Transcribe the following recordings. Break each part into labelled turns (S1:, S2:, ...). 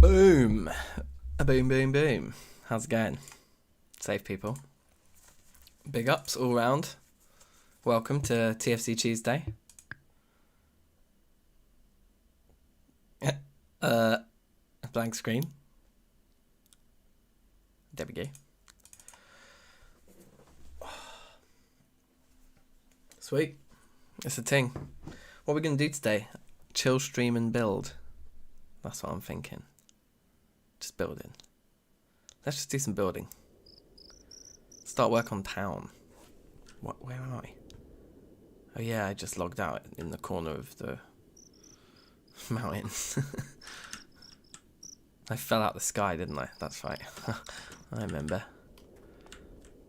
S1: Boom. A boom, boom, boom. How's it going? Safe people. Big ups all round. Welcome to TFC Tuesday. A blank screen. There we go. Sweet. It's a thing. What are we going to do today? Chill, stream and build. That's what I'm thinking. Just building. Let's just do some building. Start work on town. What? Where am I? Oh yeah, I just logged out in the corner of the mountain. I fell out the sky, didn't I? That's right. I remember.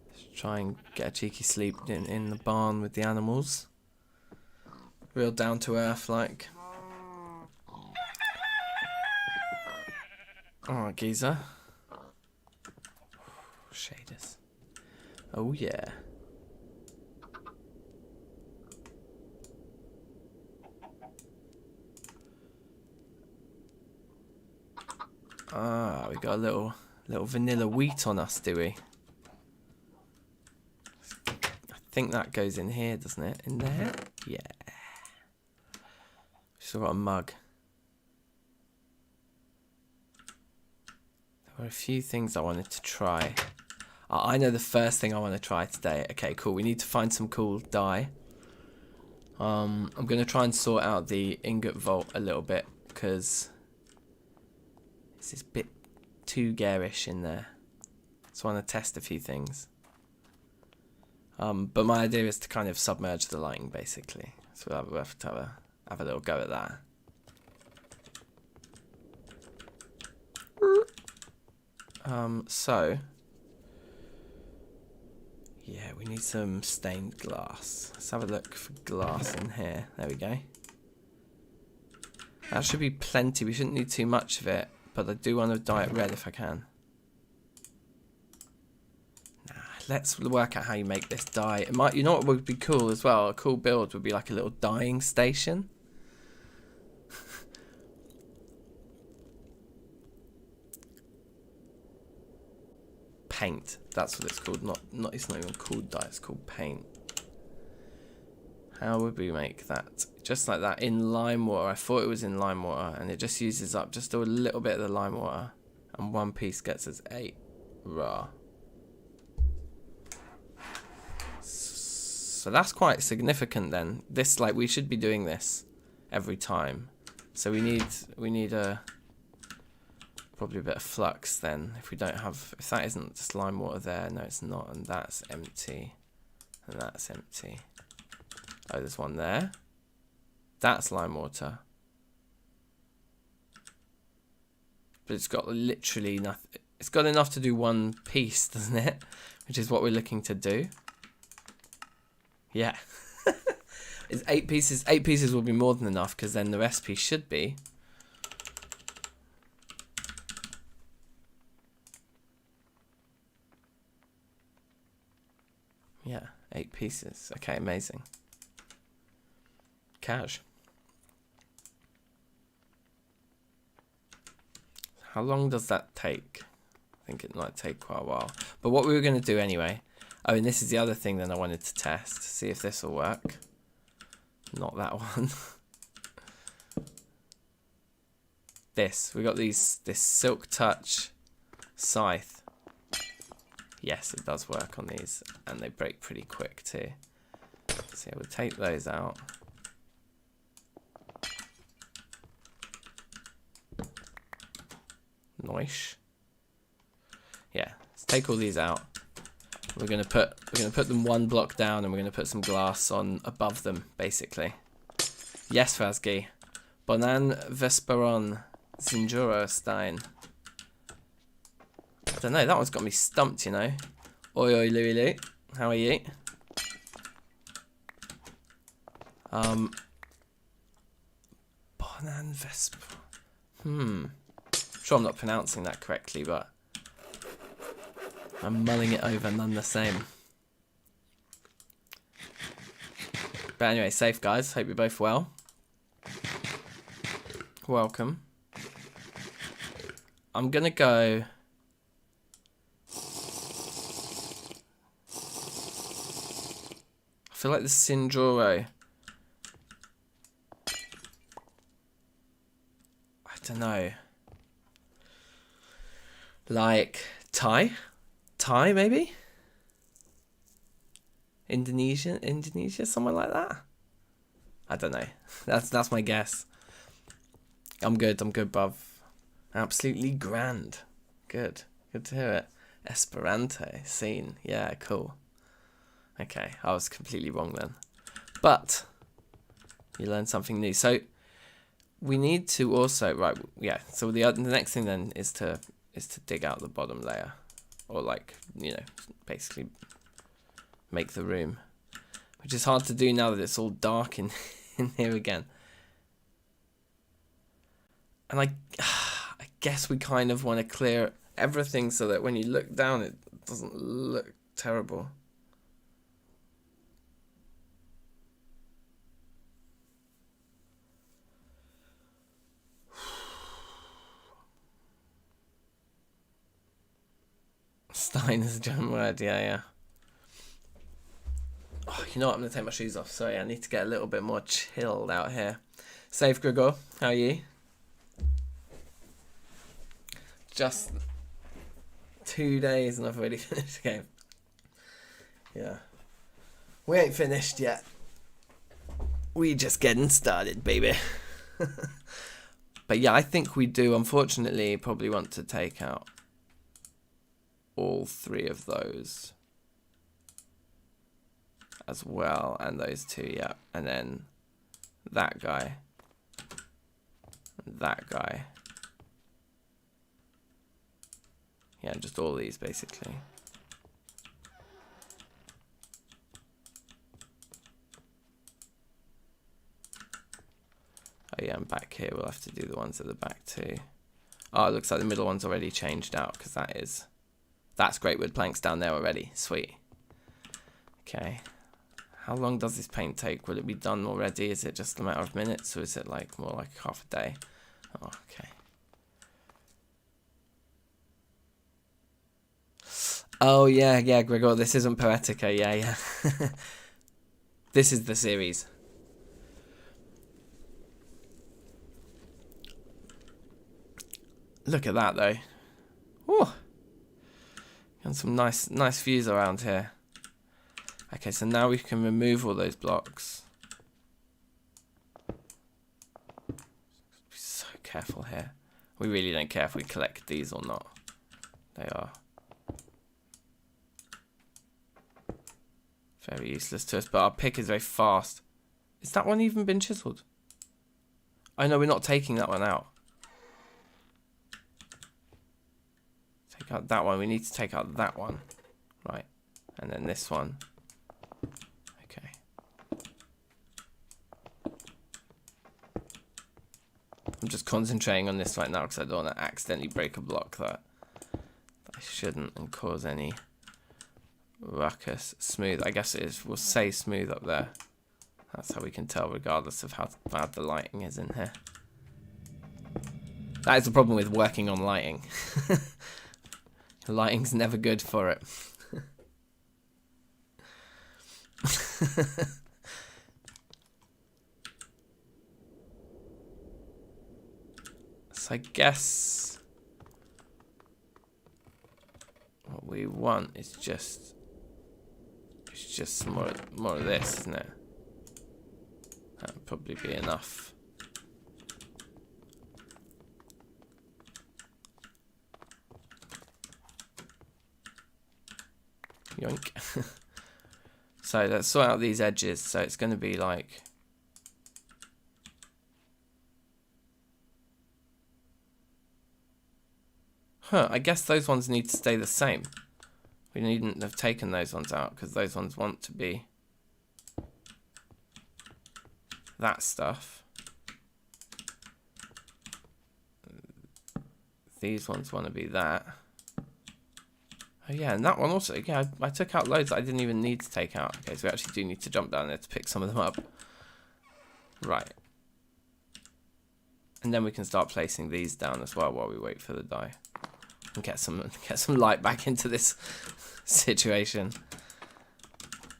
S1: Let's try and get a cheeky sleep in the barn with the animals. Real down to earth like. Alright, geezer. Shaders. Oh yeah. Ah, we got a little vanilla wheat on us, do we? I think that goes in here, doesn't it? In there? Yeah. Still got a mug. There were a few things I wanted to try. I know the first thing I want to try today. Okay, cool. We need to find some cool dye. I'm going to try and sort out the ingot vault a little bit because this is a bit too garish in there. So I want to test a few things. But my idea is to kind of submerge the lighting basically. So we'll have to have a little go at that. So yeah, we need some stained glass. Let's have a look for glass in here. There we go. That should be plenty. We shouldn't need too much of it, but I do want to dye it red if I can. Nah, let's work out how you make this dye. It might, you know what would be cool as well? A cool build would be like a little dyeing station. Paint. That's what it's called. Not. It's not even called dye. It's called paint. How would we make that? Just like that in lime water. I thought it was in lime water, and it just uses up just a little bit of the lime water, and one piece gets us 8 raw. So that's quite significant then. This, like, we should be doing this every time. So we need a probably a bit of flux then. If we don't have, if that isn't just lime water there, no it's not, and that's empty, and that's empty. Oh, there's one there. That's lime water. But it's got literally nothing. It's got enough to do one piece, doesn't it? Which is what we're looking to do. Yeah. It's 8 pieces. 8 pieces will be more than enough because then the recipe should be. Yeah, 8 pieces. Okay, amazing. Cash. How long does that take? I think it might take quite a while. But what we were going to do anyway. Oh, and this is the other thing then I wanted to test. See if this will work. Not that one. This. We got this Silk Touch scythe. Yes, it does work on these, and they break pretty quick too. So yeah, we'll take those out. Nice. Yeah, let's take all these out. We're gonna put them one block down, and we're gonna put some glass on above them, basically. Yes, Fazgi. Bonan Vesperon Zinjuro-stein. I don't know, that one's got me stumped, you know. Oi oi Louie Lou, how are you? Bonan Vesp. I'm sure I'm not pronouncing that correctly, but I'm mulling it over none the same. But anyway, safe guys, hope you're both well. Welcome. I'm going to go... I feel like the Sindoro. I don't know. Like Thai? Thai maybe? Indonesia, somewhere like that? I don't know. That's my guess. I'm good, bruv. Absolutely grand. Good to hear it. Esperanto scene. Yeah, cool. Okay, I was completely wrong then. But you learned something new. So we need to also, right, yeah, so the next thing then is to dig out the bottom layer, or like, you know, basically make the room, which is hard to do now that it's all dark in here again. And I guess we kind of want to clear everything so that when you look down it doesn't look terrible. Stein is a German word, yeah. Oh, you know what? I'm going to take my shoes off. Sorry, I need to get a little bit more chilled out here. Safe, Gregor. How are you? Just 2 days and I've already finished the game. Yeah. We ain't finished yet. We just getting started, baby. But yeah, I think we do, unfortunately, probably want to take out all 3 of those as well, and those 2, yeah, and then that guy, and that guy, yeah, just all these basically. Oh yeah, and back here we'll have to do the ones at the back too. Oh, it looks like the middle one's already changed out, because that's great wood planks down there already. Sweet. Okay. How long does this paint take? Will it be done already? Is it just a matter of minutes, or is it like more like half a day? Oh, okay. Oh yeah, Gregor, this isn't Poetica, yeah. This is the series. Look at that though. Oh, and some nice views around here. Okay, so now we can remove all those blocks. Be so careful here. We really don't care if we collect these or not. They are very useless to us, but our pick is very fast. Is that one even been chiseled? Oh no, we're not taking that one out. Take out that one. We need to take out that one. Right. And then this one. Okay. I'm just concentrating on this right now because I don't want to accidentally break a block that I shouldn't and cause any ruckus. Smooth. I guess it is. We'll say smooth up there. That's how we can tell regardless of how bad the lighting is in here. That is the problem with working on lighting. The lighting's never good for it. So I guess what we want is just more of this, isn't it? That would probably be enough. Yoink. So let's sort out these edges. So it's going to be like, I guess those ones need to stay the same. We needn't have taken those ones out because those ones want to be that stuff. These ones want to be that. Oh yeah, and that one also, yeah, I took out loads that I didn't even need to take out. Okay, so we actually do need to jump down there to pick some of them up. Right. And then we can start placing these down as well while we wait for the dye. And get some light back into this situation.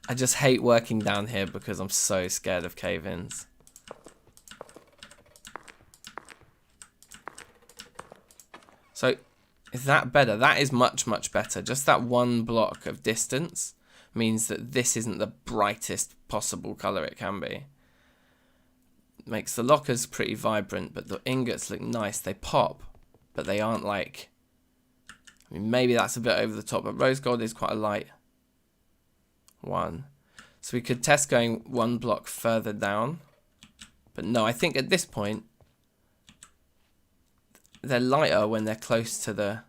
S1: I just hate working down here because I'm so scared of cave-ins. So, is that better? That is much, much better. Just that one block of distance means that this isn't the brightest possible colour it can be. Makes the lockers pretty vibrant, but the ingots look nice. They pop, but they aren't like... I mean, maybe that's a bit over the top, but rose gold is quite a light one. So we could test going one block further down. But no, I think at this point, they're lighter when they're close to the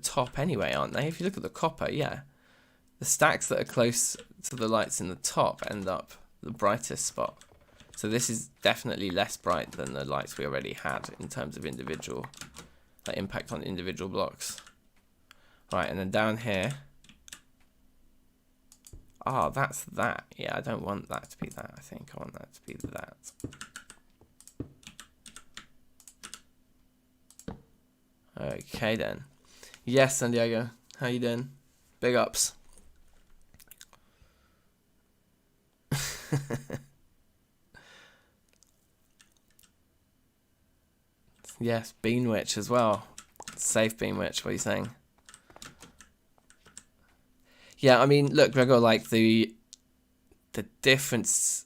S1: top anyway, aren't they? If you look at the copper, yeah. The stacks that are close to the lights in the top end up the brightest spot. So this is definitely less bright than the lights we already had in terms of individual, like impact on individual blocks. Right, and then down here. Ah, that's that. Yeah, I don't want that to be that. I think I want that to be that. Okay then. Yes, San Diego. How you doing? Big ups. Yes, Bean Witch as well. Safe Bean Witch, what are you saying? Yeah, I mean, look, Gregor, like the difference,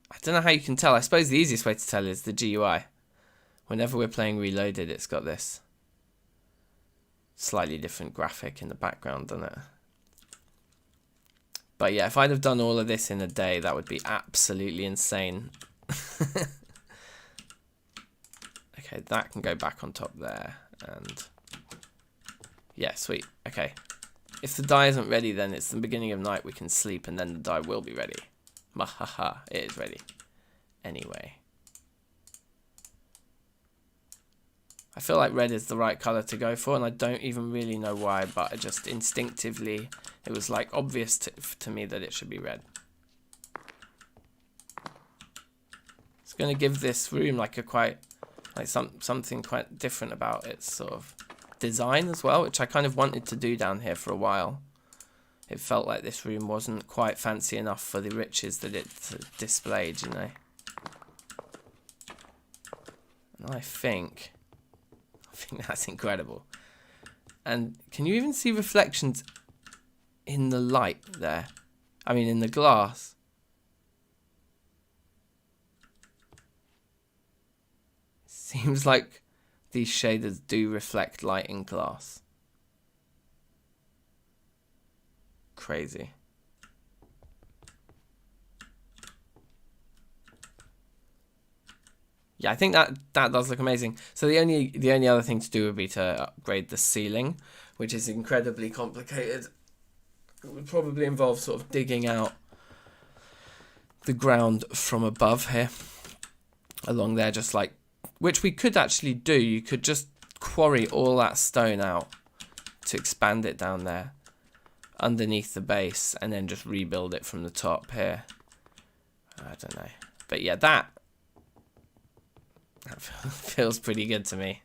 S1: I don't know how you can tell. I suppose the easiest way to tell is the GUI. Whenever we're playing Reloaded, it's got this slightly different graphic in the background, doesn't it? But yeah, if I'd have done all of this in a day, that would be absolutely insane. Okay, that can go back on top there. And yeah, sweet. Okay. If the dye isn't ready, then it's the beginning of night. We can sleep and then the dye will be ready. Mahaha, it is ready. Anyway. I feel like red is the right colour to go for, and I don't even really know why, but I just instinctively, it was like obvious to me that it should be red. It's going to give this room like a quite, like something quite different about its sort of design as well, which I kind of wanted to do down here for a while. It felt like this room wasn't quite fancy enough for the riches that it displayed, you know. And I think that's incredible. And can you even see reflections in the light there? I mean, in the glass. Seems like these shaders do reflect light in glass. Crazy. Yeah, I think that does look amazing. So the only other thing to do would be to upgrade the ceiling, which is incredibly complicated. It would probably involve sort of digging out the ground from above here, along there, just like, which we could actually do. You could just quarry all that stone out to expand it down there underneath the base, and then just rebuild it from the top here. I don't know, but yeah, that feels pretty good to me.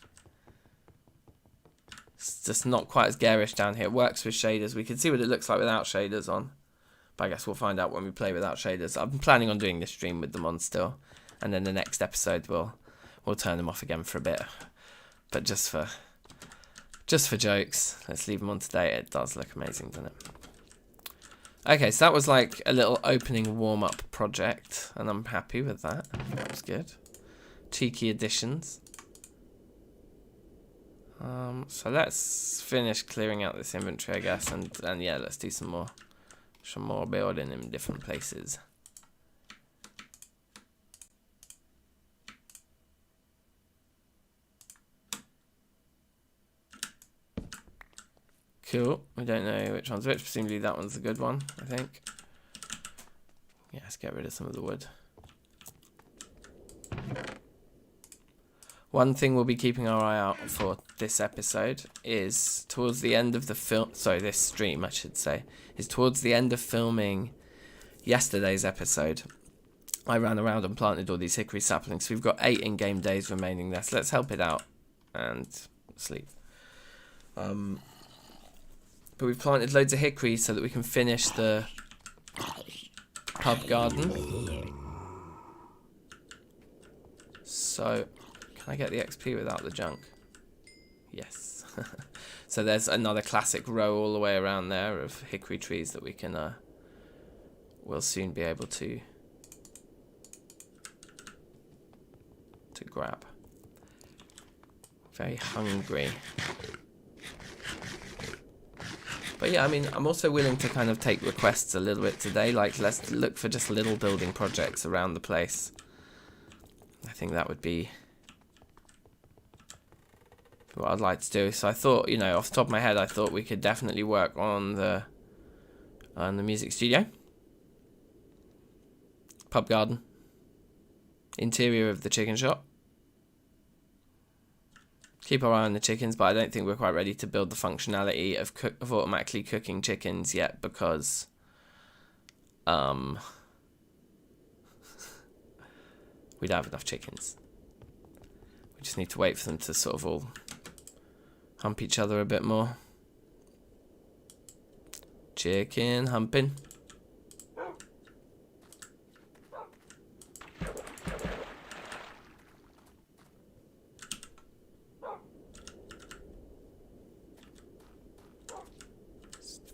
S1: It's just not quite as garish down here. It works with shaders. We can see what it looks like without shaders on, but I guess we'll find out when we play without shaders. I'm planning on doing this stream with them on still, and then the next episode we'll turn them off again for a bit, but just for jokes, let's leave them on today. It does look amazing, doesn't it? Okay, so that was like a little opening warm-up project, and I'm happy with that. That was good. Cheeky additions. So let's finish clearing out this inventory, I guess, and yeah, let's do some more building in different places. Cool. We don't know which one's which. Presumably that one's the good one, I think. Yeah, let's get rid of some of the wood. One thing we'll be keeping our eye out for this episode is towards the end of the film. Sorry, this stream, I should say, is towards the end of filming yesterday's episode. I ran around and planted all these hickory saplings. So we've got 8 in-game days remaining there. So let's help it out and sleep. But we've planted loads of hickory so that we can finish the pub garden. So, can I get the XP without the junk? Yes. So there's another classic row all the way around there of hickory trees that we can, we'll soon be able to grab. Very hungry. But yeah, I mean, I'm also willing to kind of take requests a little bit today. Like, let's look for just little building projects around the place. I think that would be what I'd like to do. So I thought, you know, off the top of my head, I thought we could definitely work on the music studio, pub garden, interior of the chicken shop. Keep our eye on the chickens, but I don't think we're quite ready to build the functionality of automatically cooking chickens yet, because we don't have enough chickens. We just need to wait for them to sort of all hump each other a bit more. Chicken humping.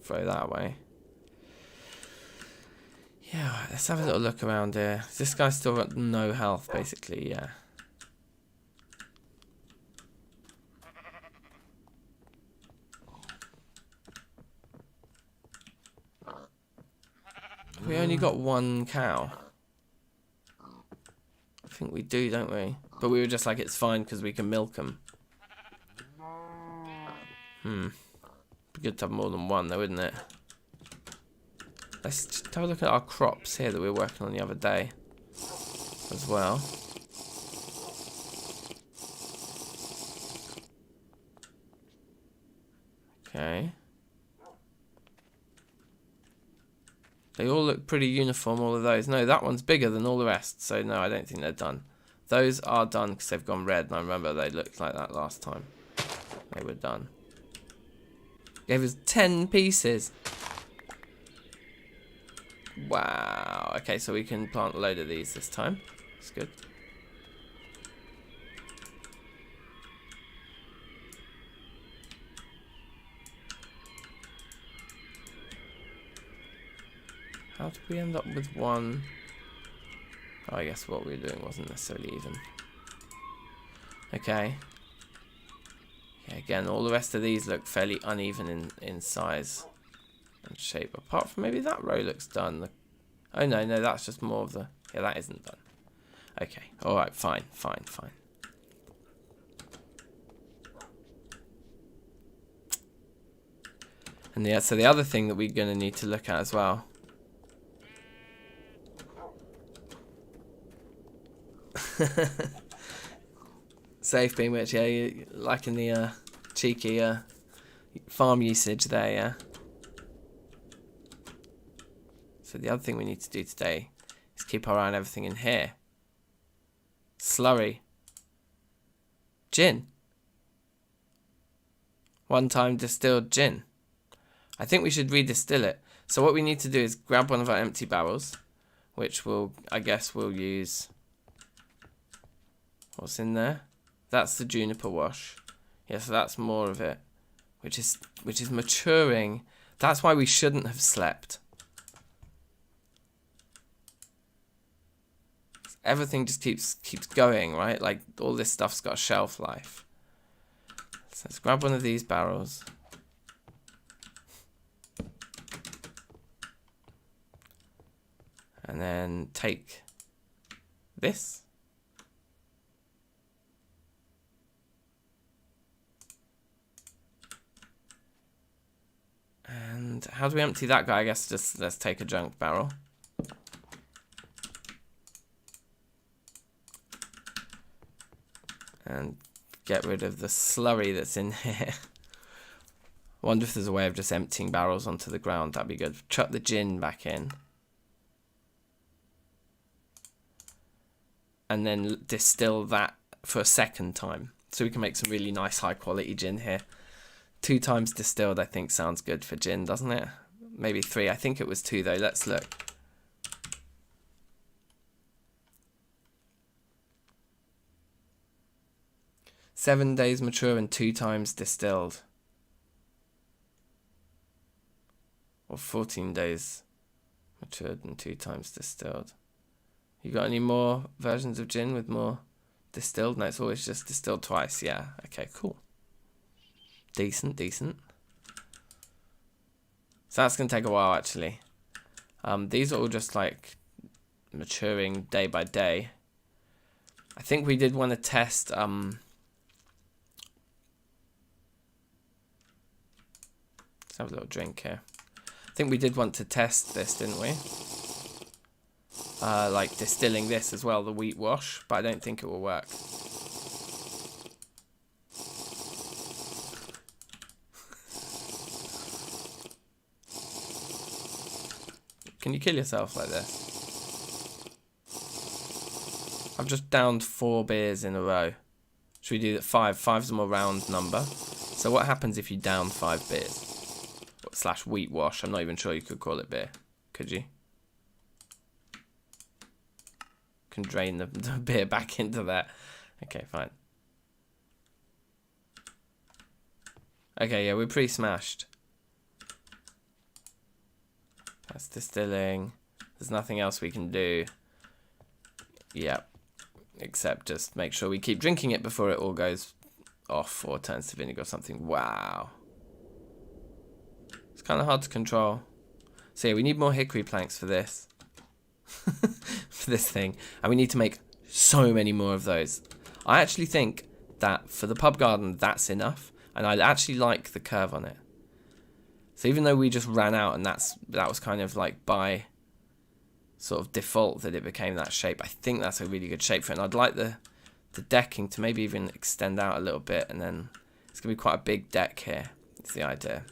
S1: Throw that away. Yeah, let's have a little look around here. This guy's still got no health, basically, yeah. We only got 1 cow. I think we do, don't we? But we were just like, it's fine because we can milk them. Be good to have more than 1 though, wouldn't it? Let's just have a look at our crops here that we were working on the other day as well. Okay. They all look pretty uniform, all of those. No, that one's bigger than all the rest, so no, I don't think they're done. Those are done because they've gone red, and I remember they looked like that last time. They were done. Gave us 10 pieces. Wow. Okay, so we can plant a load of these this time. That's good. How did we end up with 1? Oh, I guess what we were doing wasn't necessarily even. Okay. Yeah, again, all the rest of these look fairly uneven in size and shape. Apart from maybe that row looks done. Oh, no, that's just more of the... Yeah, that isn't done. Okay, alright, fine. And yeah, so the other thing that we're going to need to look at as well... Safe being which, yeah, you liking the cheeky farm usage there, yeah. So the other thing we need to do today is keep our eye on everything in here. Slurry. Gin. 1-time distilled gin. I think we should redistill it. So what we need to do is grab one of our empty barrels, which I guess we'll use... What's in there? That's the juniper wash. Yeah, so that's more of it, which is maturing. That's why we shouldn't have slept. Everything just keeps going, right? Like all this stuff's got a shelf life. So let's grab one of these barrels. And then take this. And how do we empty that guy? I guess just let's take a junk barrel. And get rid of the slurry that's in here. Wonder if there's a way of just emptying barrels onto the ground. That'd be good. Chuck the gin back in. and then distill that for a second time. So we can make some really nice high quality gin here. 2 times distilled, I think, sounds good for gin, doesn't it? Maybe 3. I think it was 2 though. Let's look. "7 days mature and 2 times distilled." Or 14 days matured and 2 times distilled. You got any more versions of gin with more distilled? No, it's always just distilled twice. Yeah. Okay, cool. Decent. So that's going to take a while, actually. These are all just like maturing day by day. I think we did want to test... let's have a little drink here. I think we did want to test this, didn't we? Like distilling this as well, the wheat wash, but I don't think it will work. Can you kill yourself like this? I've just downed 4 beers in a row. Should we do that? 5? 5's a more round number. So what happens if you down 5 beers? / wheat wash. I'm not even sure you could call it beer. Could you? Can drain the beer back into that. Okay, fine. Okay, yeah, we're pretty smashed. That's distilling. There's nothing else we can do. Yep. Except just make sure we keep drinking it before it all goes off or turns to vinegar or something. Wow. It's kind of hard to control. So yeah, we need more hickory planks for this. For this thing. And we need to make so many more of those. I actually think that for the pub garden, that's enough. And I actually like the curve on it. So even though we just ran out and that was kind of like by sort of default that it became that shape, I think that's a really good shape for it. And I'd like the decking to maybe even extend out a little bit, and then it's going to be quite a big deck here. It's the idea.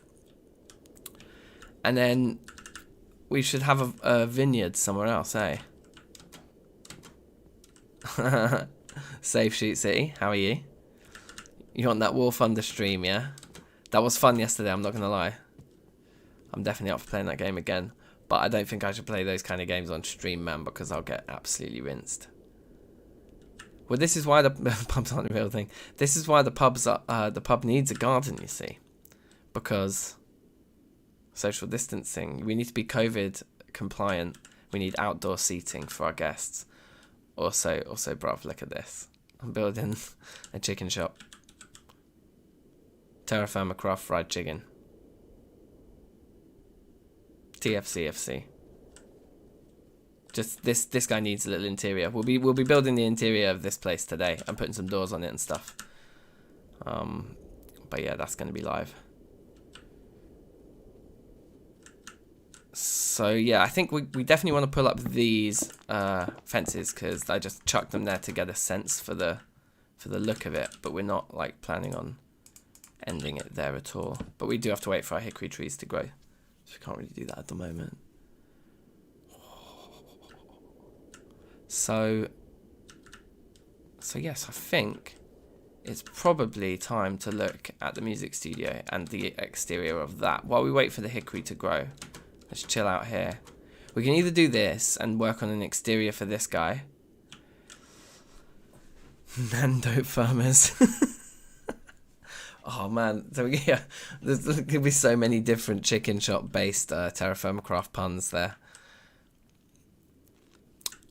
S1: And then we should have a vineyard somewhere else, eh? Safe Sheet City, how are you? You want that Wolf Under stream, yeah? That was fun yesterday, I'm not going to lie. I'm definitely up for playing that game again. But I don't think I should play those kind of games on stream, man, because I'll get absolutely rinsed. Well, this is why the pubs aren't a real thing. This is why the pub needs a garden, you see. Because social distancing. We need to be COVID compliant. We need outdoor seating for our guests. Also, bruv, look at this. I'm building a chicken shop. Terrafirmacraft fried chicken. TFCFC. Just this guy needs a little interior. We'll be building the interior of this place today. I'm putting some doors on it and stuff. But yeah, that's going to be live. So yeah, I think we definitely want to pull up these fences, because I just chucked them there to get a sense for the look of it. But we're not like planning on ending it there at all. But we do have to wait for our hickory trees to grow. So we can't really do that at the moment. So yes, I think it's probably time to look at the music studio and the exterior of that while we wait for the hickory to grow. Let's chill out here. We can either do this and work on an exterior for this guy. Nando farmers. Oh man, so yeah, there's going to be so many different chicken shop based Terrafirmacraft puns there.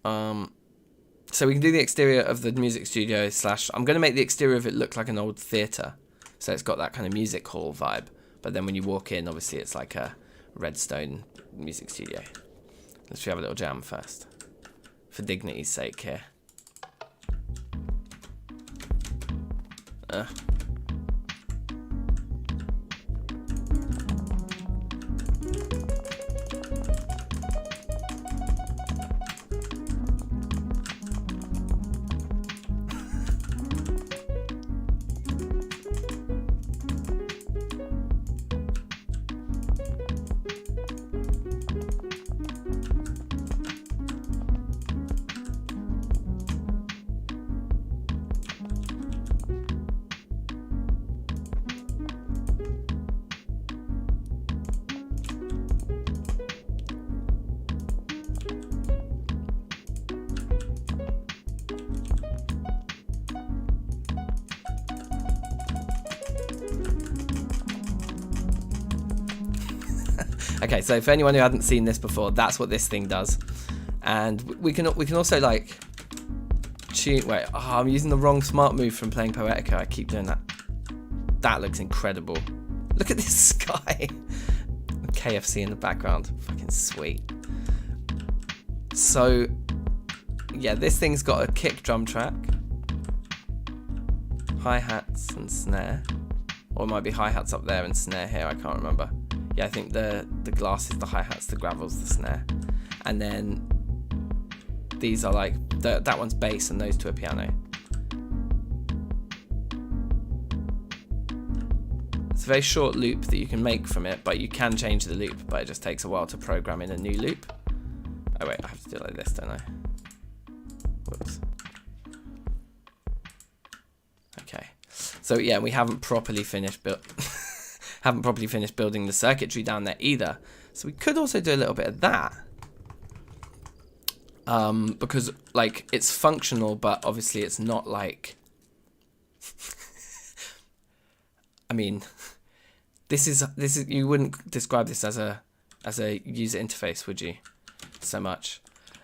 S1: So we can do the exterior of the music studio / I'm going to make the exterior of it look like an old theatre. So it's got that kind of music hall vibe. But then when you walk in, obviously it's like a redstone music studio. Let's have a little jam first. For dignity's sake here. Okay, so for anyone who hadn't seen this before, that's what this thing does. And we can also like tune. Wait, I'm using the wrong smart move from playing Poetica. I keep doing that. That looks incredible. Look at this sky. KFC in the background. Fucking sweet. So yeah, this thing's got a kick drum track, hi-hats and snare, or it might be hi-hats up there and snare here, I can't remember. Yeah, I think the glass is the hi-hats, the gravel's the snare, and then these are like that one's bass and those two are piano. It's a very short loop that you can make from it, but you can change the loop, but it just takes a while to program in a new loop. Oh wait, I have to do it like this, don't I? Whoops. Okay. So yeah, we haven't properly finished building the circuitry down there either. So we could also do a little bit of that. Because like it's functional, but obviously it's not like I mean, this is you wouldn't describe this as a user interface, would you? So much.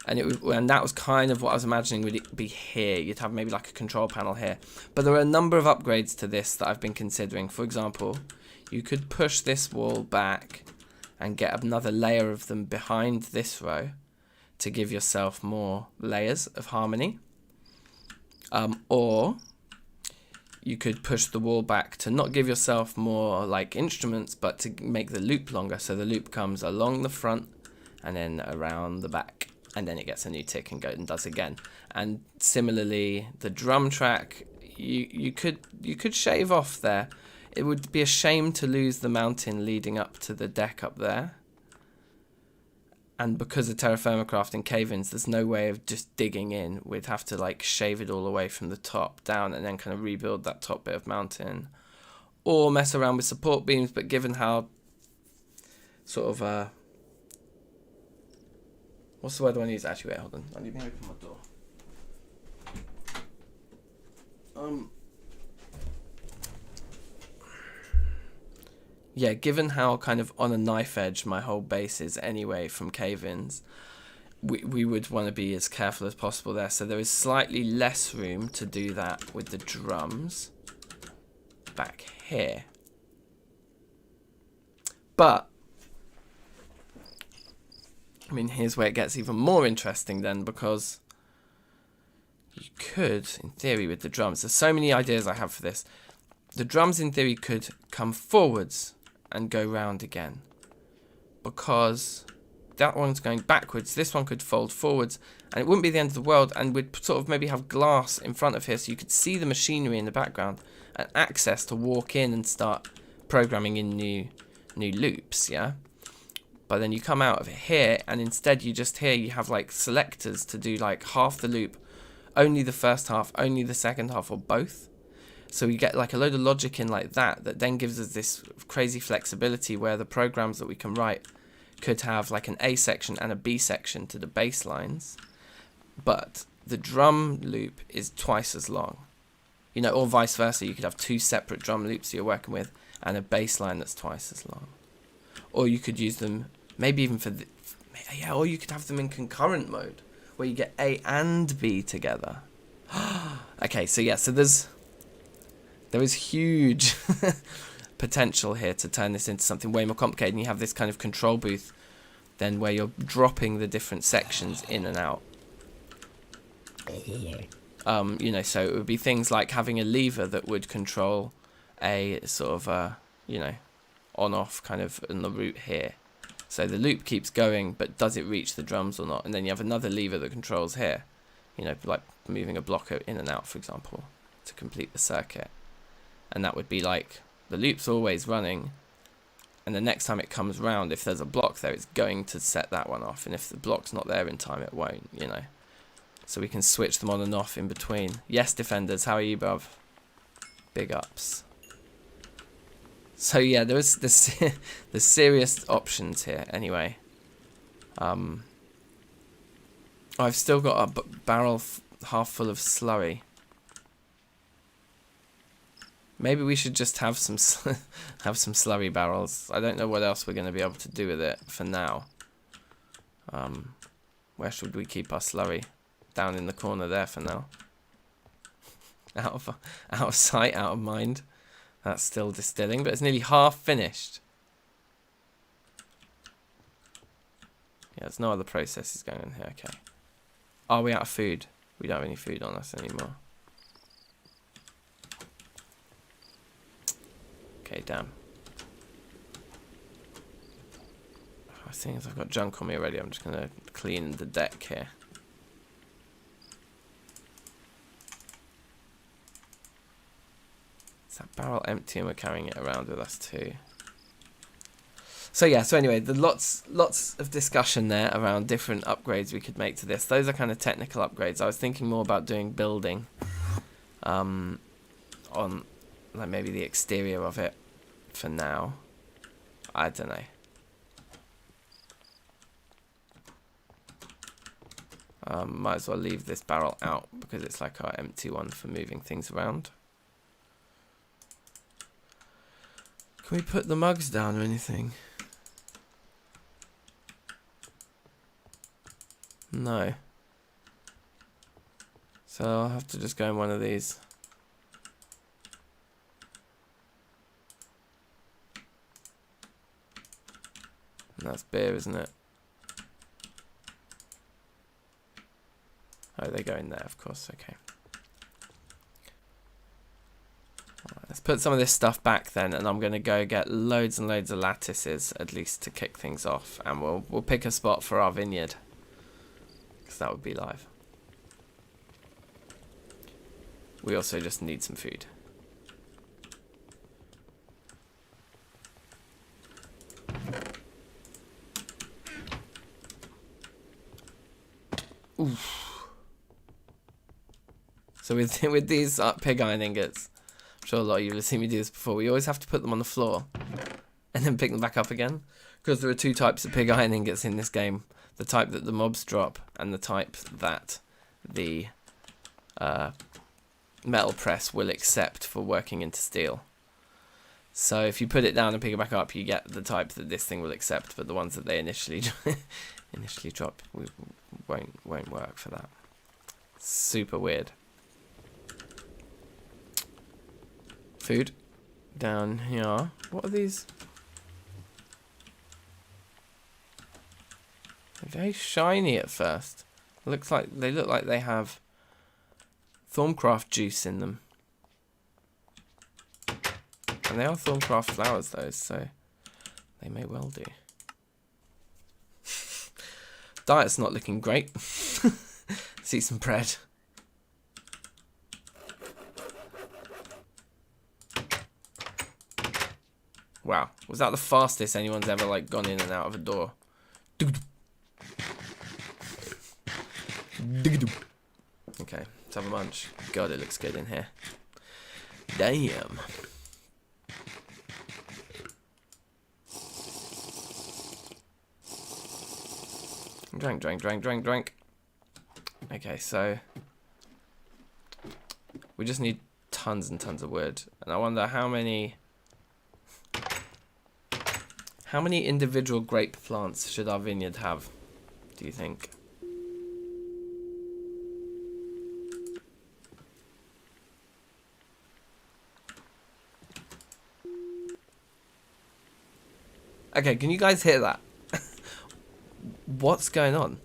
S1: And that was kind of what I was imagining would it be here. You'd have maybe like a control panel here. But there are a number of upgrades to this that I've been considering. For example, you could push this wall back and get another layer of them behind this row to give yourself more layers of harmony. Or you could push the wall back to not give yourself more like instruments, but to make the loop longer. So the loop comes along the front and then around the back. And then it gets a new tick and goes and does again. And similarly, the drum track, you could shave off there. It would be a shame to lose the mountain leading up to the deck up there. And because of Terrafirmacraft and cave-ins, there's no way of just digging in. We'd have to like shave it all away from the top down and then kind of rebuild that top bit of mountain. Or mess around with support beams, but given how sort of what's the word I want to use? Actually, wait, hold on. I need to open my door. Yeah, given how kind of on a knife edge my whole base is anyway from cave-ins, we would want to be as careful as possible there. So there is slightly less room to do that with the drums back here. But I mean, here's where it gets even more interesting then, because you could, in theory, with the drums, there's so many ideas I have for this. The drums, in theory, could come forwards and go round again, because that one's going backwards. This one could fold forwards, and it wouldn't be the end of the world, and we'd sort of maybe have glass in front of here, so you could see the machinery in the background and access to walk in and start programming in new loops, yeah? But then you come out of it here, and instead you just here you have like selectors to do like half the loop, only the first half, only the second half, or both. So you get like a load of logic in like that then gives us this crazy flexibility where the programs that we can write could have like an A section and a B section to the bass lines, but the drum loop is twice as long. You know, or vice versa. You could have two separate drum loops you're working with and a bass line that's twice as long. Or you could use them maybe even for yeah, or you could have them in concurrent mode where you get A and B together. Okay, so yeah, so there is huge potential here to turn this into something way more complicated, and you have this kind of control booth then where you're dropping the different sections in and out. You know, so it would be things like having a lever that would control a sort of you know, on-off kind of in the route here. So the loop keeps going, but does it reach the drums or not? And then you have another lever that controls here, you know, like moving a block in and out, for example, to complete the circuit. And that would be like the loop's always running, and the next time it comes round, if there's a block there, it's going to set that one off, and if the block's not there in time, it won't, you know. So we can switch them on and off in between. Yes, Defenders, how are you, bruv? Big ups. So yeah, there's serious options here. Anyway, I've still got a barrel half full of slurry. Maybe we should just have some have some slurry barrels. I don't know what else we're going to be able to do with it for now. Where should we keep our slurry? Down in the corner there for now. Out of sight, out of mind. That's still distilling, but it's nearly half finished. Yeah, there's no other processes going on here. Okay. Are we out of food? We don't have any food on us anymore. Okay, damn. I think I've got junk on me already. I'm just going to clean the deck here. Is that barrel empty and we're carrying it around with us too? So yeah, so anyway, the lots of discussion there around different upgrades we could make to this. Those are kind of technical upgrades. I was thinking more about doing building on like maybe the exterior of it for now. I don't know. Might as well leave this barrel out because it's like our empty one for moving things around. Can we put the mugs down or anything? No. So I'll have to just go in one of these. And that's beer, isn't it? Oh, they go in there, of course. Okay. Right, let's put some of this stuff back then, and I'm going to go get loads and loads of lattices, at least to kick things off, and we'll pick a spot for our vineyard, because that would be live. We also just need some food. Oof. So with these pig iron ingots, I'm sure a lot of you have seen me do this before, we always have to put them on the floor and then pick them back up again, because there are two types of pig iron ingots in this game. The type that the mobs drop and the type that the metal press will accept for working into steel. So if you put it down and pick it back up, you get the type that this thing will accept, but the ones that they initially drop won't work for that. Super weird. Food down here. What are these? They're very shiny at first. They look like they have Thorncraft juice in them. And they are Thorncraft flowers, those, so they may well do. Diet's not looking great. Let's eat some bread. Wow, was that the fastest anyone's ever like gone in and out of a door? Okay, let's have a munch. God, it looks good in here. Damn. Drink. Okay, so we just need tons and tons of wood, and I wonder how many individual grape plants should our vineyard have, do you think? Okay, can you guys hear that? What's going on?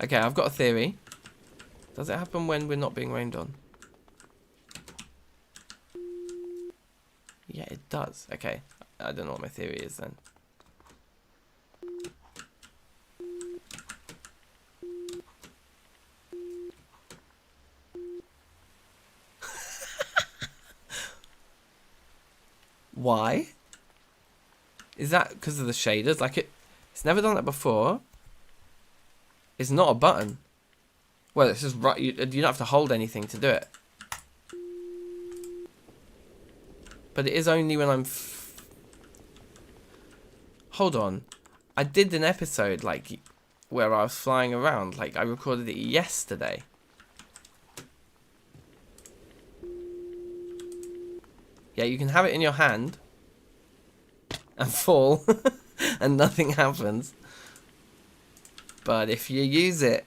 S1: Okay, I've got a theory. Does it happen when we're not being rained on? Yeah, it does. Okay, I don't know what my theory is then. Why? Is that because of the shaders? Like it's never done that before. It's not a button. Well, it's just right. You don't have to hold anything to do it. But it is only when I'm... Hold on. I did an episode, like, where I was flying around. Like, I recorded it yesterday. Yeah, you can have it in your hand and fall and nothing happens. But if you use it,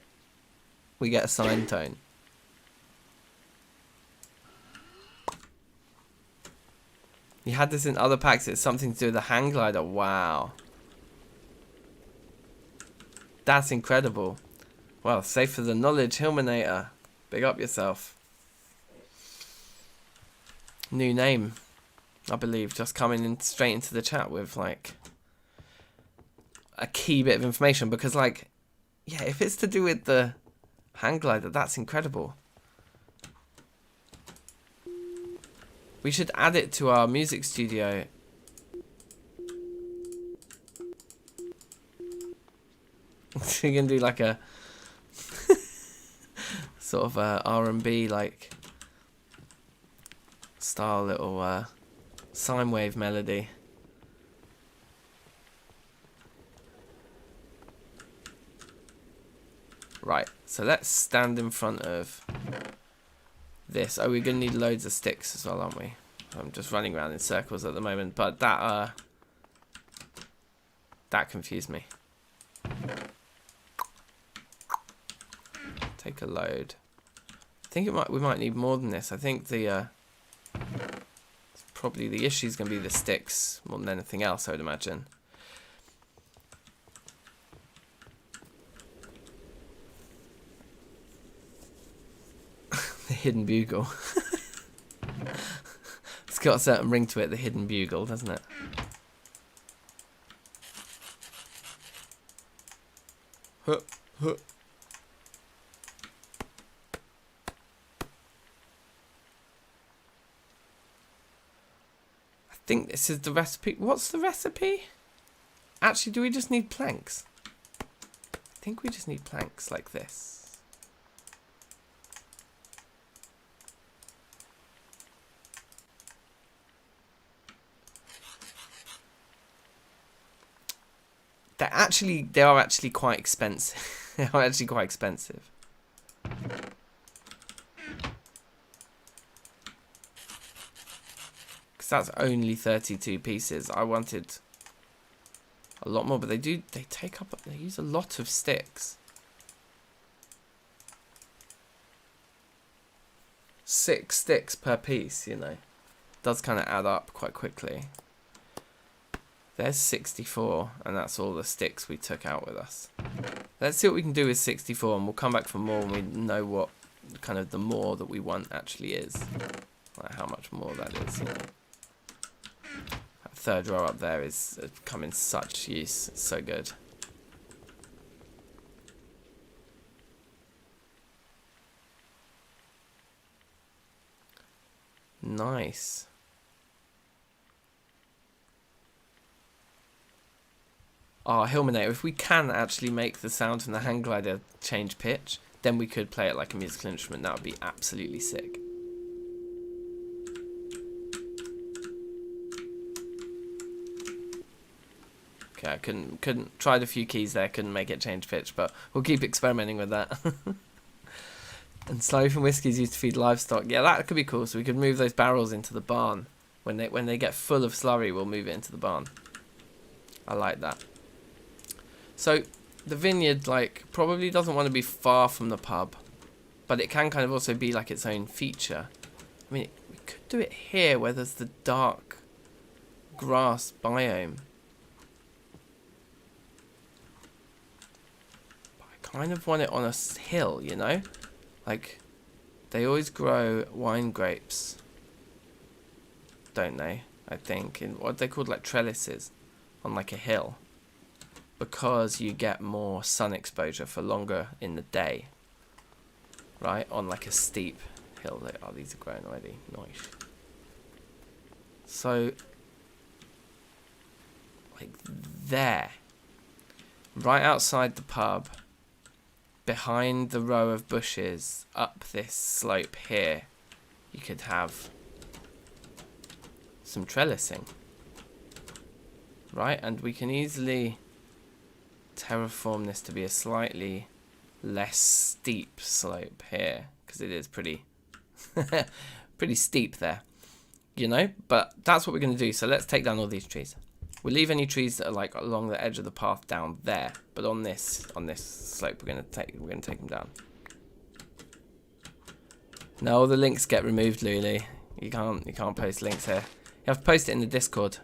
S1: we get a sine tone. You had this in other packs. It's something to do with the hang glider. Wow. That's incredible. Well, safe for the knowledge, Hillminator. Big up yourself. New name, I believe, just coming in straight into the chat with like a key bit of information, because like, yeah, if it's to do with the hang glider, that's incredible. We should add it to our music studio. We're gonna do like a sort of R&B like style little sine wave melody. Right, so let's stand in front of this. Oh, we're gonna need loads of sticks as well, aren't we? I'm just running around in circles at the moment, but that confused me. Take a load. I think we might need more than this. I think the probably the issue is going to be the sticks more than anything else, I would imagine. The hidden bugle. It's got a certain ring to it, the hidden bugle, doesn't it? Huh, huh. I think this is the recipe. What's the recipe? Actually, do we just need planks? I think we just need planks like this. They are actually quite expensive. They are actually quite expensive. Because that's only 32 pieces. I wanted a lot more, but they use a lot of sticks. 6 sticks per piece, you know. Does kind of add up quite quickly. There's 64, and that's all the sticks we took out with us. Let's see what we can do with 64, and we'll come back for more when we know what kind of the more that we want actually is. Like how much more that is, you know. That third row up there is come in such use. It's so good. Nice. Oh, Hillminator, if we can actually make the sound from the hang glider change pitch, then we could play it like a musical instrument. That would be absolutely sick. Okay, I couldn't tried a few keys there, couldn't make it change pitch, but we'll keep experimenting with that. And slurry from whiskey is used to feed livestock. Yeah, that could be cool. So we could move those barrels into the barn. When they get full of slurry, we'll move it into the barn. I like that. So the vineyard, like, probably doesn't want to be far from the pub, but it can kind of also be like its own feature. I mean, we could do it here where there's the dark grass biome. But I kind of want it on a hill, you know? Like, they always grow wine grapes, don't they? I think in what they called like trellises on like a hill, because you get more sun exposure for longer in the day, right? On like a steep hill. Oh, these are growing already. Nice. So, like there, right outside the pub, behind the row of bushes, up this slope here, you could have some trellising. Right, and we can easily terraform this to be a slightly less steep slope here, because it is pretty pretty steep there, you know. But that's what we're going to do. So let's take down all these trees. We'll leave any trees that are like along the edge of the path down there, but on this slope we're going to take them down. No, the links get removed, Lulu. You can't post links here. You have to post it in the Discord.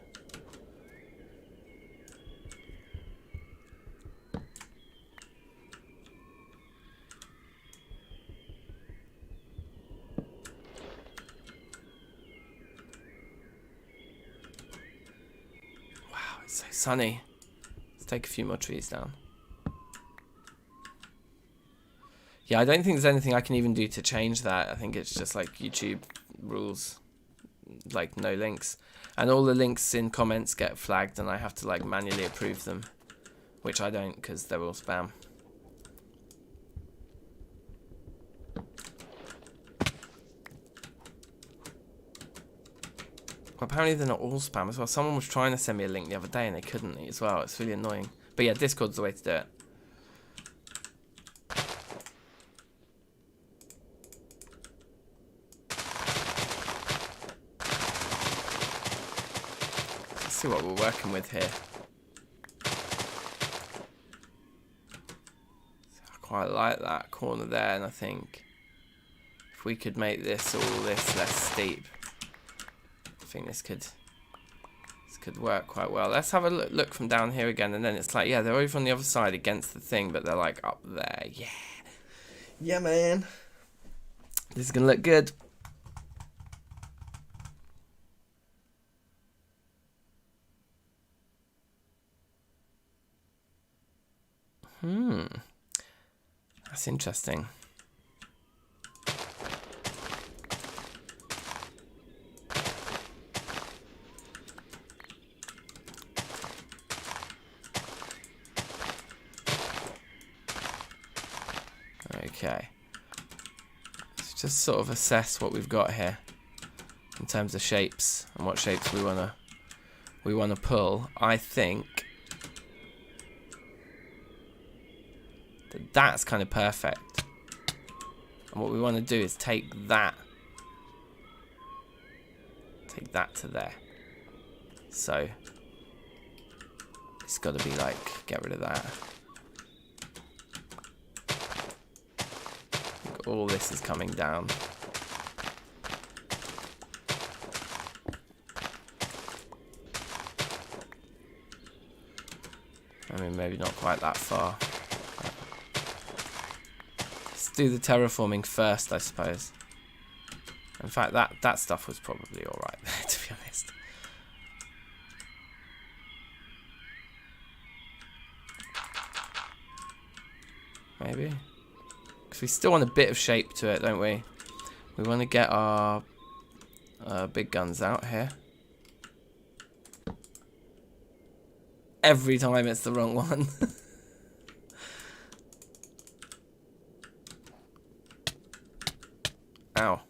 S1: So sunny. Let's take a few more trees down. Yeah, I don't think there's anything I can even do to change that. I think it's just like YouTube rules, like no links. And all the links in comments get flagged and I have to like manually approve them, which I don't because they're all spam. Apparently they're not all spam as well. Someone was trying to send me a link the other day and they couldn't as well. It's really annoying. But yeah, Discord's the way to do it. Let's see what we're working with here. I quite like that corner there, and I think if we could make this all this less steep, I think this could work quite well. Let's have a look from down here again, and then it's like, yeah, they're over on the other side against the thing, but they're like up there. Yeah. Yeah, man. This is going to look good. That's interesting. Okay, let's just sort of assess what we've got here in terms of shapes and what shapes we wanna pull. I think that's kind of perfect, and what we want to do is take that to there. So it's got to be like, get rid of that. All this is coming down. I mean, maybe not quite that far. Let's do the terraforming first, I suppose. In fact, that stuff was probably alright there, to be honest. Maybe. Because we still want a bit of shape to it, don't we? We want to get our big guns out here. Every time it's the wrong one. Ow.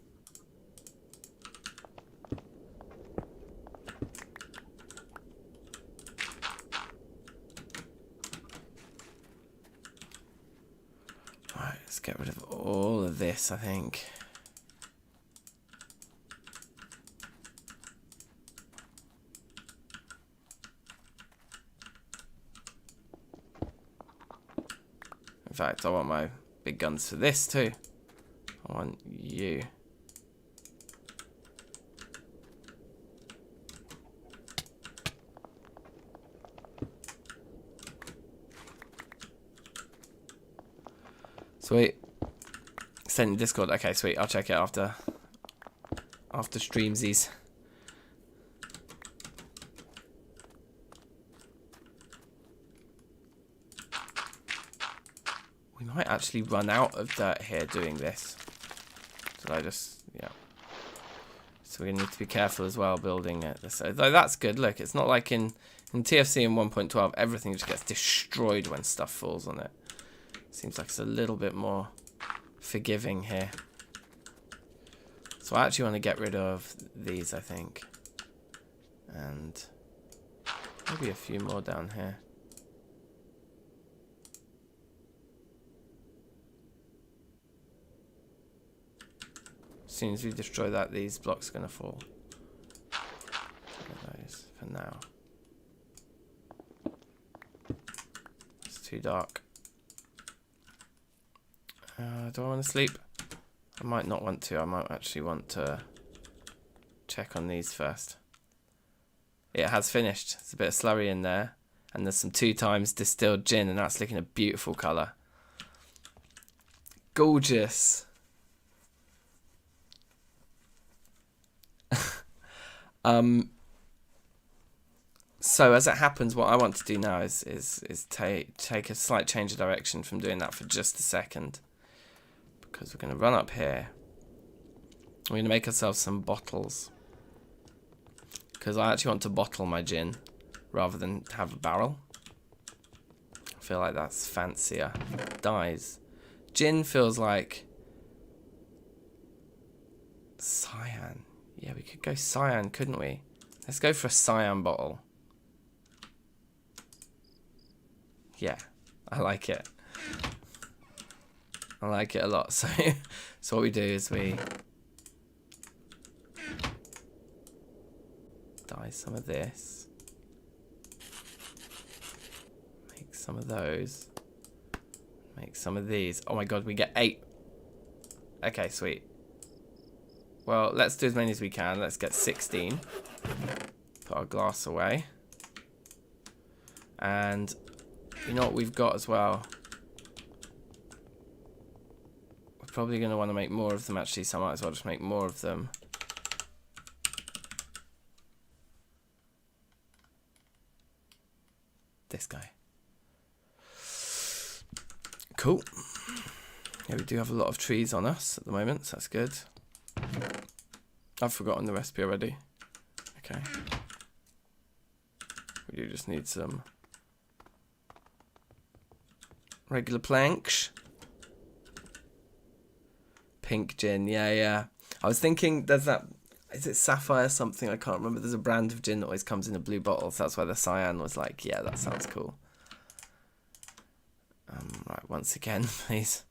S1: Alright, let's get rid of all of this, I think. In fact, I want my big guns for this too. I want you. Sweet. Send Discord. Okay, sweet. I'll check it after streamsies. We might actually run out of dirt here doing this. So I just, yeah. So we need to be careful as well building it. So though that's good. Look, it's not like in TFC in 1.12 everything just gets destroyed when stuff falls on it. Seems like it's a little bit more forgiving here. So I actually want to get rid of these, I think. And maybe a few more down here. As soon as we destroy that, these blocks are going to fall. Look at those for now. It's too dark. Do I want to sleep? I might not want to. I might actually want to check on these first. It has finished. There's a bit of slurry in there. And there's some 2 times distilled gin, and that's looking a beautiful colour. Gorgeous. So as it happens, what I want to do now is take a slight change of direction from doing that for just a second. Because we're going to run up here. We're going to make ourselves some bottles. Because I actually want to bottle my gin rather than have a barrel. I feel like that's fancier. Dyes. Gin feels like cyan. Yeah, we could go cyan, couldn't we? Let's go for a cyan bottle. Yeah, I like it. I like it a lot. So what we do is we dye some of this. Make some of those. Make some of these. Oh my god, we get 8. Okay, sweet. Well, let's do as many as we can. Let's get 16. Put our glass away. And you know what we've got as well? We're probably going to want to make more of them actually, so I might as well just make more of them. This guy. Cool. Yeah, we do have a lot of trees on us at the moment, so that's good. I've forgotten the recipe already. Okay. We do just need some regular planks. Pink gin, yeah. I was thinking there's that, is it Sapphire something? I can't remember. There's a brand of gin that always comes in a blue bottle, so that's why the cyan was like, yeah, that sounds cool. Right, once again, please.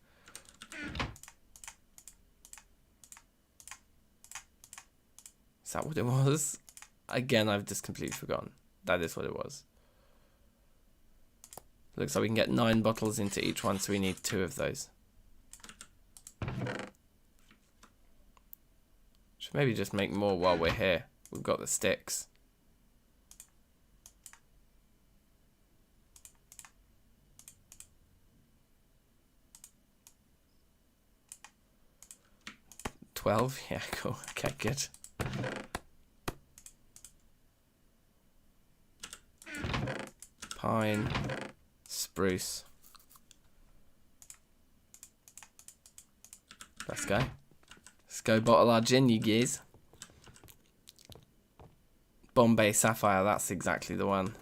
S1: Is that what it was? Again, I've just completely forgotten. That is what it was. Looks like we can get 9 bottles into each one, so we need 2 of those. Should maybe just make more while we're here. We've got the sticks. $12? Yeah, cool. Okay, good. Pine, spruce. Let's go. Let's go bottle our gin, you guys. Bombay Sapphire, that's exactly the one.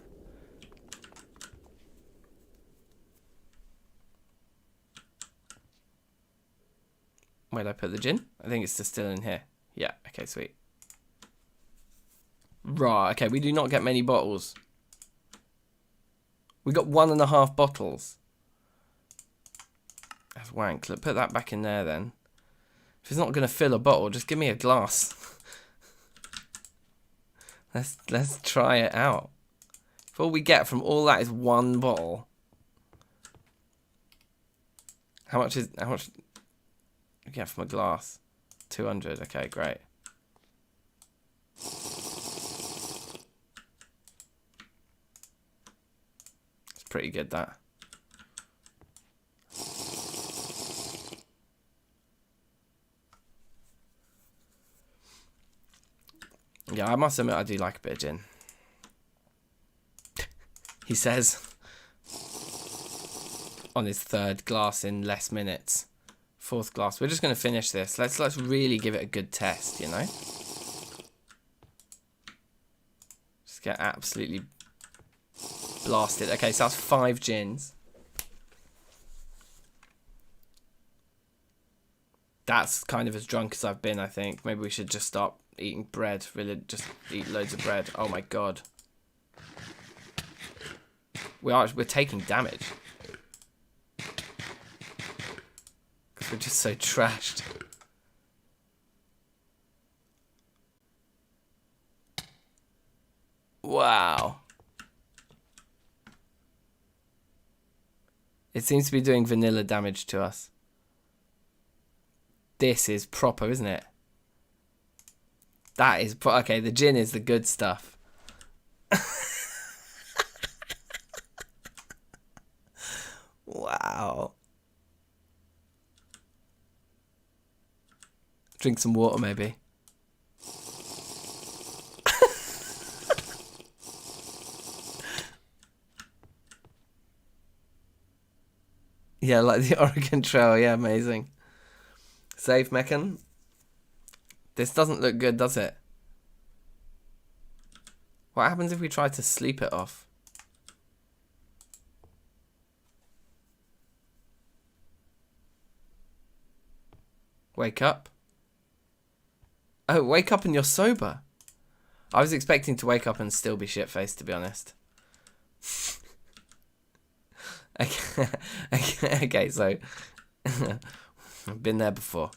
S1: Where'd I put the gin? I think it's just still in here. Yeah, okay, sweet. Right, okay, we do not get many bottles. We got 1.5 bottles. That's wank. Look, put that back in there then. If it's not going to fill a bottle, just give me a glass. Let's try it out. If all we get from all that is 1 bottle. How much we get from a glass? 200. Okay, great. It's pretty good, that. Yeah, I must admit I do like a bit of gin. He says on his 3rd glass in less minutes. 4th glass. We're just going to finish this. Let's really give it a good test, you know? Just get absolutely blasted. Okay, so that's 5 gins. That's kind of as drunk as I've been, I think. Maybe we should just stop eating bread. Really, just eat loads of bread. Oh my god. We're taking damage. Because we're just so trashed. Wow. It seems to be doing vanilla damage to us. This is proper, isn't it? That is okay, the gin is the good stuff. Wow. Drink some water, maybe. Yeah, like the Oregon Trail. Yeah, amazing. Save Meccan. This doesn't look good, does it? What happens if we try to sleep it off? Wake up. Oh, wake up and you're sober. I was expecting to wake up and still be shit-faced, to be honest. Okay, so I've been there before.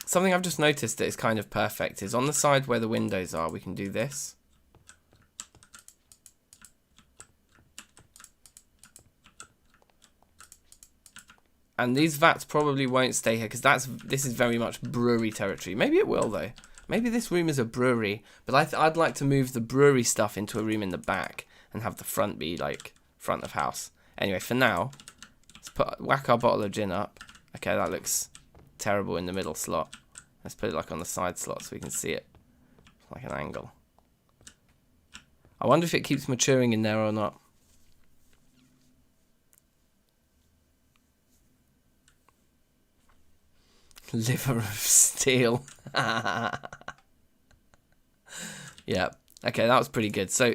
S1: Something I've just noticed that is kind of perfect is on the side where the windows are, we can do this. And these vats probably won't stay here because this is very much brewery territory. Maybe it will though. Maybe this room is a brewery, but I'd like to move the brewery stuff into a room in the back and have the front be like front of house. Anyway, for now, let's whack our bottle of gin up. Okay, that looks terrible in the middle slot. Let's put it like on the side slot so we can see it like an angle. I wonder if it keeps maturing in there or not. Liver of steel. Yeah. Okay, that was pretty good. So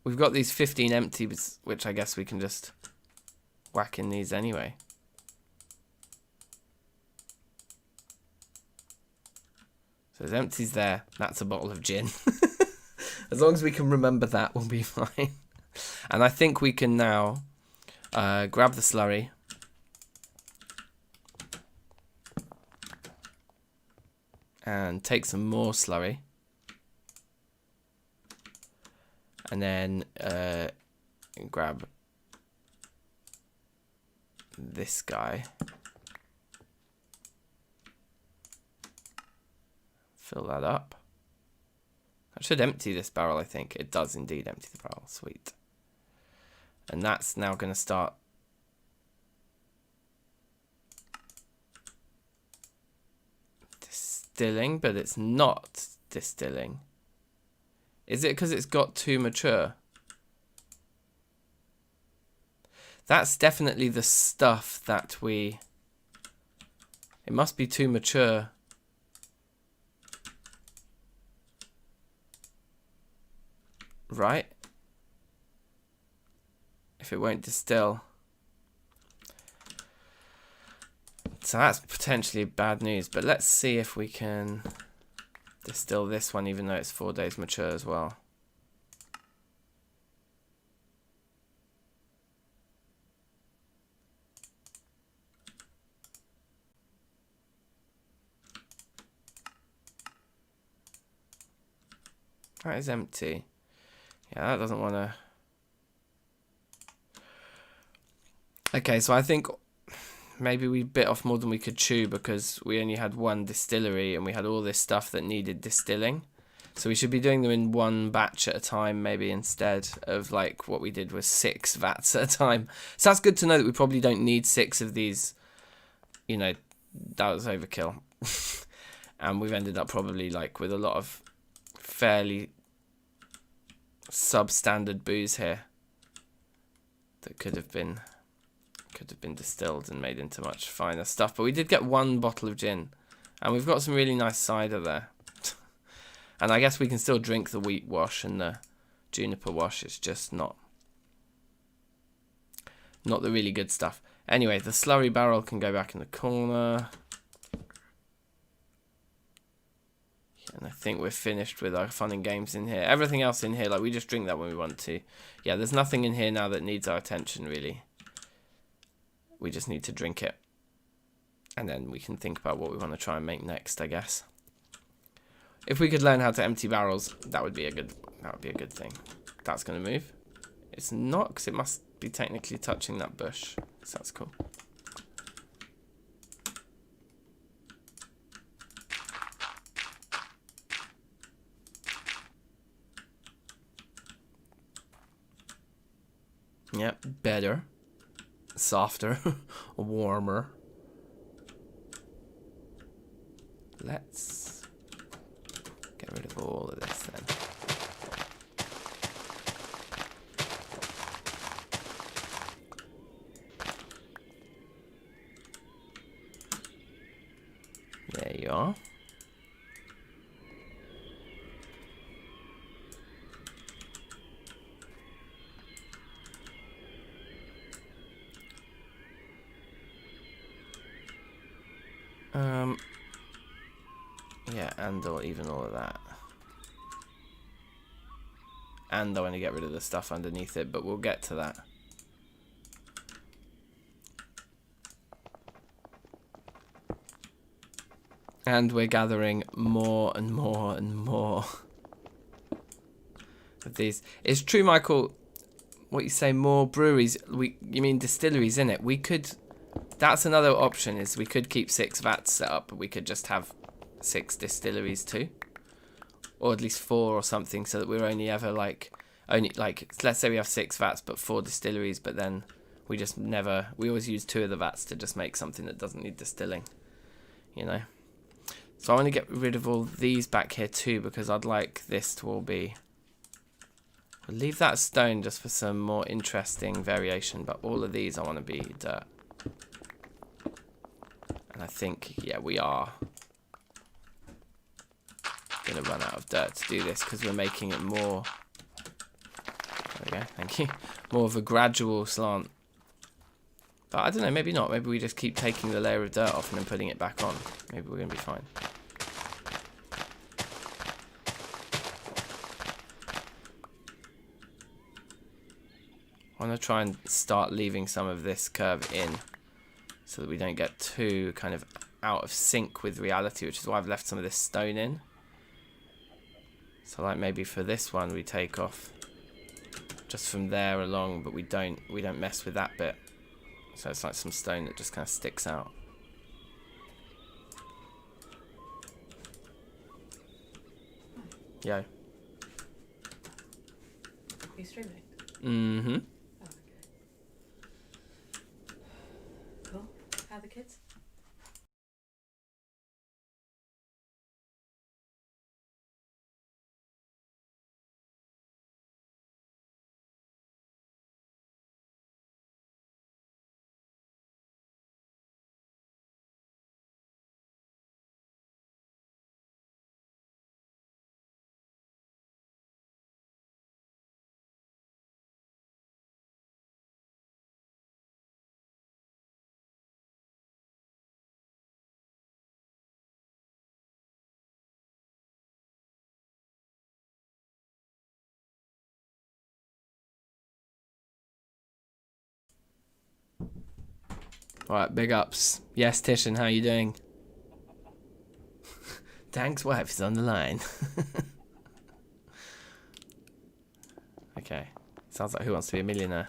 S1: we've got these 15 empties, which I guess we can just whack in these anyway. So there's empties there. That's a bottle of gin. As long as we can remember that, we'll be fine. And I think we can now grab the slurry. And take some more slurry. And then grab this guy. Fill that up. I should empty this barrel, I think. It does indeed empty the barrel. Sweet. And that's now going to start distilling, but it's not distilling. Is it because it's got too mature? That's definitely the stuff that we... It must be too mature. Right? If it won't distill. So that's potentially bad news, but let's see if we can distill this one even though it's 4 days mature as well. That is empty. Yeah, that doesn't want to... Okay, so I think maybe we bit off more than we could chew because we only had one distillery and we had all this stuff that needed distilling. So we should be doing them in one batch at a time maybe instead of like what we did was 6 vats at a time. So that's good to know that we probably don't need 6 of these. You know, that was overkill. And we've ended up probably like with a lot of fairly substandard booze here that could have been distilled and made into much finer stuff. But we did get 1 bottle of gin and we've got some really nice cider there. And I guess we can still drink the wheat wash and the juniper wash. It's just not the really good stuff. Anyway, the slurry barrel can go back in the corner. And I think we're finished with our fun and games in here. Everything else in here, like, we just drink that when we want to. Yeah, there's nothing in here now that needs our attention, really. We just need to drink it. And then we can think about what we want to try and make next, I guess. If we could learn how to empty barrels, that would be a good thing. That's going to move. It's not, because it must be technically touching that bush. So that's cool. Yep, better, softer, warmer. Let's get rid of all of this then. There you are. Yeah, and or even all of that. And I want to get rid of the stuff underneath it, but we'll get to that. And we're gathering more and more and more of these. It's true, Michael, what you say, more breweries. You mean distilleries, innit? We could... That's another option, is we could keep 6 vats set up, but we could just have 6 distilleries too. Or at least 4 or something, so that we're only ever let's say we have 6 vats but 4 distilleries, but then we always use 2 of the vats to just make something that doesn't need distilling, you know. So I want to get rid of all these back here too, because I'd like this to all be... We'll leave that stone just for some more interesting variation, but all of these I want to be dirt. And I think, yeah, we are going to run out of dirt to do this, because we're making it more... There we go, thank you. More of a gradual slant. But I don't know, maybe not. Maybe we just keep taking the layer of dirt off and then putting it back on. Maybe we're going to be fine. I want to try and start leaving some of this curve in, so that we don't get too kind of out of sync with reality, which is why I've left some of this stone in. So like maybe for this one we take off just from there along, but we don't mess with that bit. So it's like some stone that just kind of sticks out. Yo.
S2: Are you streaming?
S1: Mm-hmm.
S2: Oh, okay. Cool. How are the kids?
S1: Alright, big ups. Yes, Tishan, how you doing? Dank's wife is on the line. Okay. Sounds like Who Wants to Be a Millionaire?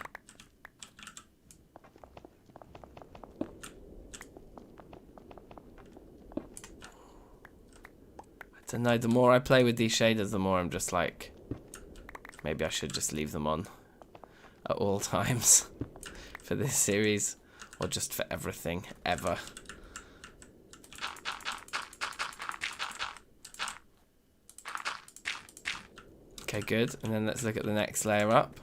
S1: I don't know, the more I play with these shaders, the more I'm just like, maybe I should just leave them on at all times for this series. Or just for everything, ever. Okay, good. And then let's look at the next layer up.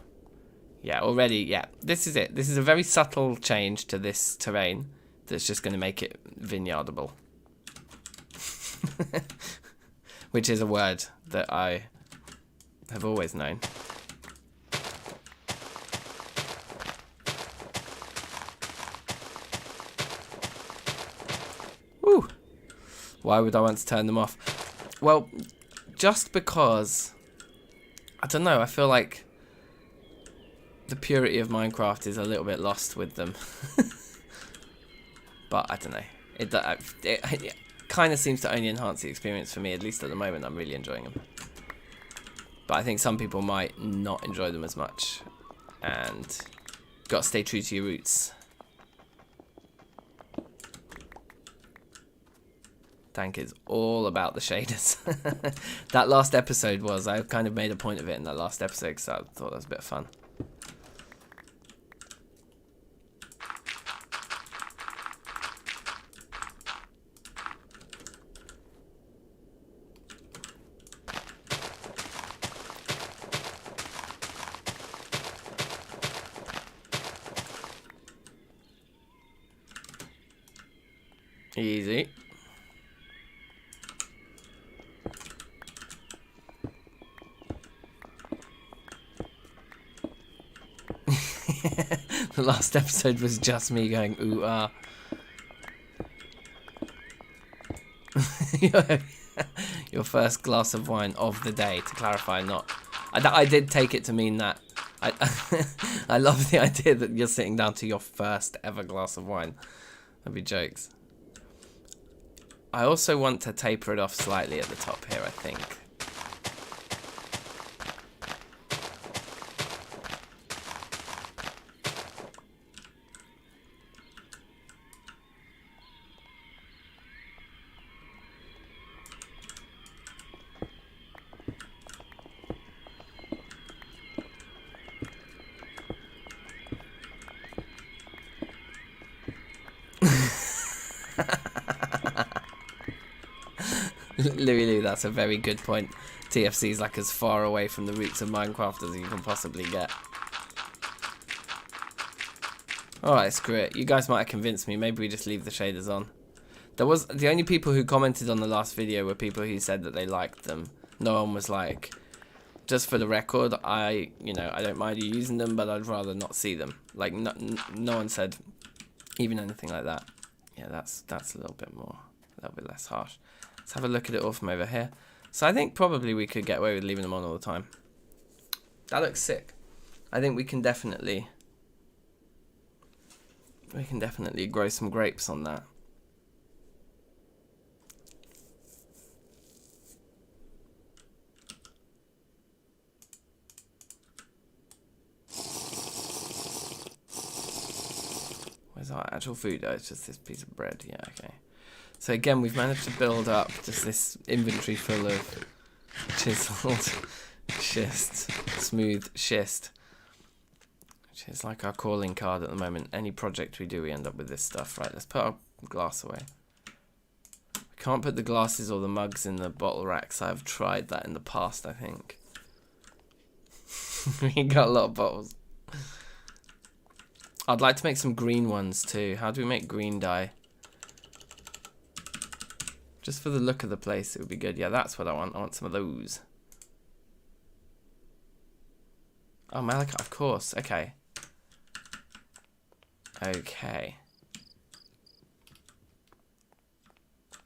S1: Yeah, already, yeah. This is it. This is a very subtle change to this terrain that's just going to make it vineyardable. Which is a word that I have always known. Why would I want to turn them off? Well, just because, I don't know, I feel like the purity of Minecraft is a little bit lost with them. But I don't know. It kind of seems to only enhance the experience for me, at least at the moment. I'm really enjoying them. But I think some people might not enjoy them as much. And got to stay true to your roots. Dank is all about the shaders. That last episode was, I kind of made a point of it in that last episode because I thought that was a bit of fun. Easy. The last episode was just me going, ooh, ah. Your first glass of wine of the day, to clarify, not. I did take it to mean that. I love the idea that you're sitting down to your first ever glass of wine. That'd be jokes. I also want to taper it off slightly at the top here, I think. Louie, that's a very good point. TFC is like as far away from the roots of Minecraft as you can possibly get. Alright, screw it. You guys might have convinced me. Maybe we just leave the shaders on. There was the only people who commented on the last video were people who said that they liked them. No one was like, just for the record, I don't mind you using them, but I'd rather not see them. Like no one said even anything like that. Yeah, that's a little bit less harsh. Let's have a look at it all from over here. So I think probably we could get away with leaving them on all the time. That looks sick. I think we can definitely grow some grapes on that. Where's our actual food? Oh, it's just this piece of bread. Yeah, okay. So again, we've managed to build up just this inventory full of chiseled schist, smooth schist, which is like our calling card at the moment. Any project we do, we end up with this stuff. Right, let's put our glass away. We can't put the glasses or the mugs in the bottle racks. I've tried that in the past, I think. We got a lot of bottles. I'd like to make some green ones too. How do we make green dye? Just for the look of the place, it would be good. Yeah, that's what I want. I want some of those. Oh, malachite, of course. Okay. Okay.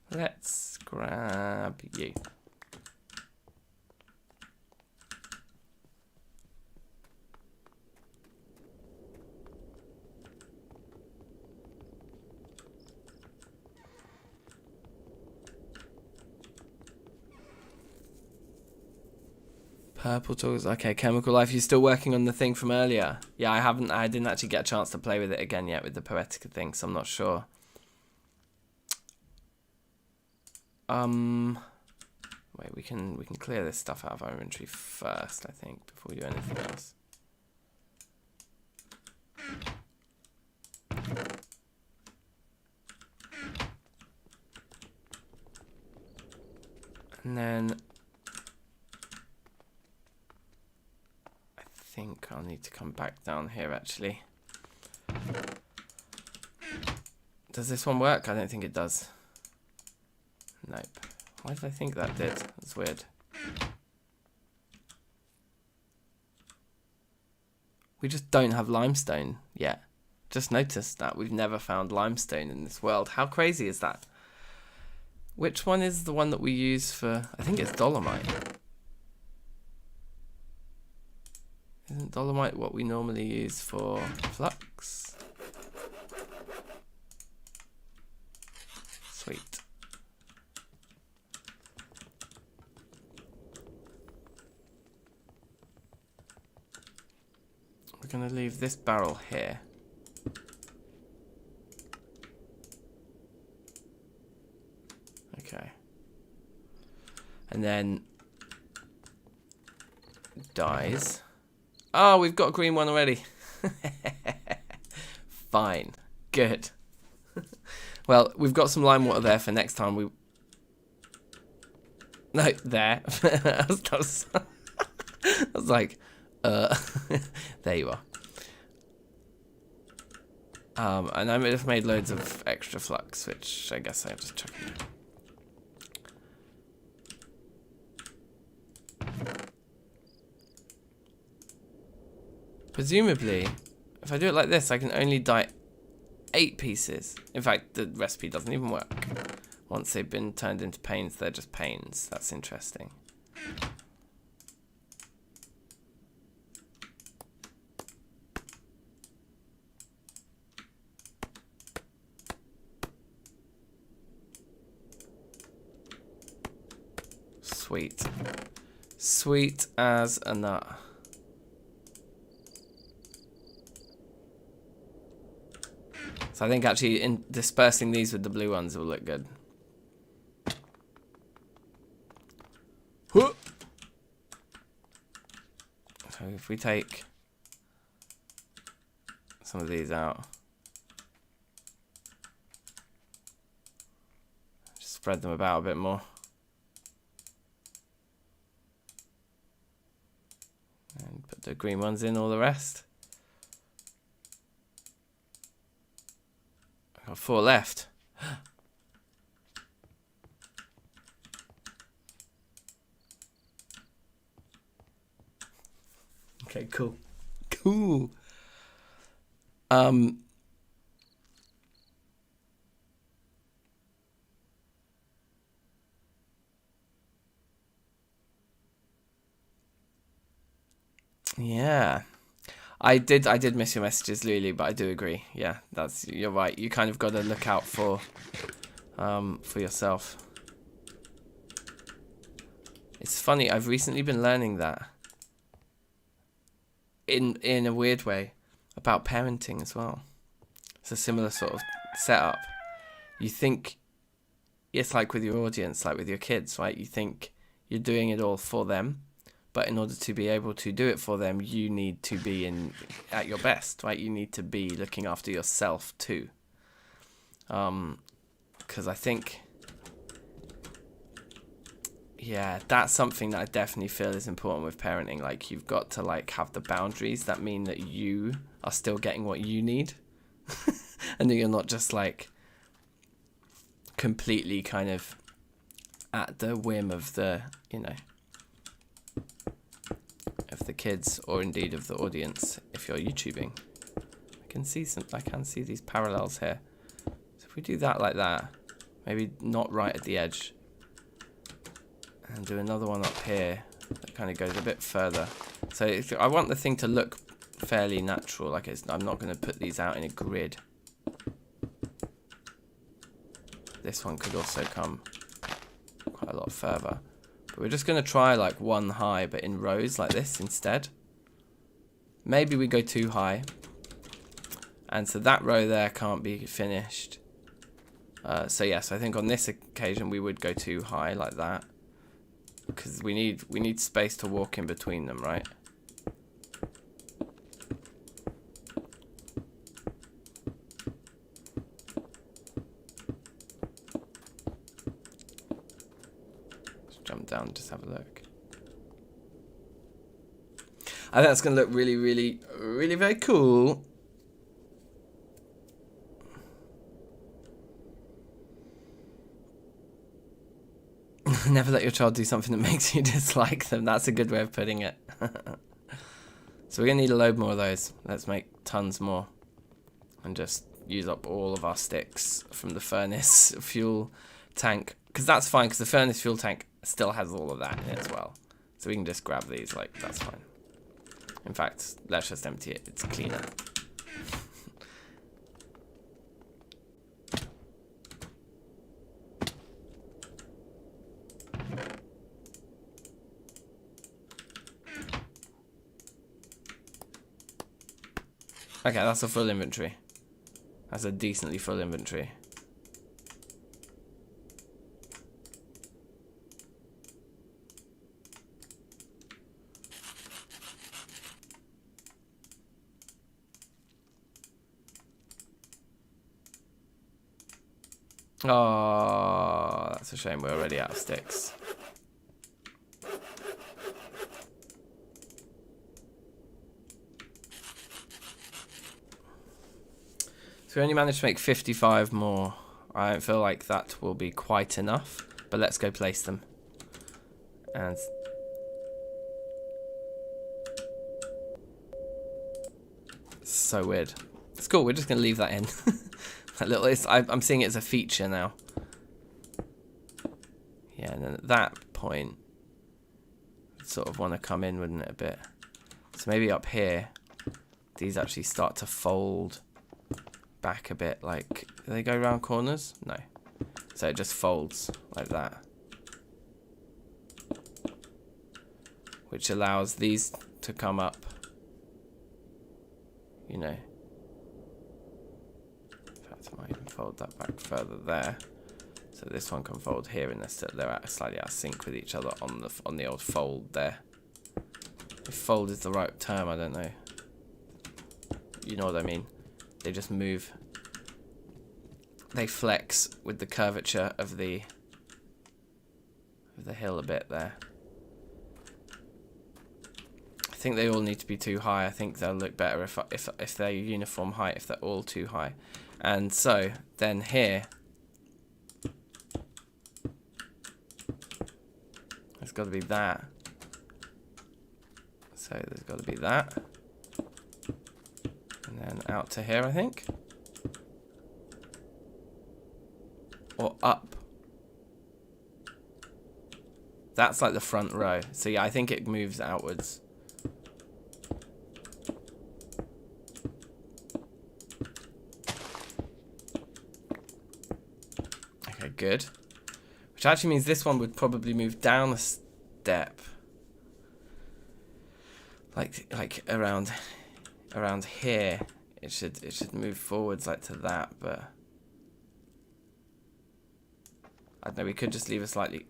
S1: Let's grab you. Purple tools. Okay, chemical life. You're still working on the thing from earlier? Yeah, I didn't actually get a chance to play with it again yet with the Poetica thing, so I'm not sure. Wait, we can clear this stuff out of our inventory first, I think, before we do anything else. And then I think I'll need to come back down here actually. Does this one work? I don't think it does. Nope. Why did I think that did? That's weird. We just don't have limestone yet. Just noticed that we've never found limestone in this world. How crazy is that? Which one is the one that we use for... I think it's dolomite. Isn't dolomite what we normally use for flux? Sweet. We're going to leave this barrel here. Okay. And then dyes. Oh, we've got a green one already. Fine. Good. Well, we've got some lime water there for next time. No, there. I was like, there you are. And I have made loads of extra flux, which I guess I have to chuck in. Presumably, if I do it like this, I can only dye 8 pieces. In fact, the recipe doesn't even work. Once they've been turned into panes, they're just panes. That's interesting. Sweet. Sweet as a nut. So I think actually in dispersing these with the blue ones will look good. So if we take some of these out, just spread them about a bit more. And put the green ones in all the rest. I've got 4 left. Okay, cool. Cool. Yeah. I did miss your messages, Lulu, but I do agree. Yeah, you're right. You kind of got to look out for yourself. It's funny, I've recently been learning that in a weird way about parenting as well. It's a similar sort of setup. You think it's like with your audience, like with your kids, right? You think you're doing it all for them, but in order to be able to do it for them, you need to be at your best, right? You need to be looking after yourself too. Because I think, yeah, that's something that I definitely feel is important with parenting. Like, you've got to like have the boundaries that mean that you are still getting what you need, and that you're not just like completely kind of at the whim of the, of the kids, or indeed of the audience if you're YouTubing. I can see these parallels here. So if we do that like that, maybe not right at the edge, and do another one up here that kind of goes a bit further. So I want the thing to look fairly natural, like I'm not going to put these out in a grid. This one could also come quite a lot further. But we're just going to try like one high, but in rows like this instead. Maybe we go too high. And so that row there can't be finished. So yes, I think on this occasion we would go too high like that, because we need space to walk in between them, right? Let's jump down and just have a look. I think that's going to look really, really, really very cool. Never let your child do something that makes you dislike them. That's a good way of putting it. So we're going to need a load more of those. Let's make tons more. And just use up all of our sticks from the furnace fuel tank. because that's fine, because the furnace fuel tank still has all of that in it as well. So we can just grab these, like, that's fine. In fact, let's just empty it. It's cleaner. Okay, that's a full inventory. That's a decently full inventory. Oh, that's a shame. We're already out of sticks. So we only managed to make 55 more. I don't feel like that will be quite enough, but let's go place them. And so weird. It's cool. We're just gonna leave that in. That little. I'm seeing it as a feature now. Yeah, and then at that point, I'd sort of want to come in, wouldn't it, a bit? So maybe up here, these actually start to fold back a bit. Like, do they go around corners? No. So it just folds like that, which allows these to come up. You know. In fact, I might even fold that back further there. So this one can fold here, and they're slightly out of sync with each other on the old fold there. If fold is the right term, I don't know. You know what I mean? They just move. They flex with the curvature of the hill a bit there. I think they all need to be too high. I think they'll look better if they're uniform height, if they're all too high. And so then here, there's got to be that. So there's got to be that. And then out to here, I think. Or up. That's like the front row. So yeah, I think it moves outwards. Okay, good. Which actually means this one would probably move down a step. Like around here. It should move forwards like to that, but I don't know, we could just leave a slightly.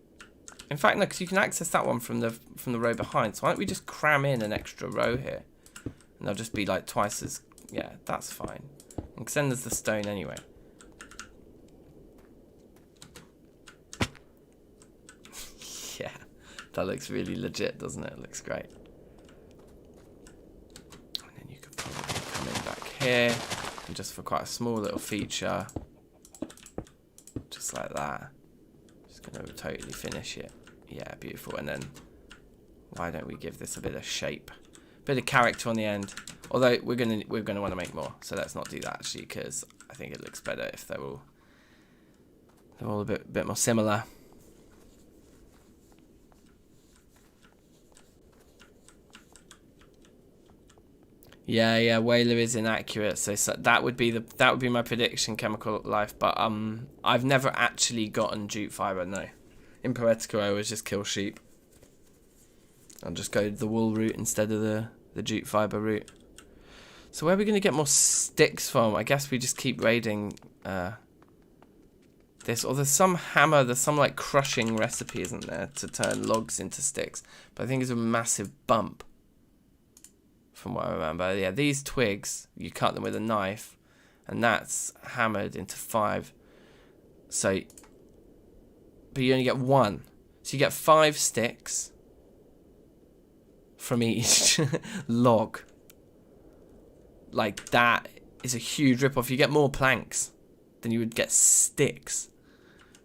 S1: In fact, no, because you can access that one from the row behind. So why don't we just cram in an extra row here, and they'll just be like twice as. Yeah, that's fine. And then there's the stone anyway. Yeah, that looks really legit, doesn't it? It looks great. And then you could probably come in back here, and just for quite a small little feature, just like that. Gonna totally finish it. Yeah, beautiful. And then why don't we give this a bit of shape, bit of character on the end? Although we're gonna want to make more, so let's not do that actually, because I think it looks better if they're all a bit more similar. Yeah, Whaler is inaccurate. So that would be my prediction, Chemical Life. But I've never actually gotten jute fiber. No, in Poetica I always just kill sheep. I'll just go the wool route instead of the jute fiber route. So where are we gonna get more sticks from? I guess we just keep raiding this. Or there's some hammer. There's some like crushing recipe, isn't there, to turn logs into sticks? But I think it's a massive bump. From what I remember, yeah, these twigs, you cut them with a knife, and that's hammered into 5. So, but you only get 1. So you get 5 sticks from each log. Like, that is a huge rip-off. You get more planks than you would get sticks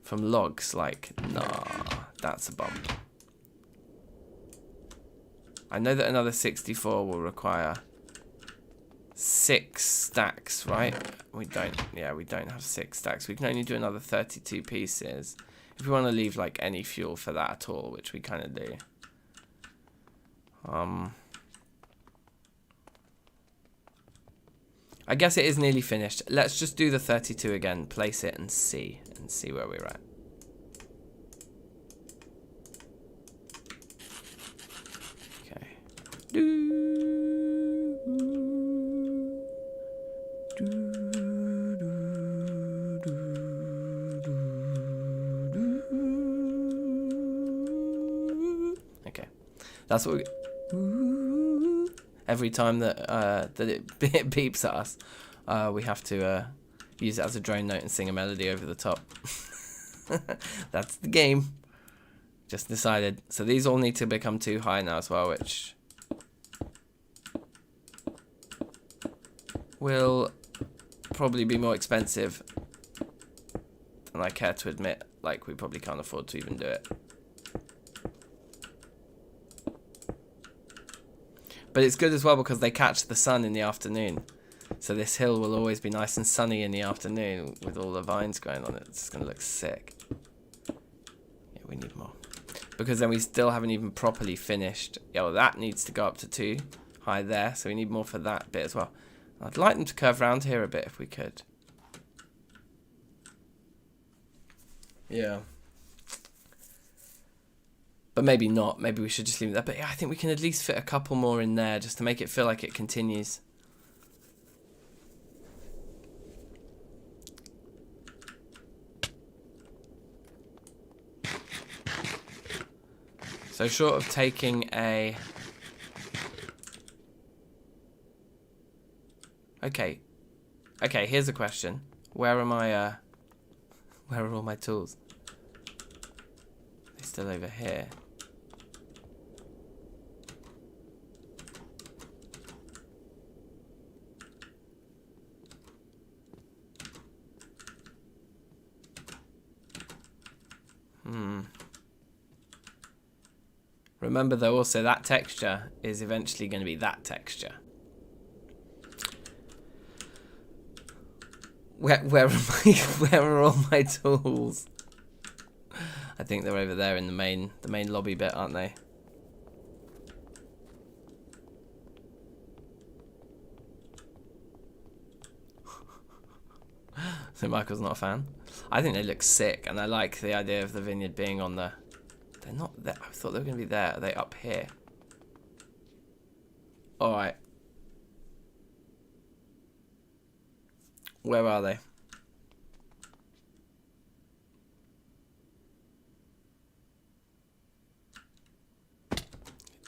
S1: from logs. Like, nah, that's a bump. I know that another 64 will require 6 stacks, right? We don't have 6 stacks. We can only do another 32 pieces. If we want to leave like any fuel for that at all, which we kind of do. I guess it is nearly finished. Let's just do the 32 again, place it and see where we're at. Okay. Okay, that's what we. Every time that that it beeps at us, we have to use it as a drone note and sing a melody over the top. That's the game. Just decided. So these all need to become too high now as well, which will probably be more expensive than I care to admit. Like, we probably can't afford to even do it. But it's good as well because they catch the sun in the afternoon. So this hill will always be nice and sunny in the afternoon with all the vines growing on it. It's going to look sick. Yeah, we need more. Because then we still haven't even properly finished. Yeah, well, that needs to go up to 2 high there. So we need more for that bit as well. I'd like them to curve around here a bit if we could. Yeah. But maybe not. Maybe we should just leave it there. But yeah, I think we can at least fit a couple more in there just to make it feel like it continues. So short of taking a... Okay. Okay, here's a question. Where are my, where are all my tools? They're still over here. Remember though also that texture is eventually going to be that texture. Where are where are all my tools? I think they're over there in the main lobby bit, aren't they? So Michael's not a fan. I think they look sick, and I like the idea of the vineyard being on the... They're not there. I thought they were going to be there. Are they up here? Alright. Where are they?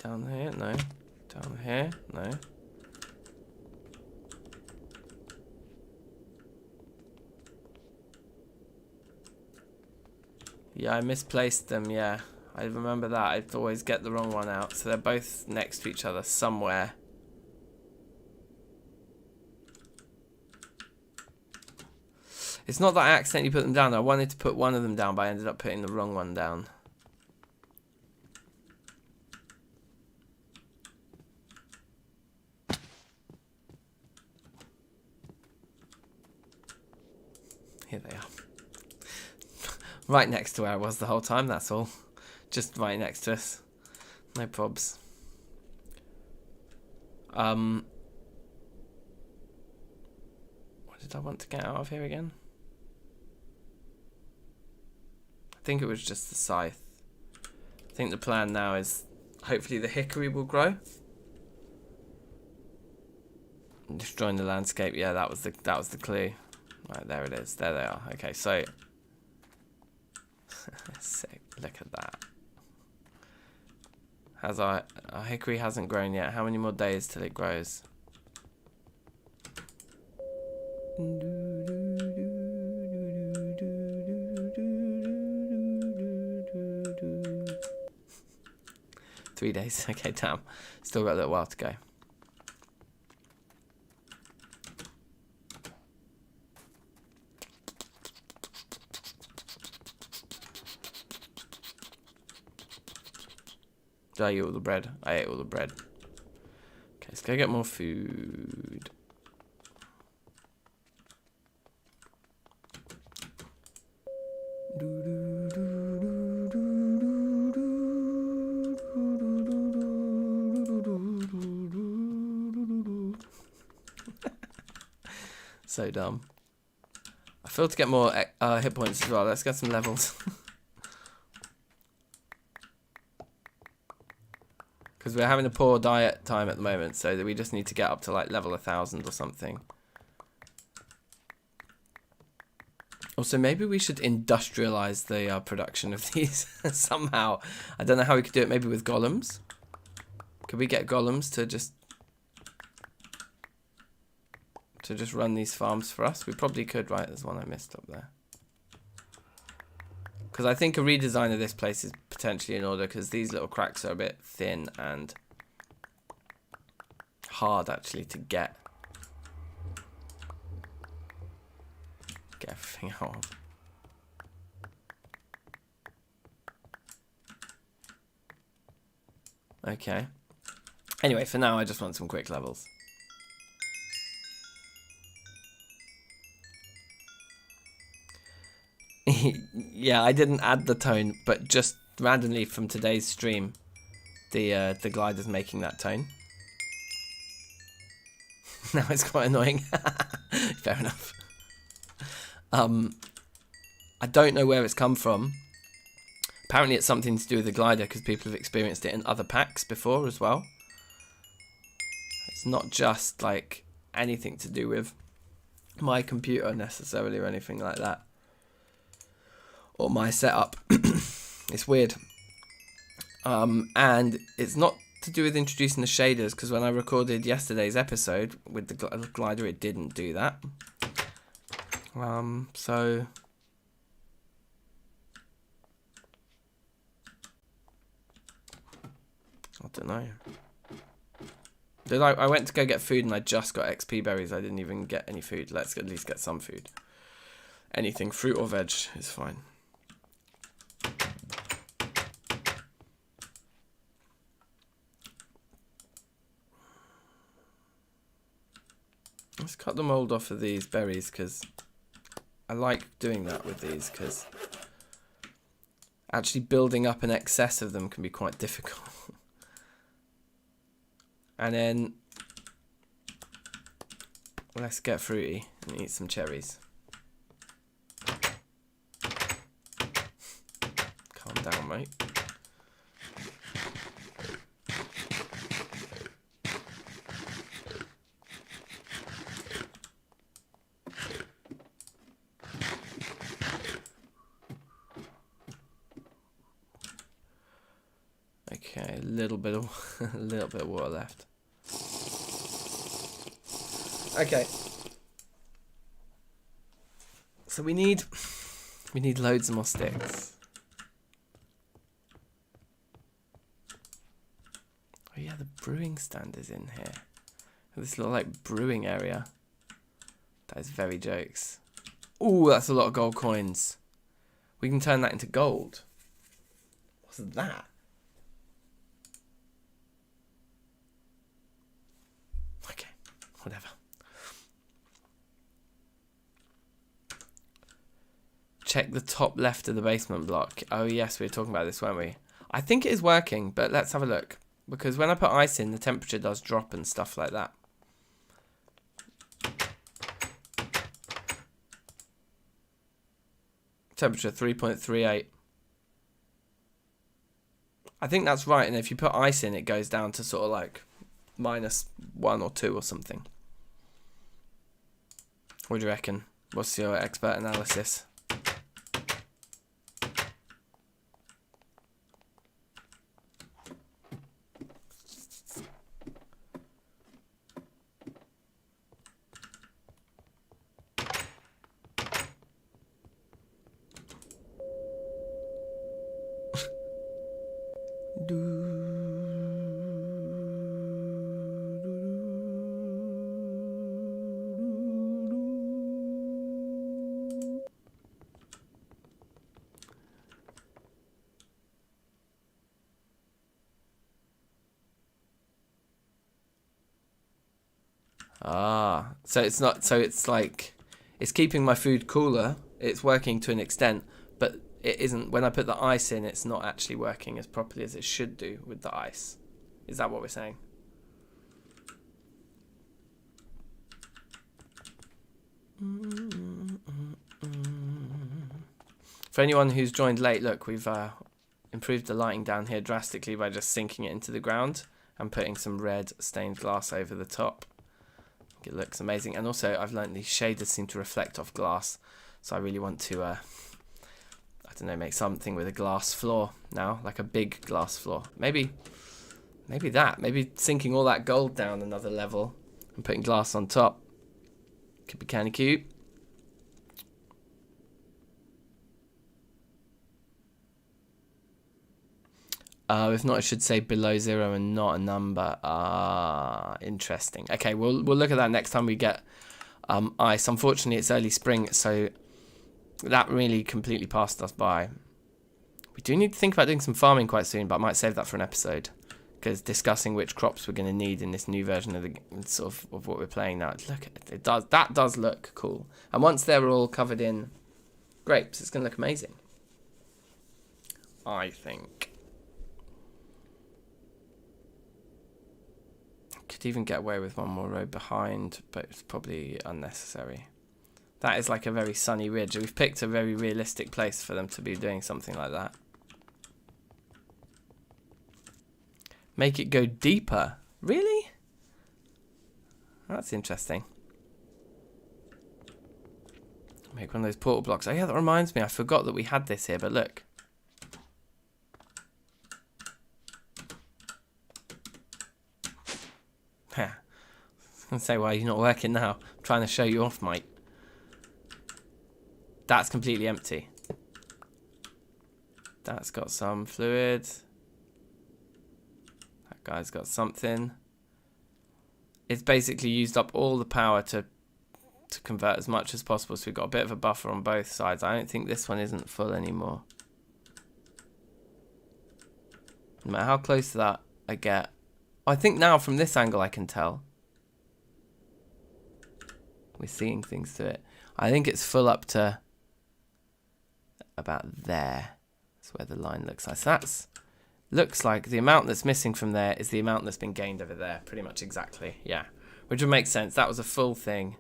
S1: Down here? No. Down here? No. Yeah, I misplaced them, yeah. I remember that. I'd always get the wrong one out. So they're both next to each other somewhere. It's not that I accidentally put them down. I wanted to put one of them down, but I ended up putting the wrong one down. Here they are. Right next to where I was the whole time, that's all. Just right next to us. No probs. What did I want to get out of here again? I think it was just the scythe. I think the plan now is hopefully the hickory will grow. Destroying the landscape, yeah, that was the clue. Right, there it is. There they are. Okay, so sick. Look at that. Has our hickory hasn't grown yet. How many more days till it grows? 3 days. Okay, damn. Still got a little while to go. Did I eat all the bread? I ate all the bread. Okay, let's go get more food. So dumb. I feel to get more hit points as well. Let's get some levels. Because we're having a poor diet time at the moment, so that we just need to get up to like level 1000 or something. Also, maybe we should industrialize the production of these somehow. I don't know how we could do it. Maybe with golems. Could we get golems to just run these farms for us? We probably could, right? There's one I missed up there. Because I think a redesign of this place is potentially in order, because these little cracks are a bit thin and hard actually to get everything out of. Okay. Anyway, for now I just want some quick levels. Yeah, I didn't add the tone, but just randomly from today's stream, the glider's making that tone. Now it's quite annoying. Fair enough. I don't know where it's come from. Apparently it's something to do with the glider, because people have experienced it in other packs before as well. It's not just like anything to do with my computer necessarily or anything like that. Or my setup. It's weird. And it's not to do with introducing the shaders, because when I recorded yesterday's episode with the glider, it didn't do that. So I don't know. I went to go get food and I just got XP berries. I didn't even get any food. Let's at least get some food. Anything, fruit or veg, is fine. Let's cut the mold off of these berries, because I like doing that with these, because actually building up an excess of them can be quite difficult. And then let's get fruity and eat some cherries. Calm down, mate. Okay, a little bit of water left. Okay. So we need loads more sticks. Oh yeah, the brewing stand is in here. This little like brewing area. That is very jokes. Ooh, that's a lot of gold coins. We can turn that into gold. What's that? Okay, whatever. Check the top left of the basement block. Oh yes, we were talking about this, weren't we? I think it is working, but let's have a look. Because when I put ice in, the temperature does drop and stuff like that. Temperature 3.38. I think that's right, and if you put ice in, it goes down to sort of like -1 or 2 or something. What do you reckon? What's your expert analysis? Ah, so it's not, so it's like, it's keeping my food cooler, it's working to an extent, but it isn't, when I put the ice in, it's not actually working as properly as it should do with the ice. Is that what we're saying? For anyone who's joined late, look, we've improved the lighting down here drastically by just sinking it into the ground and putting some red stained glass over the top. I think it looks amazing. And also, I've learned these shaders seem to reflect off glass, so I really want to, I don't know, make something with a glass floor now, like a big glass floor. Maybe sinking all that gold down another level and putting glass on top could be kind of cute. If not, I should say below 0 and not a number. Interesting. Okay, we'll look at that next time we get ice. Unfortunately, it's early spring, so that really completely passed us by. We do need to think about doing some farming quite soon, but I might save that for an episode, because discussing which crops we're going to need in this new version of the of what we're playing now. Look, that does look cool. And once they're all covered in grapes, it's going to look amazing, I think. Could even get away with one more row behind, but it's probably unnecessary. That is like a very sunny ridge. We've picked a very realistic place for them to be doing something like that. Make it go deeper. Really? That's interesting. Make one of those portal blocks. Oh yeah, that reminds me. I forgot that we had this here, but look. I was going to say, why are you not working now? I'm trying to show you off, mate. That's completely empty. That's got some fluid. That guy's got something. It's basically used up all the power to convert as much as possible, so we've got a bit of a buffer on both sides. I don't think this one isn't full anymore. No matter how close to that I get. I think now from this angle I can tell. We're seeing things to it. I think it's full up to about there. That's where the line looks like. So that's looks like the amount that's missing from there is the amount that's been gained over there. Pretty much exactly. Yeah. Which would make sense. That was a full thing.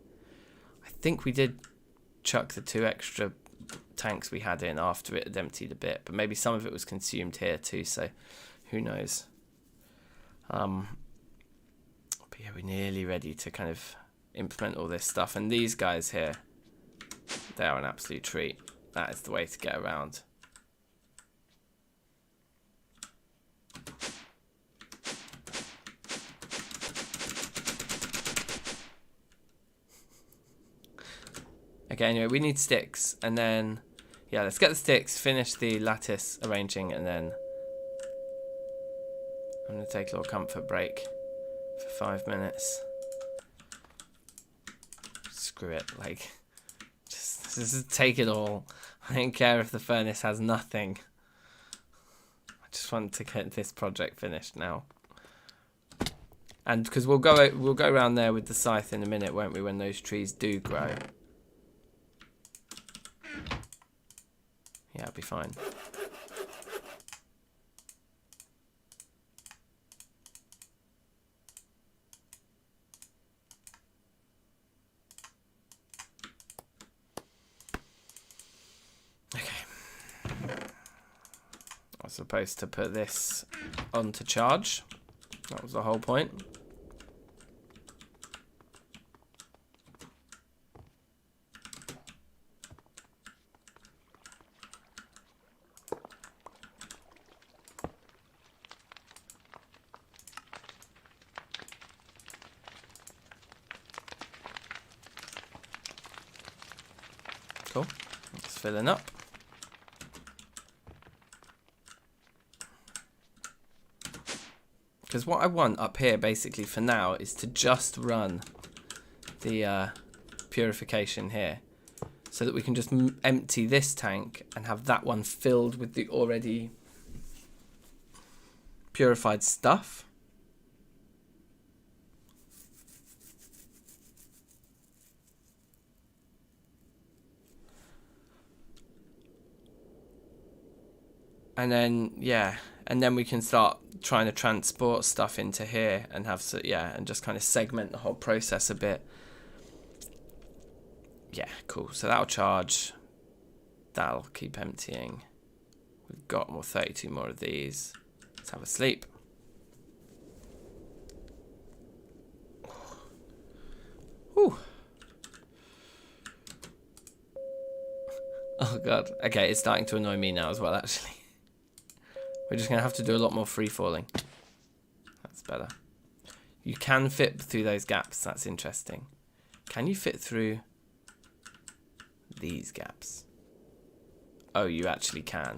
S1: I think we did chuck the 2 extra tanks we had in after it had emptied a bit. But maybe some of it was consumed here too. So who knows. But yeah, we're nearly ready to kind of implement all this stuff. And these guys here, they are an absolute treat. That is the way to get around. Okay, anyway, we need sticks. And then, yeah, let's get the sticks, finish the lattice arranging, and then I'm going to take a little comfort break for 5 minutes. Screw it, like, just take it all. I don't care if the furnace has nothing. I just want to get this project finished now. And because we'll go around there with the scythe in a minute, won't we, when those trees do grow. Yeah, it'll be fine. I was supposed to put this on to charge. That was the whole point. Cool. It's filling up. Because what I want up here, basically, for now, is to just run the purification here. So that we can just empty this tank and have that one filled with the already purified stuff. And then, yeah, and then we can start trying to transport stuff into here and have, and just kind of segment the whole process a bit. Yeah, cool. So that'll charge. That'll keep emptying. We've got 32 more of these. Let's have a sleep. Whew. Oh god. Okay, it's starting to annoy me now as well, actually. We're just going to have to do a lot more free falling. That's better. You can fit through those gaps. That's interesting. Can you fit through these gaps? Oh, you actually can.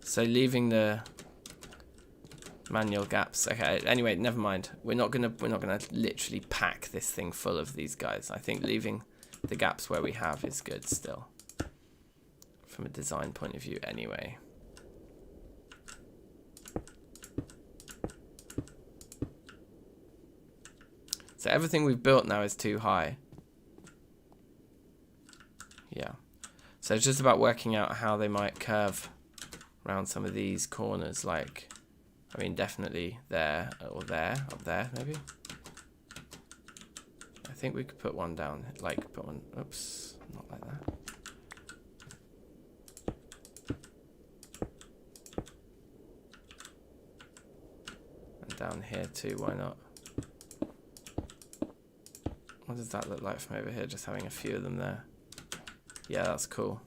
S1: So leaving the manual gaps. Okay, anyway, never mind. We're not gonna literally pack this thing full of these guys. I think leaving the gaps where we have is good still. From a design point of view anyway. So everything we've built now is too high. Yeah. So it's just about working out how they might curve around some of these corners, like, I mean, definitely there, or there, up there, maybe. I think we could put one down, like, put one, oops, not like that. And down here too, why not? What does that look like from over here, just having a few of them there? Yeah, that's cool.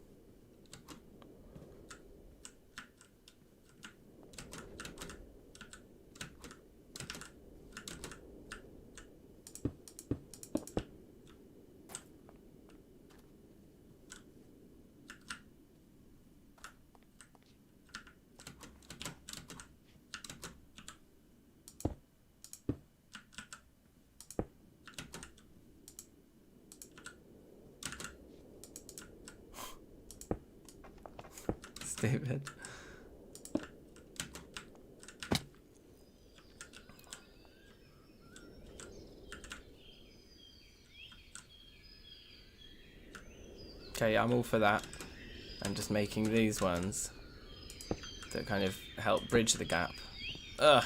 S1: Stupid. Okay, yeah, I'm all for that. I'm just making these ones that kind of help bridge the gap. Ugh.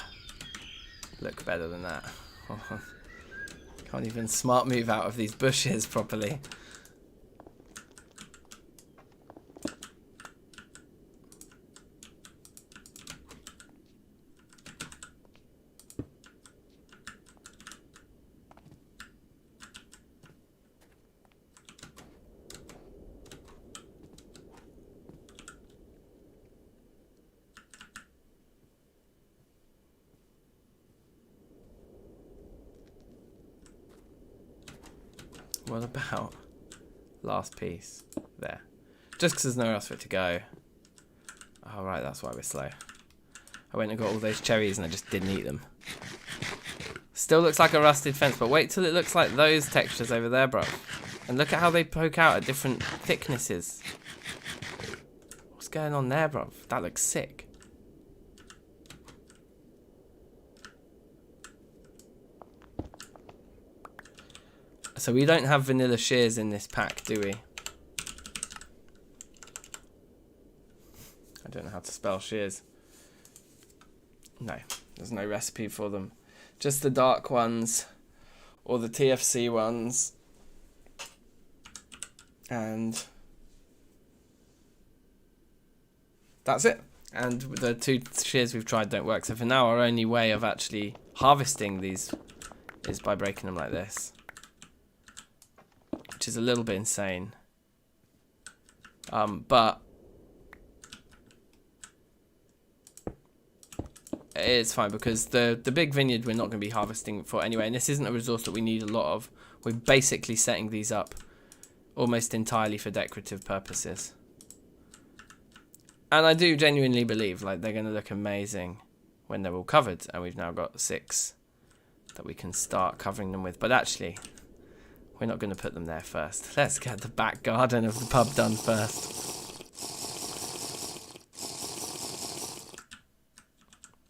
S1: Look better than that. Can't even smart move out of these bushes properly. What about last piece there? Just because there's nowhere else for it to go. Oh, right, that's why we're slow. I went and got all those cherries and I just didn't eat them. Still looks like a rusted fence, but wait till it looks like those textures over there, bro. And look at how they poke out at different thicknesses. What's going on there, bro? That looks sick. So we don't have vanilla shears in this pack, do we? I don't know how to spell shears. No, there's no recipe for them. Just the dark ones or the TFC ones. And that's it. And the two shears we've tried don't work. So for now, our only way of actually harvesting these is by breaking them like this. Which is a little bit insane. But it's fine because the big vineyard we're not going to be harvesting for anyway, and this isn't a resource that we need a lot of. We're basically setting these up almost entirely for decorative purposes. And I do genuinely believe like they're going to look amazing when they're all covered, and we've now got 6 that we can start covering them with. But actually, we're not going to put them there first. Let's get the back garden of the pub done first.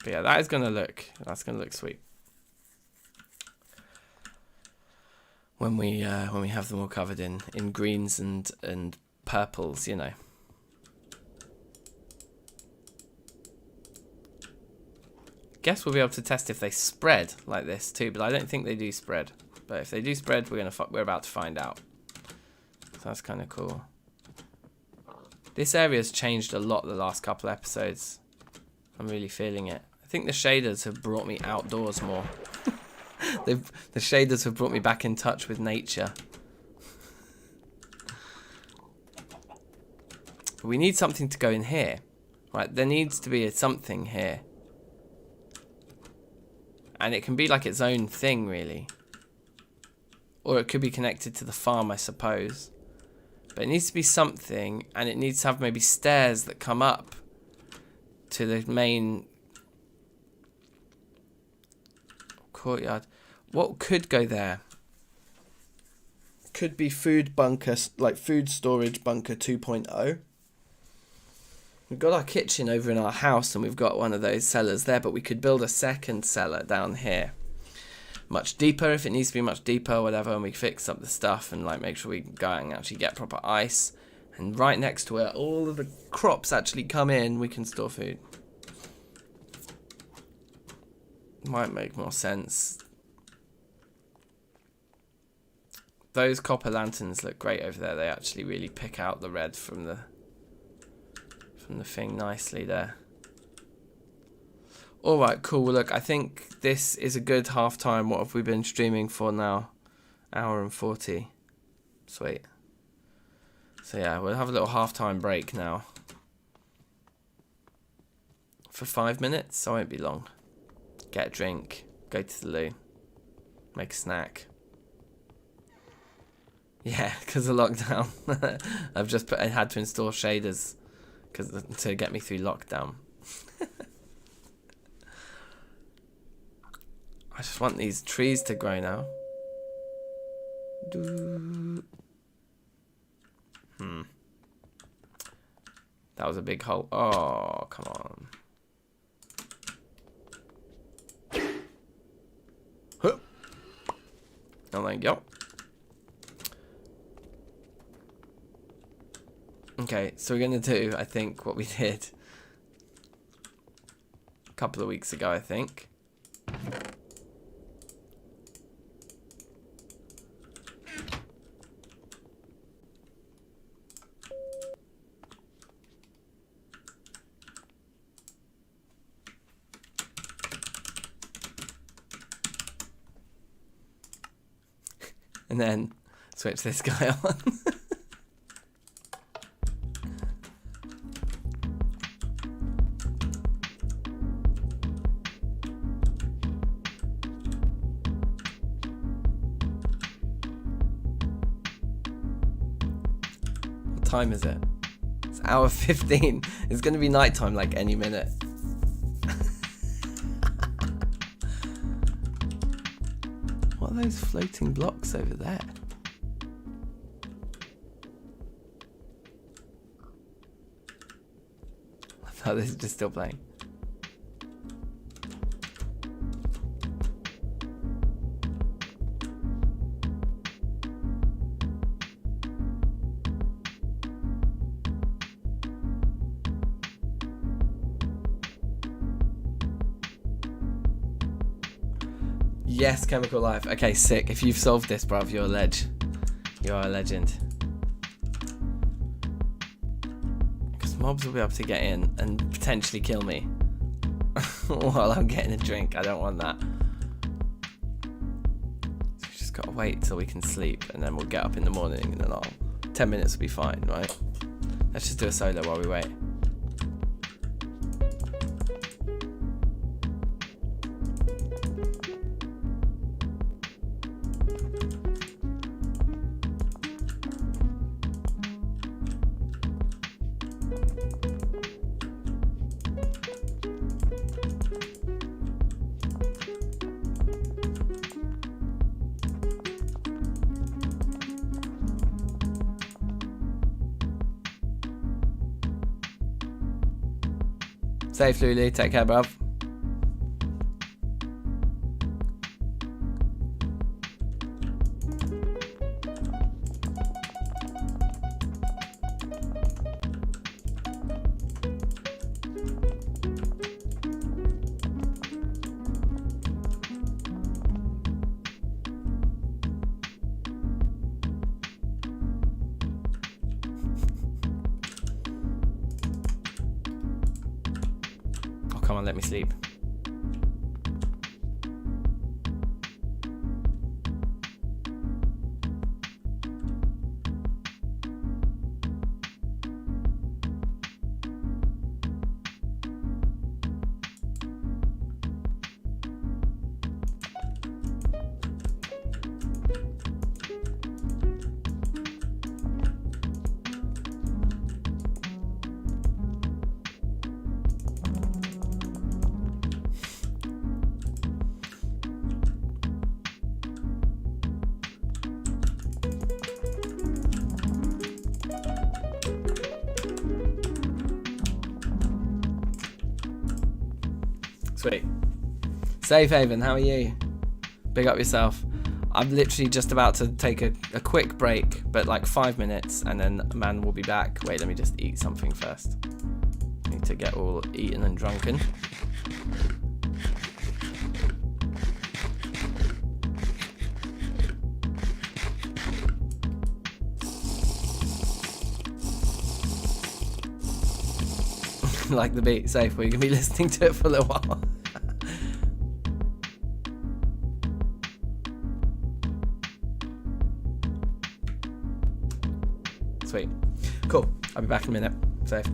S1: But yeah, that's going to look sweet. When we have them all covered in greens and purples, you know. Guess we'll be able to test if they spread like this too, but I don't think they do spread. But if they do spread, we're about to find out. So that's kind of cool. This area's changed a lot the last couple episodes. I'm really feeling it. I think the shaders have brought me outdoors more. The shaders have brought me back in touch with nature. We need something to go in here. Right, there needs to be something here. And it can be like its own thing, really. Or it could be connected to the farm, I suppose. But it needs to be something, and it needs to have maybe stairs that come up to the main courtyard. What could go there? Could be food bunker, like food storage bunker 2.0. We've got our kitchen over in our house, and we've got one of those cellars there, but we could build a second cellar down here. Much deeper if it needs to be much deeper or whatever, and we fix up the stuff and like make sure we go out and actually get proper ice. And right next to where all of the crops actually come in, we can store food. Might make more sense. Those copper lanterns look great over there. They actually really pick out the red from the thing nicely there. Alright, cool. Look, I think this is a good half time. What have we been streaming for now? Hour and 40. Sweet. So yeah, we'll have a little half-time break now. For 5 minutes, so it won't be long. Get a drink, go to the loo, make a snack. Yeah, because of lockdown. I had to install shaders to get me through lockdown. I just want these trees to grow now. That was a big hole. Oh, come on. Huh. Oh, there you go. Okay, so we're going to do, I think, what we did a couple of weeks ago, I think. And then switch this guy on. What time is it? It's hour 15. It's going to be nighttime like any minute. What are those floating blocks over there? I thought this was just still playing. Yes, Chemical Life. Okay, sick. If you've solved this, bruv, you're a ledge. You are a legend. Because mobs will be able to get in and potentially kill me while I'm getting a drink. I don't want that. So we just gotta wait till we can sleep, and then we'll get up in the morning, and then 10 minutes will be fine, right? Let's just do a solo while we wait. Safe, Lulu. Take care, bruv. Come on, let me sleep. Sweet. Safe Haven, how are you? Big up yourself. I'm literally just about to take a quick break, but like 5 minutes, and then man will be back. Wait, let me just eat something first. Need to get all eaten and drunken. Like the beat, safe. We're gonna be listening to it for a little while. Sweet. Cool. I'll be back in a minute. Safe.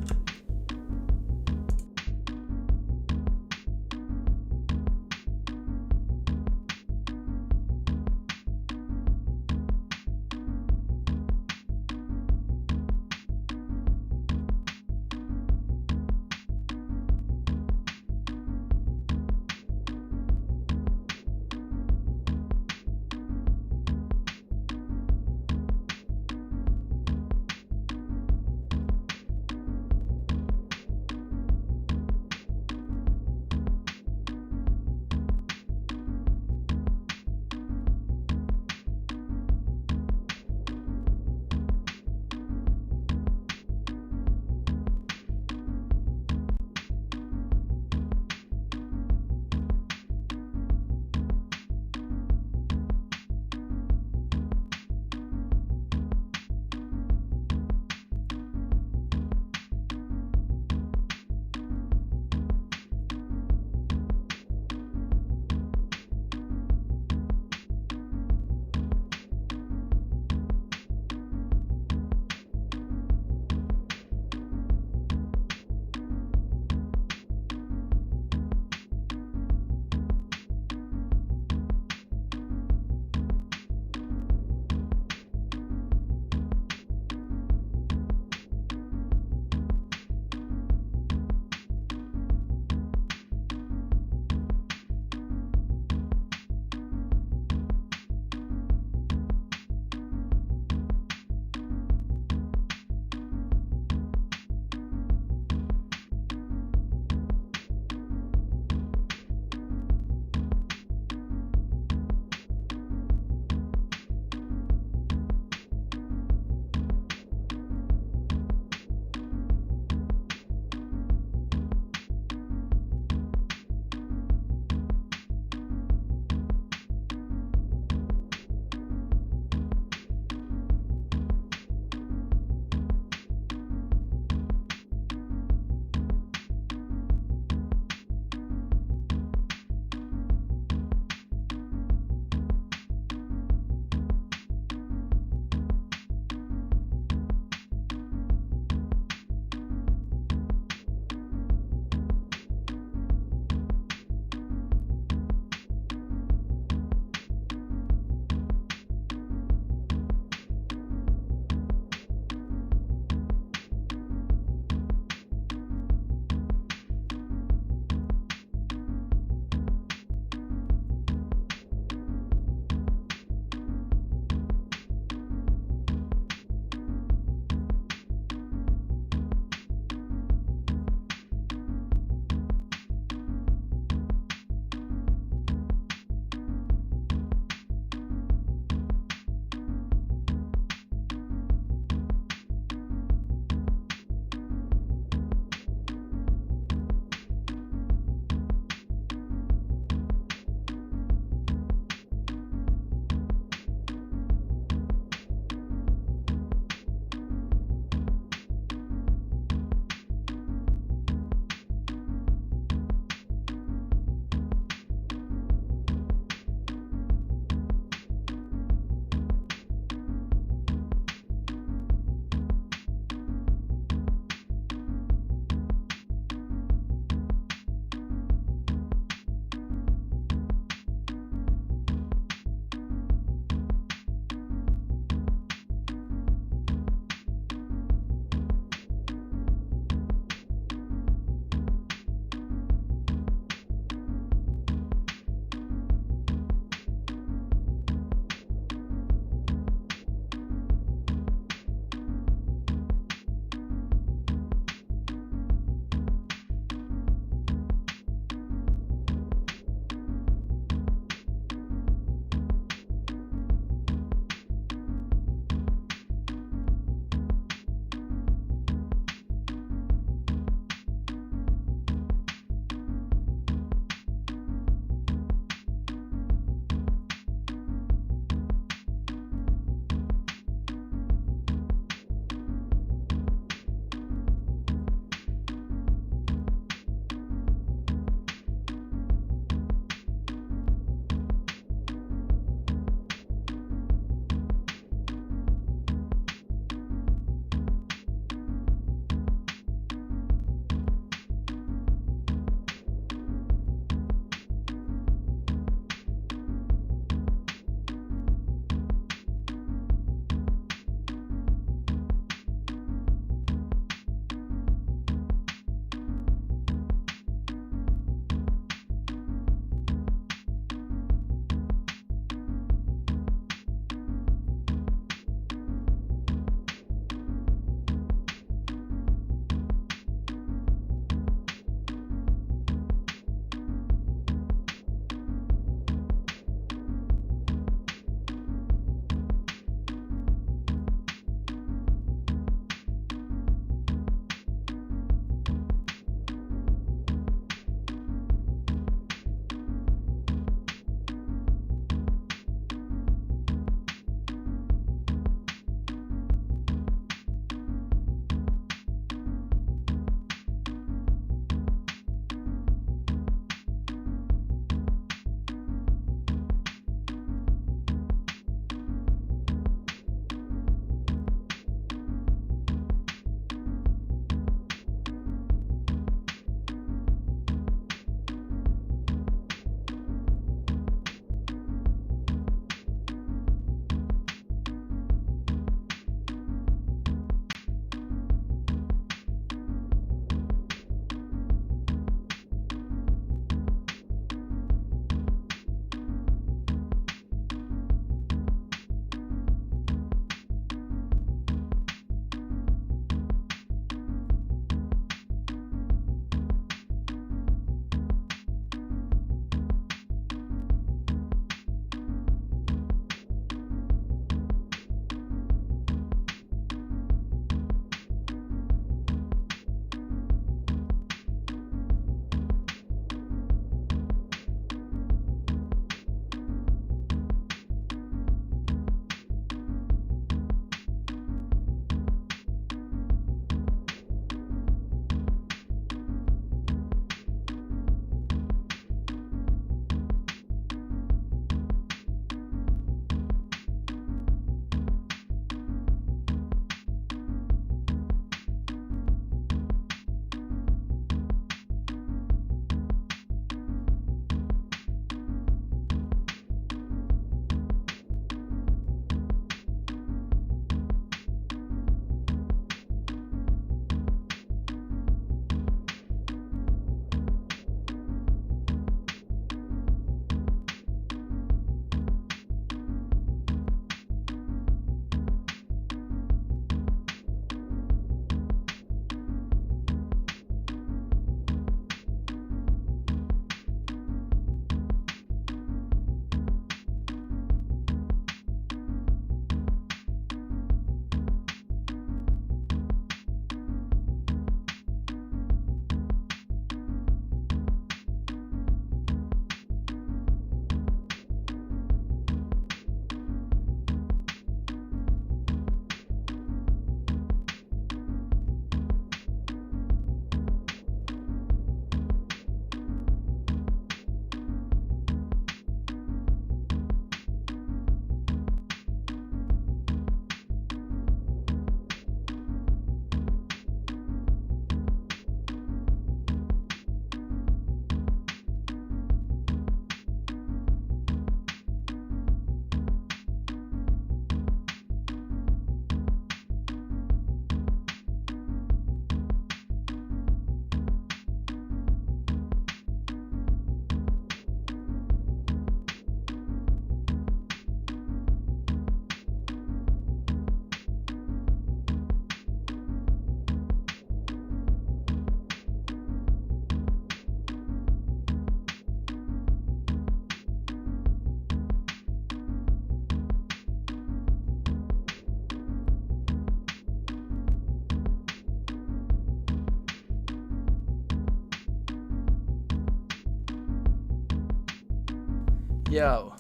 S1: Yo.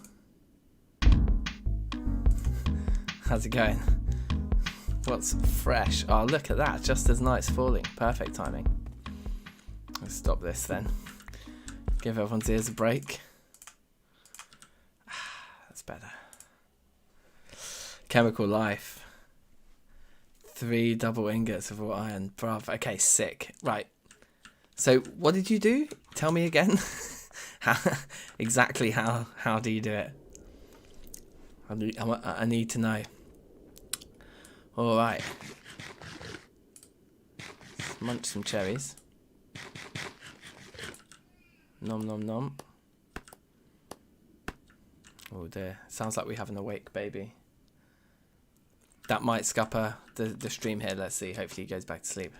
S1: How's it going? What's fresh? Oh, look at that. Just as night's falling. Perfect timing. Let's stop this then. Give everyone's ears a break. That's better. Chemical life. 3 double ingots of raw iron. Bruv. Okay, sick. Right. So, what did you do? Tell me again. Exactly how do you do it? I need to know. Alright. Munch some cherries. Nom nom nom. Oh dear. Sounds like we have an awake baby. That might scupper the stream here. Let's see. Hopefully he goes back to sleep.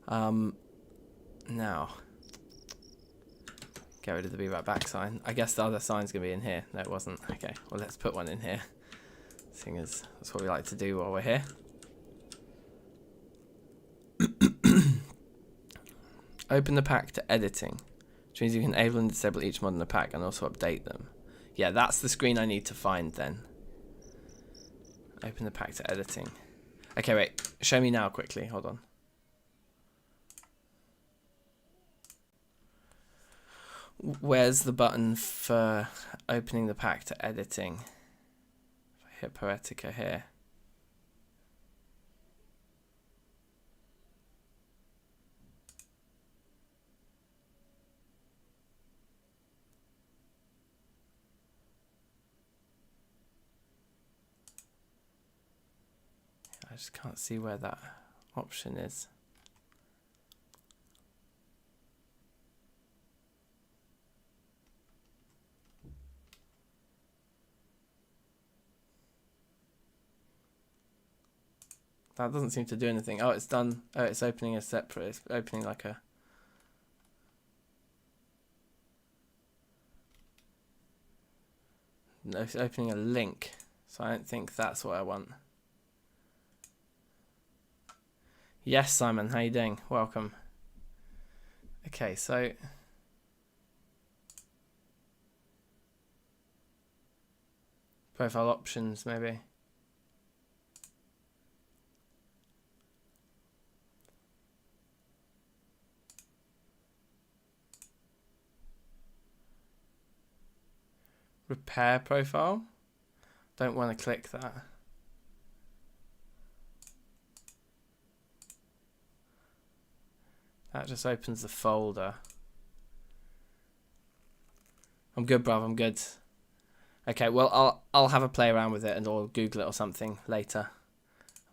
S1: Now. Get rid of the be right back sign. I guess the other sign's going to be in here. No, it wasn't. Okay. Well, let's put one in here. Seeing as that's what we like to do while we're here. Open the pack to editing, which means you can enable and disable each mod in the pack and also update them. Yeah, that's the screen I need to find then. Open the pack to editing. Okay, wait. Show me now quickly. Hold on. Where's the button for opening the pack to editing? If I hit Poetica here. I just can't see where that option is. That doesn't seem to do anything. Oh, it's done. Oh, it's opening a separate. It's opening like a. No, it's opening a link. So I don't think that's what I want. Yes, Simon. How you doing? Welcome. Okay, so. Profile options, maybe. Repair profile. Don't want to click that. That just opens the folder. I'm good, bruv. I'm good. Okay, well, I'll have a play around with it and I'll Google it or something later.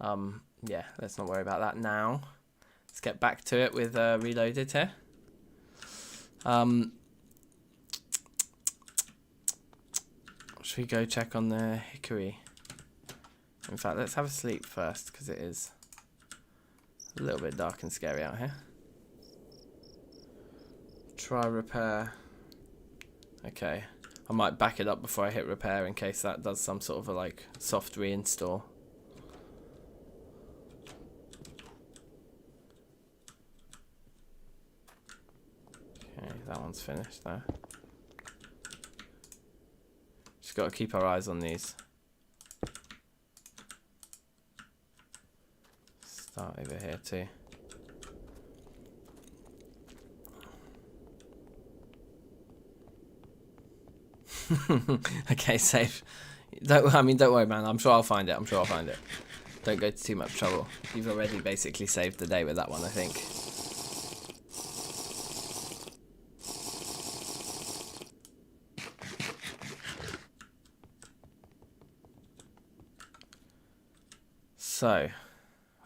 S1: Yeah, let's not worry about that now. Let's get back to it with Reloaded here. Should we go check on the hickory? In fact, let's have a sleep first because it is a little bit dark and scary out here. Try repair. Okay, I might back it up before I hit repair in case that does some sort of a like soft reinstall. Okay, that one's finished though. Just got to keep our eyes on these. Start over here too. Okay, save. Don't worry, man. I'm sure I'll find it. Don't go to too much trouble. You've already basically saved the day with that one, I think. So, I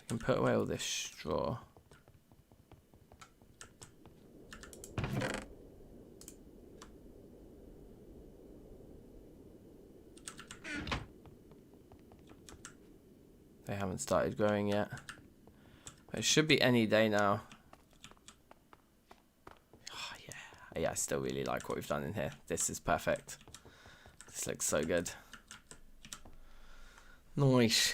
S1: can put away all this straw. They haven't started growing yet. But it should be any day now. Oh, yeah. Yeah, I still really like what we've done in here. This is perfect. This looks so good. Nice.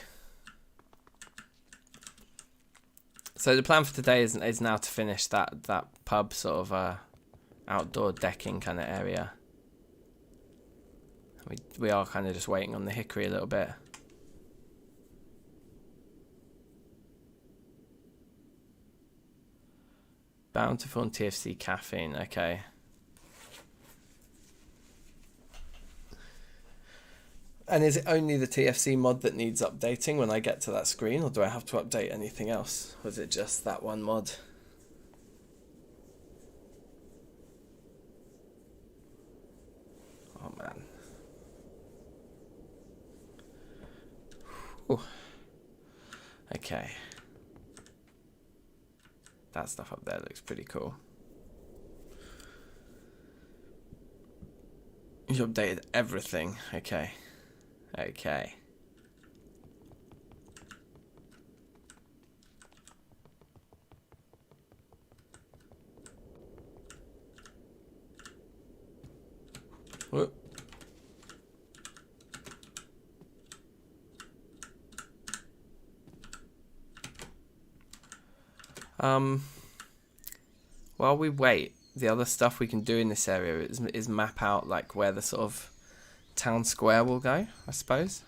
S1: So the plan for today is now to finish that pub sort of outdoor decking kind of area. We are kind of just waiting on the hickory a little bit. Bountiful and TFC caffeine, okay. And is it only the TFC mod that needs updating when I get to that screen, or do I have to update anything else? Or is it just that one mod? Oh man. Whew. Okay. That stuff up there looks pretty cool. You updated everything. Okay. Okay. Whoop. While we wait, the other stuff we can do in this area is map out like where the sort of town square will go, I suppose.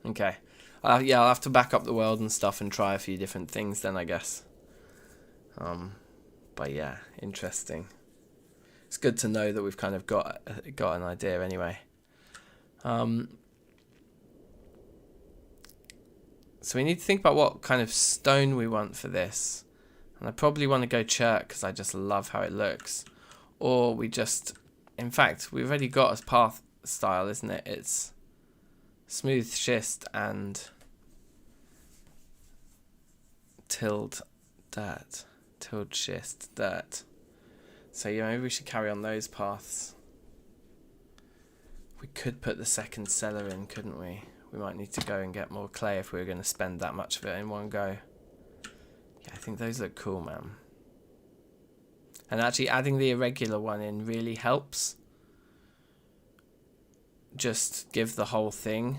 S1: Okay. Yeah, I'll have to back up the world and stuff and try a few different things then, I guess. But yeah, interesting. It's good to know that we've kind of got an idea anyway. So we need to think about what kind of stone we want for this. And I probably want to go chert because I just love how it looks. Or we just... In fact, we've already got a path style, isn't it? It's smooth schist and tilled dirt. Tilled schist dirt. So yeah, maybe we should carry on those paths. We could put the second cellar in, couldn't we? We might need to go and get more clay if we were going to spend that much of it in one go. Yeah, I think those look cool, man. And actually adding the irregular one in really helps. Just give the whole thing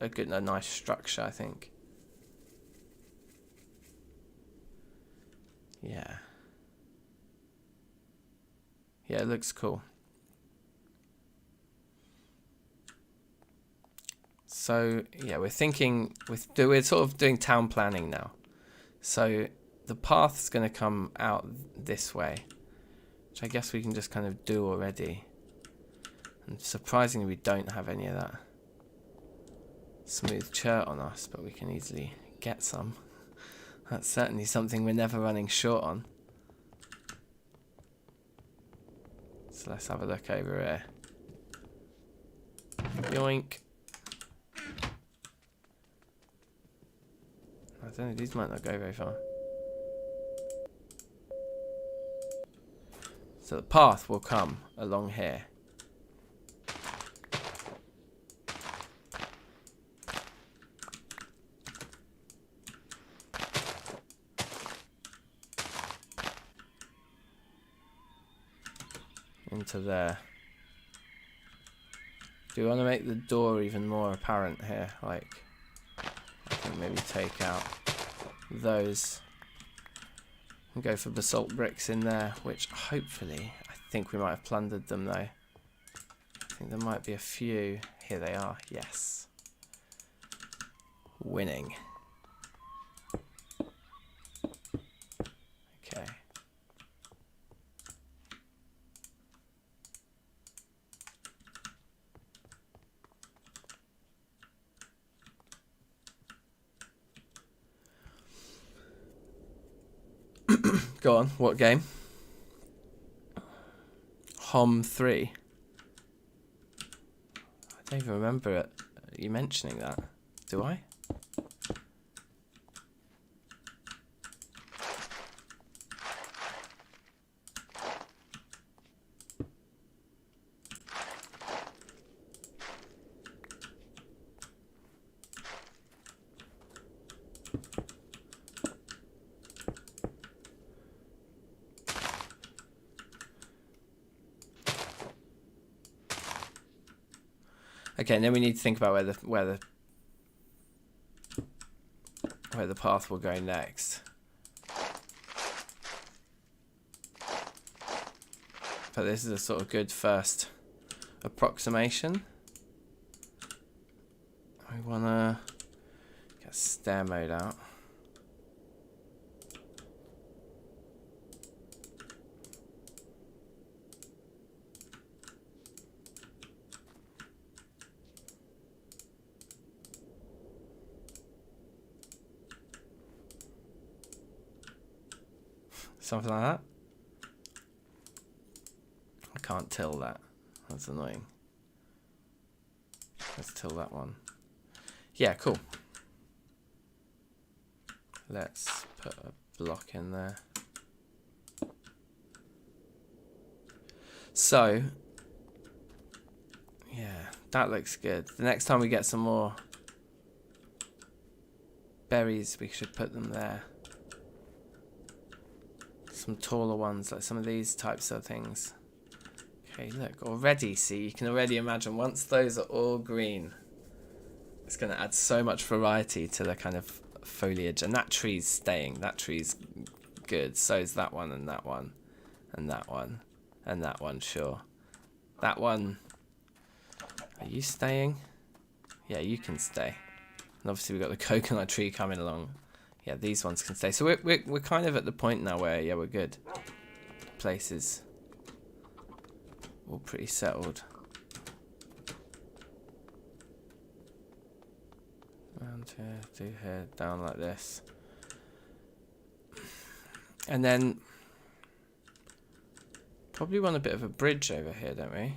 S1: a nice structure, I think. Yeah. Yeah, it looks cool. So yeah, we're thinking we're sort of doing town planning now. So the path's going to come out this way, which I guess we can just kind of do already. And surprisingly, we don't have any of that smooth chert on us, but we can easily get some. That's certainly something we're never running short on. So let's have a look over here. Yoink. I don't know, these might not go very far. So the path will come along here. Into there. Do you want to make the door even more apparent here? Like, I think maybe take out those and go for basalt bricks in there, which hopefully, I think we might have plundered them though. I think there might be a few. Here they are, yes. Winning. Okay. Go on, what game? Hom 3. I don't even remember it. You mentioning that. Do I? Okay, and then we need to think about where where the path will go next. But this is a sort of good first approximation. We want to get stair mode out. Something like that. I can't till that. That's annoying. Let's till that one. Yeah, cool. Let's put a block in there. So, yeah, that looks good. The next time we get some more berries, we should put them there. Some taller ones, like some of these types of things. Okay, look, already, see, you can already imagine once those are all green, it's going to add so much variety to the kind of foliage. And that tree's staying, that tree's good. So is that one and that one and that one and that one, sure. That one, are you staying? Yeah, you can stay. And obviously we've got the coconut tree coming along. Yeah, these ones can stay. So we're kind of at the point now where, yeah, we're good. Places all pretty settled. 1, 2, 3 here, down like this. And then probably want a bit of a bridge over here, don't we?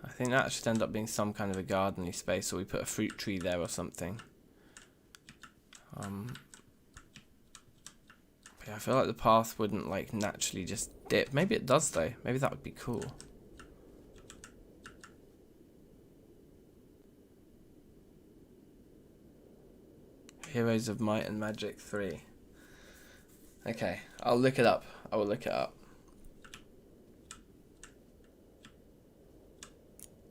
S1: I think that should end up being some kind of a garden-y space, or we put a fruit tree there or something. Yeah, I feel like the path wouldn't like naturally just dip. Maybe it does though. Maybe that would be cool. Heroes of Might and Magic 3. Okay, I'll look it up. I will look it up.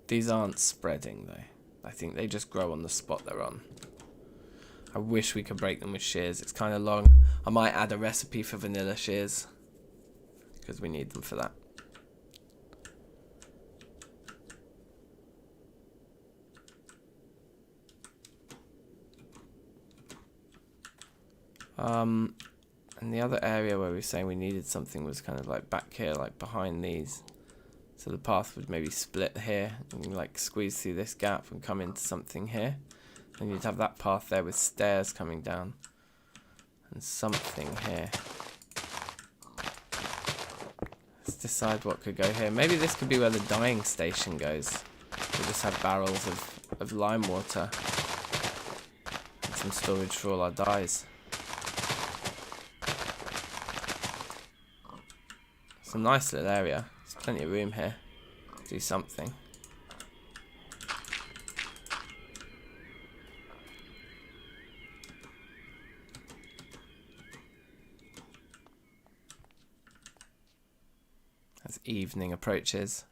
S1: These aren't spreading though. I think they just grow on the spot they're on. I wish we could break them with shears. It's kind of long. I might add a recipe for vanilla shears because we need them for that. And the other area where we were saying we needed something was kind of like back here, like behind these. So the path would maybe split here and like squeeze through this gap and come into something here. And you'd have that path there with stairs coming down. And something here. Let's decide what could go here. Maybe this could be where the dyeing station goes. We just have barrels of lime water. And some storage for all our dyes. It's a nice little area. There's plenty of room here to do something. As evening approaches.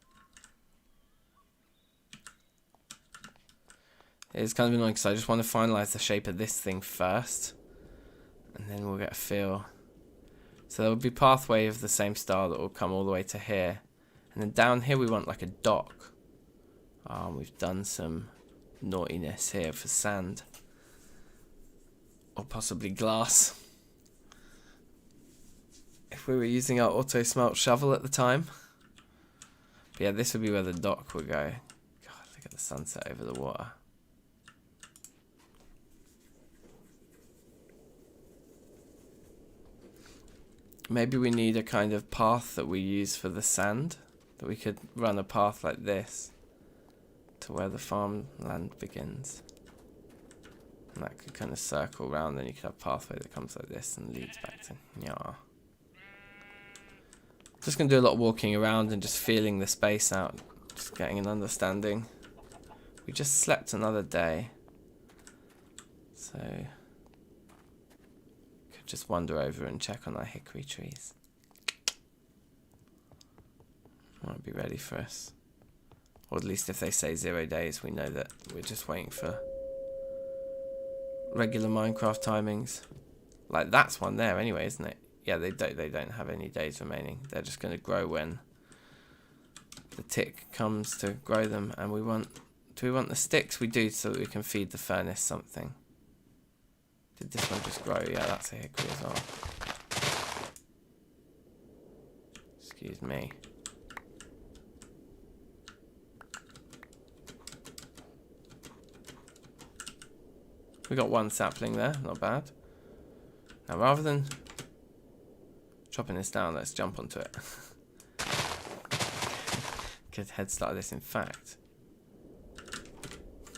S1: It's kind of annoying because I just want to finalise the shape of this thing first. And then we'll get a feel. So there will be a pathway of the same style that will come all the way to here. And then down here we want like a dock. We've done some naughtiness here for sand. Or possibly glass. If we were using our auto smelt shovel at the time. But yeah, this would be where the dock would go. God, look at the sunset over the water. Maybe we need a kind of path that we use for the sand. That we could run a path like this to where the farmland begins. And that could kind of circle round, then you could have a pathway that comes like this and leads back to Nyar. Just going to do a lot of walking around and just feeling the space out. Just getting an understanding. We just slept another day. So could just wander over and check on our hickory trees. Might be ready for us. Or at least if they say 0 days, we know that we're just waiting for regular Minecraft timings. Like that's one there anyway, isn't it? Yeah, they don't have any days remaining. They're just going to grow when the tick comes to grow them. And we want, do we want the sticks? We do, so that we can feed the furnace something. Did this one just grow? Yeah, that's a hickory as well. Excuse me. We got one sapling there, not bad. Now rather than chopping this down, let's jump onto it. Good head start of this, in fact.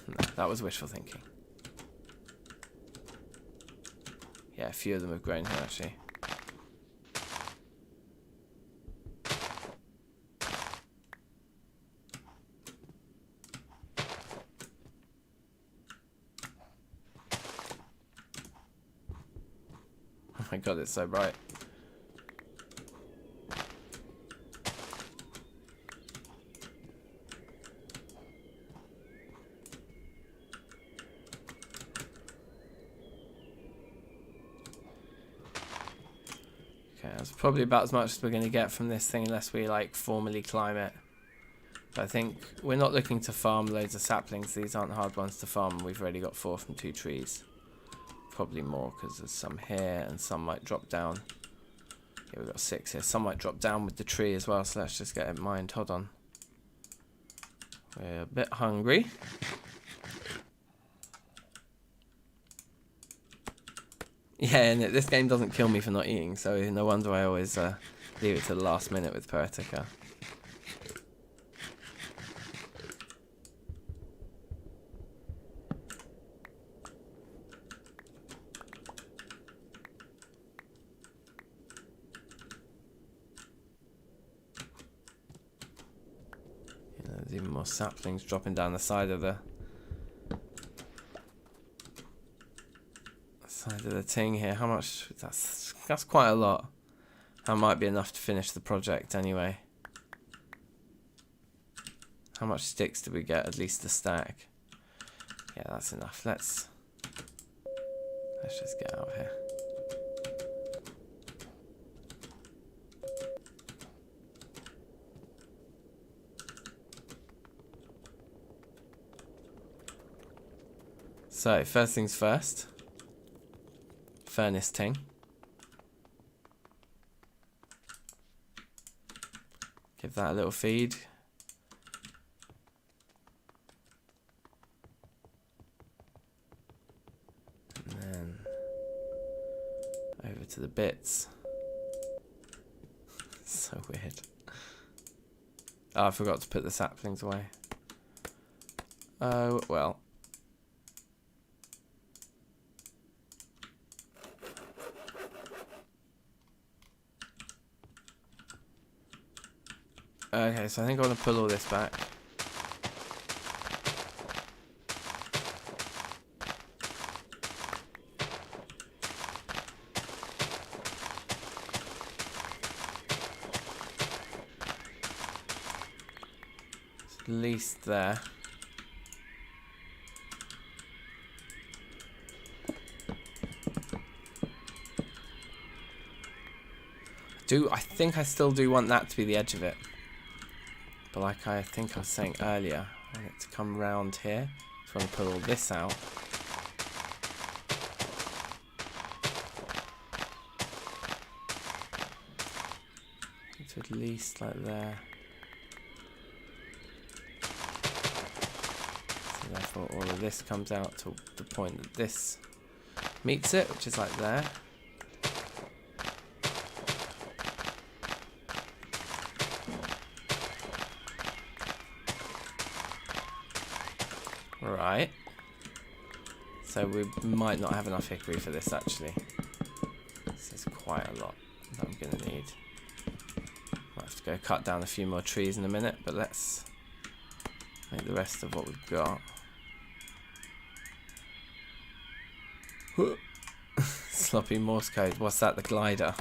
S1: No, that was wishful thinking. Yeah, a few of them have grown here actually. Oh my god, it's so bright. Okay, that's probably about as much as we're going to get from this thing unless we like formally climb it. But I think we're not looking to farm loads of saplings. These aren't hard ones to farm. We've already got 4 from 2 trees. Probably more because there's some here and some might drop down. Yeah, we've got 6 here. Some might drop down with the tree as well, so let's just get it in mind. Hold on. We're a bit hungry. Yeah, and this game doesn't kill me for not eating, so no wonder I always leave it to the last minute with Paratica. There's even more saplings dropping down the side of the thing here. How much? That's quite a lot. That might be enough to finish the project anyway. How much sticks did we get? At least a stack. Yeah, that's enough. Let's just get out of here. So, first things first. Furnace ting. Give that a little feed. And then over to the bits. So weird. Oh, I forgot to put the saplings away. Oh, well. Okay, so I think I want to pull all this back. It's at least there. I think I still do want that to be the edge of it. But like I think I was saying earlier, I want it to come round here. So I want to pull all this out. To at least like there. So therefore all of this comes out to the point that this meets it, which is like there. Right, so we might not have enough hickory for this actually. This is quite a lot that I'm going to need. Might have to go cut down a few more trees in a minute, but let's make the rest of what we've got. Sloppy Morse code, what's that, the glider?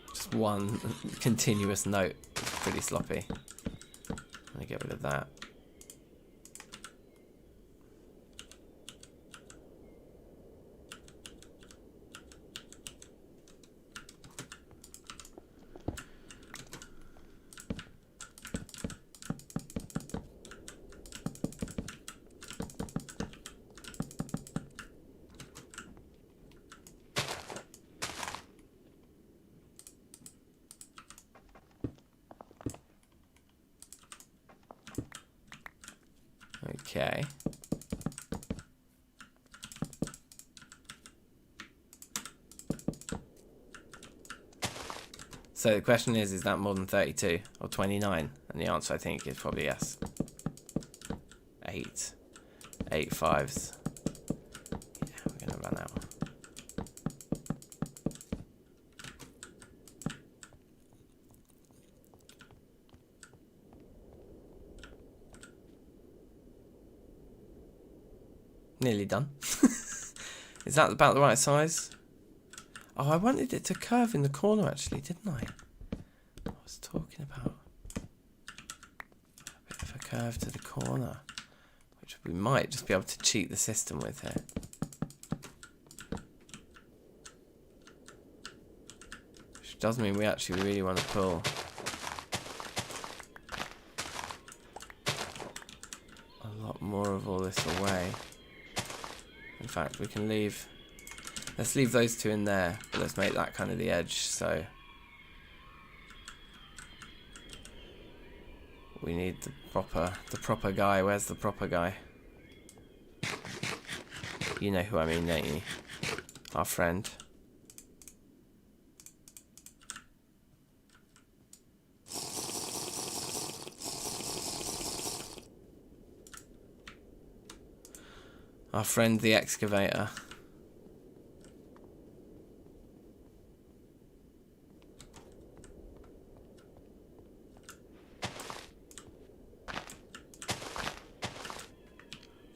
S1: Just one continuous note, it's pretty sloppy. I'm going to get rid of that. Okay. So the question is that more than 32 or 29? And the answer I think is probably yes. 8. 8 5s. Yeah, we're going to run out. Nearly done. Is that about the right size? Oh, I wanted it to curve in the corner actually, didn't I? I was talking about a bit of a curve to the corner, which we might just be able to cheat the system with here. Which does mean we actually really want to pull a lot more of all this away. In fact, we can leave... Let's leave those two in there, but let's make that kind of the edge, so... We need the proper guy. Where's the proper guy? You know who I mean, don't you? Our friend. Our friend the excavator.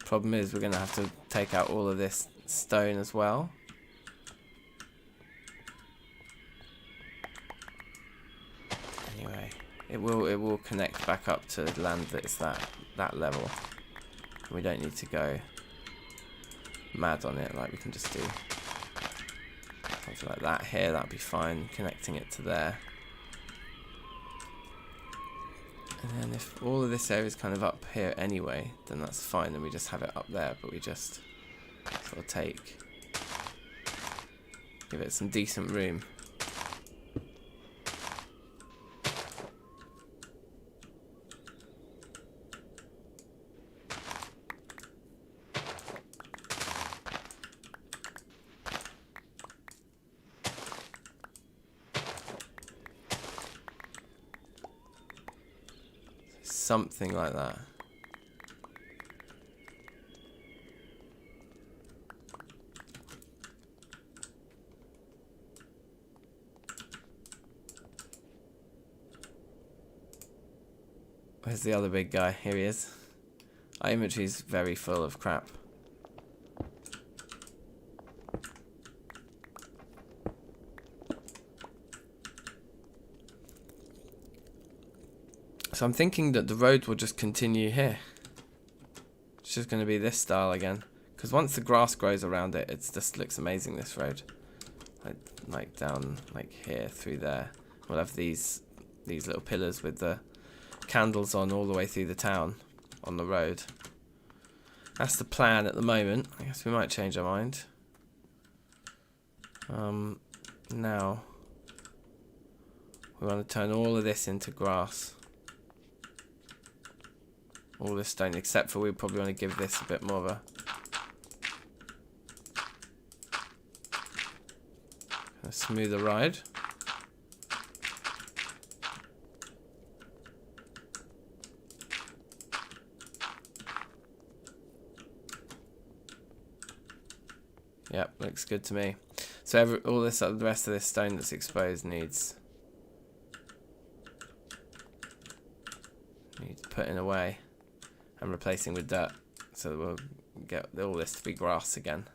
S1: Problem is we're going to have to take out all of this stone as well. Anyway, it will connect back up to land that's that level. We don't need to go mad on it, like we can just do something like that here. That'd be fine, connecting it to there. And then if all of this area is kind of up here anyway, then that's fine, then we just have it up there, but we just sort of give it some decent room. Something like that. Where's the other big guy? Here he is. Our inventory's very full of crap. So I'm thinking that the road will just continue here. It's just going to be this style again. Because once the grass grows around it, it just looks amazing, this road. Like down like here through there. We'll have these little pillars with the candles on all the way through the town on the road. That's the plan at the moment. I guess we might change our mind. Now we want to turn all of this into grass. All this stone, except for we probably want to give this a bit more of a smoother ride. Yep, looks good to me. So all this, the rest of this stone that's exposed needs putting away and replacing with dirt, so that we'll get all this to be grass again.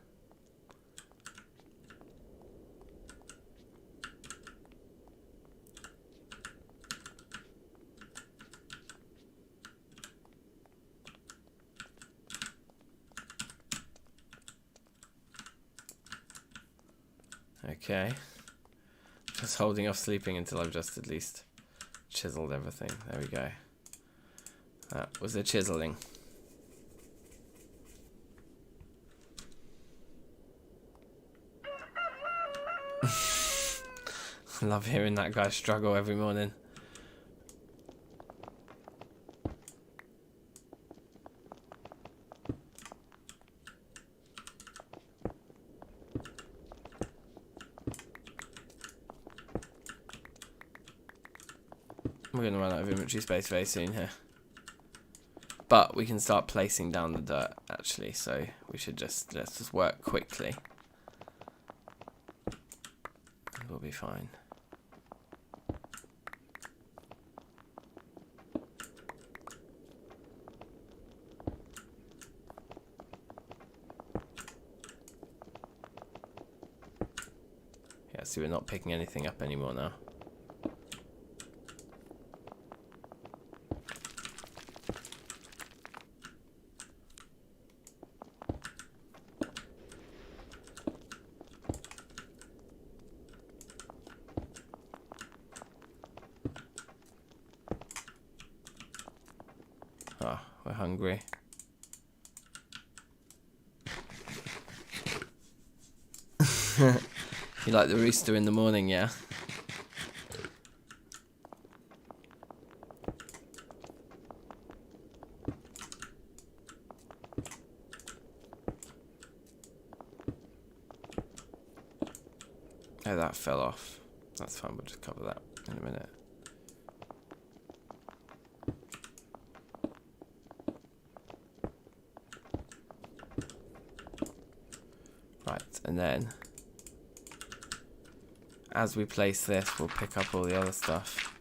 S1: Okay, just holding off sleeping until I've just at least chiseled everything. There we go. That was the chiseling. I love hearing that guy struggle every morning. We're going to run out of inventory space very soon here. But we can start placing down the dirt, actually, so we should let's just work quickly. We'll be fine. Yeah, see, we're not picking anything up anymore now. Ah, we're hungry. You like the rooster in the morning, yeah? Oh, that fell off. That's fine, we'll just cover that in a minute. Right, and then as we place this, we'll pick up all the other stuff.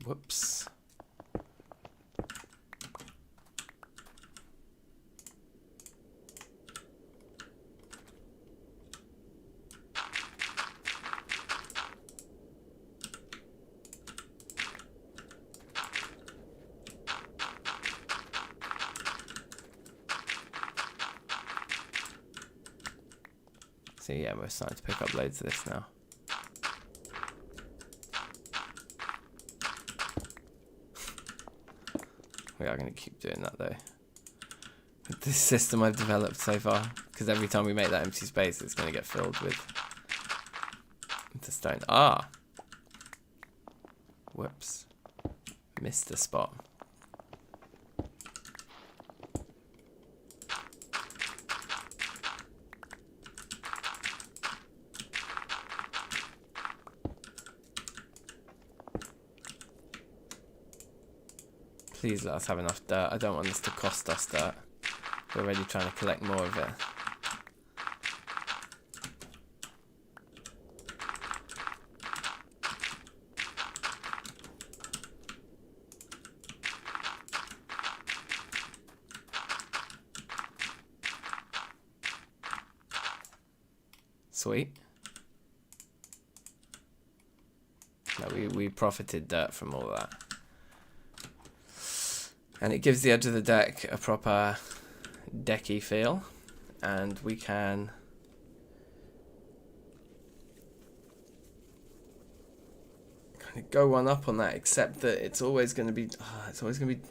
S1: Whoops. So yeah, we're starting to pick up loads of this now. We are going to keep doing that though. With this system I've developed so far, because every time we make that empty space, it's going to get filled with the stone. Ah! Whoops. Missed the spot. Please let us have enough dirt. I don't want this to cost us dirt. We're already trying to collect more of it. Sweet. No, we profited dirt from all of that. And it gives the edge of the deck a proper decky feel. And we can kind of go one up on that, except that it's always going to be... it's always going to be...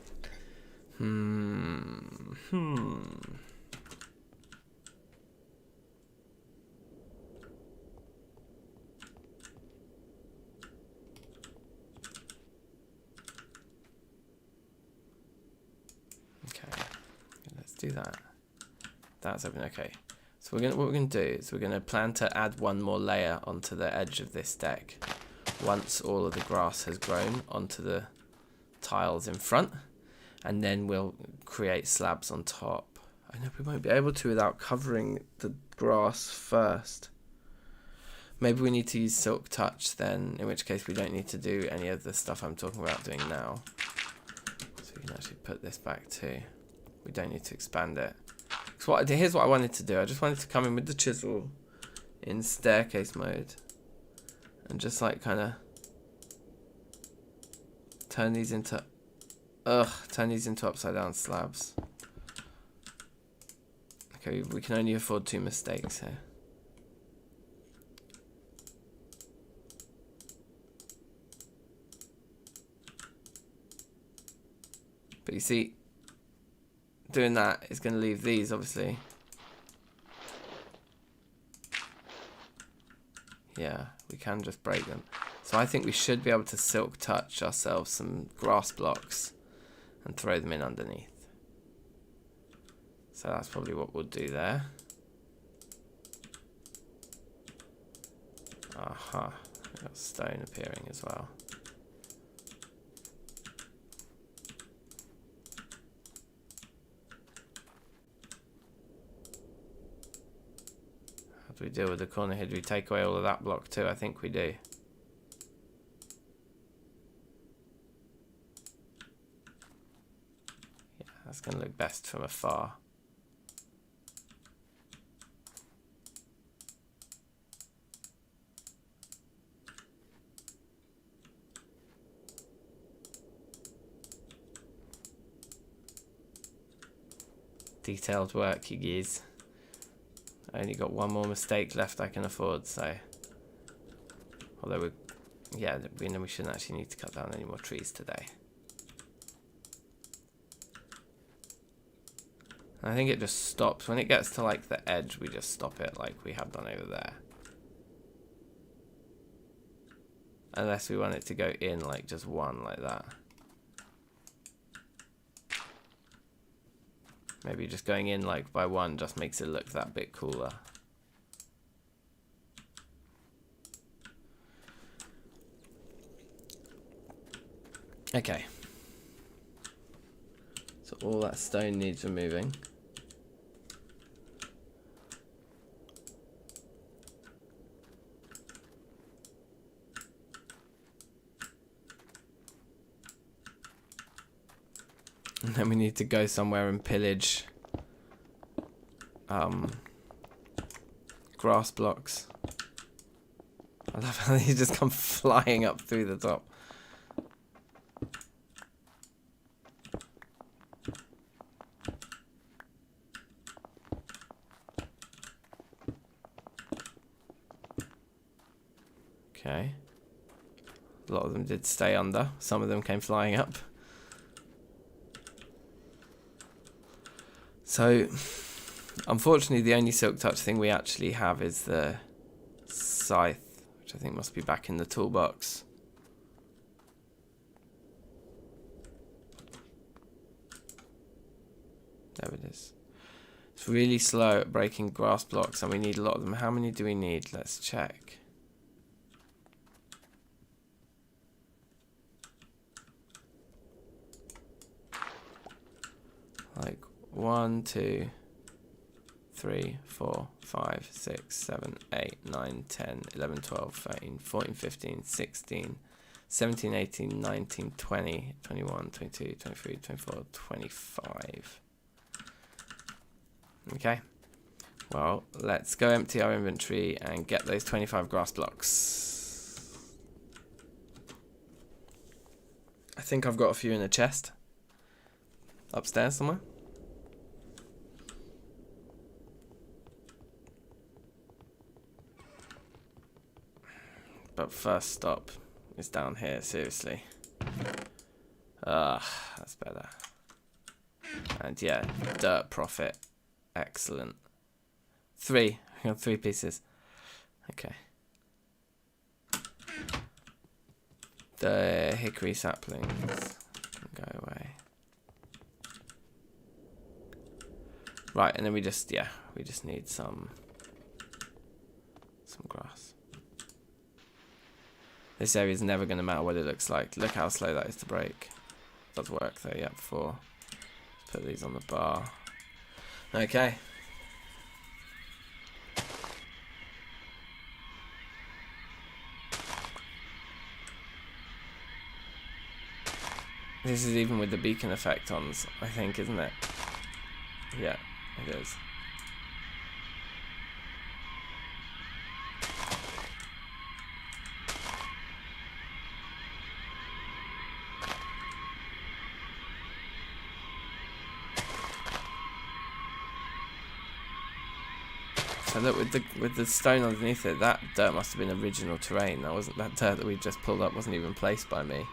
S1: do that. That's open. Okay, so what we're gonna do is we're gonna plan to add one more layer onto the edge of this deck once all of the grass has grown onto the tiles in front, and then we'll create slabs on top. I know we won't be able to without covering the grass first. Maybe we need to use Silk Touch then, in which case we don't need to do any of the stuff I'm talking about doing now. So we can actually put this back too. We don't need to expand it. So here's what I wanted to do. I just wanted to come in with the chisel in staircase mode and just like kind of turn these into upside down slabs. Okay, we can only afford 2 mistakes here. But you see, doing that is going to leave these, obviously. Yeah, we can just break them. So I think we should be able to Silk Touch ourselves some grass blocks and throw them in underneath. So that's probably what we'll do there. Aha. We've got stone appearing as well. How do we deal with the corner here? Do we take away all of that block too? I think we do. Yeah, that's going to look best from afar. Detailed work, you geez. I only got one more mistake left I can afford, so... Although we know we shouldn't actually need to cut down any more trees today. And I think it just stops. When it gets to like the edge, we just stop it like we have done over there. Unless we want it to go in like just one like that. Maybe just going in like by one just makes it look that bit cooler. Okay. So all that stone needs removing. And then we need to go somewhere and pillage grass blocks. I love how they just come flying up through the top. Okay. A lot of them did stay under. Some of them came flying up. So, unfortunately, the only Silk Touch thing we actually have is the scythe, which I think must be back in the toolbox. There it is. It's really slow at breaking grass blocks, and we need a lot of them. How many do we need? Let's check. Like 1, 2, 3, 4, 5, 6, 7, 8, 9, 10, 11, 12, 13, 14, 15, 16, 17, 18, 19, 20, 21, 22, 23, 24, 25. Okay. Well, let's go empty our inventory and get those 25 grass blocks. I think I've got a few in a chest. Upstairs somewhere. But first stop is down here, seriously. That's better. And yeah, dirt profit. Excellent. 3. We got 3 pieces. Okay. The hickory saplings can go away. Right, and then we just need some grass. This area is never going to matter what it looks like. Look how slow that is to break. Does work though, yeah, before. Let's put these on the bar. Okay. This is even with the beacon effect on, I think, isn't it? Yeah, it is. So look, with the stone underneath it, that dirt must have been original terrain. That dirt that we just pulled up wasn't even placed by me.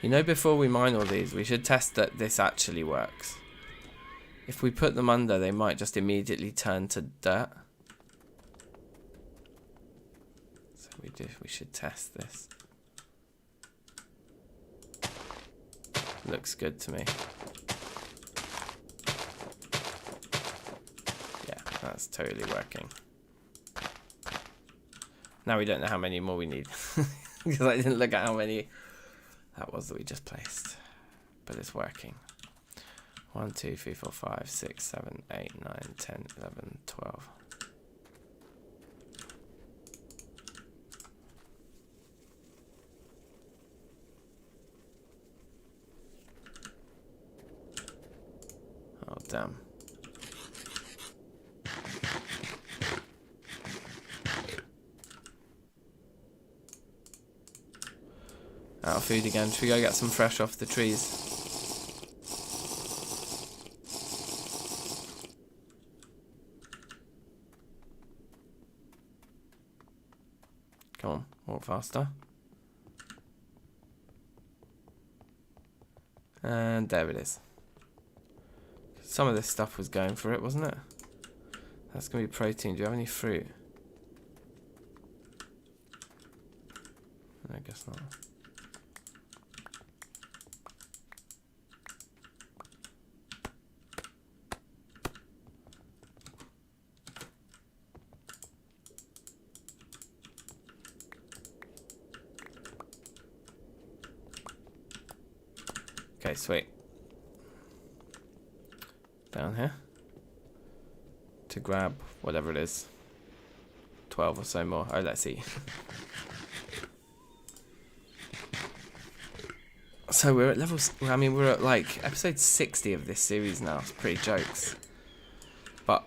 S1: You know, before we mine all these, we should test that this actually works. If we put them under, they might just immediately turn to dirt. We should test this. looks good to me. Yeah, that's totally working. Now we don't know how many more we need. Because I didn't look at how many that was that we just placed. But it's working. 1, 2, 3, 4, 5, 6, 7, 8, 9, 10, 11, 12. Oh, damn. Out of food again. Should we go get some fresh off the trees? Come on, walk faster. And there it is. Some of this stuff was going for it, wasn't it? That's going to be protein. Do you have any fruit? I guess not. Okay, sweet. Down here to grab whatever it is. 12 or so more. Oh, let's see. So we're at level. I mean, we're at like episode 60 of this series now. It's pretty jokes. But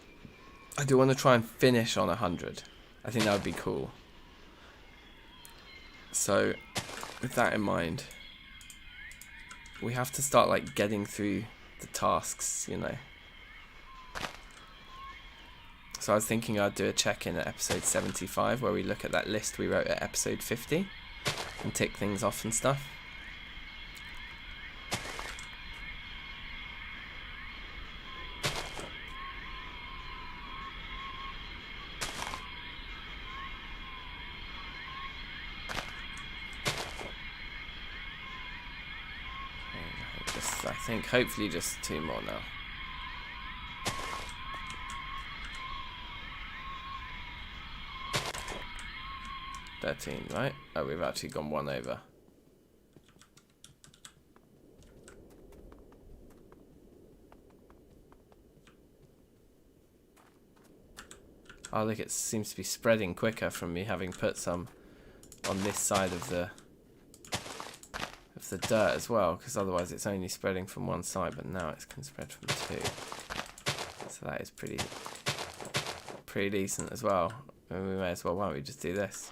S1: I do want to try and finish on 100. I think that would be cool. So with that in mind, we have to start like getting through the tasks, you know. So I was thinking I'd do a check-in at episode 75 where we look at that list we wrote at episode 50 and tick things off and stuff. I think hopefully just 2 more now. $13, right? Oh, we've actually gone 1 over. Oh, look, it seems to be spreading quicker from me having put some on this side of the dirt as well, because otherwise it's only spreading from one side, but now it can spread from 2. So that is pretty decent as well. And we may as well, why don't we just do this?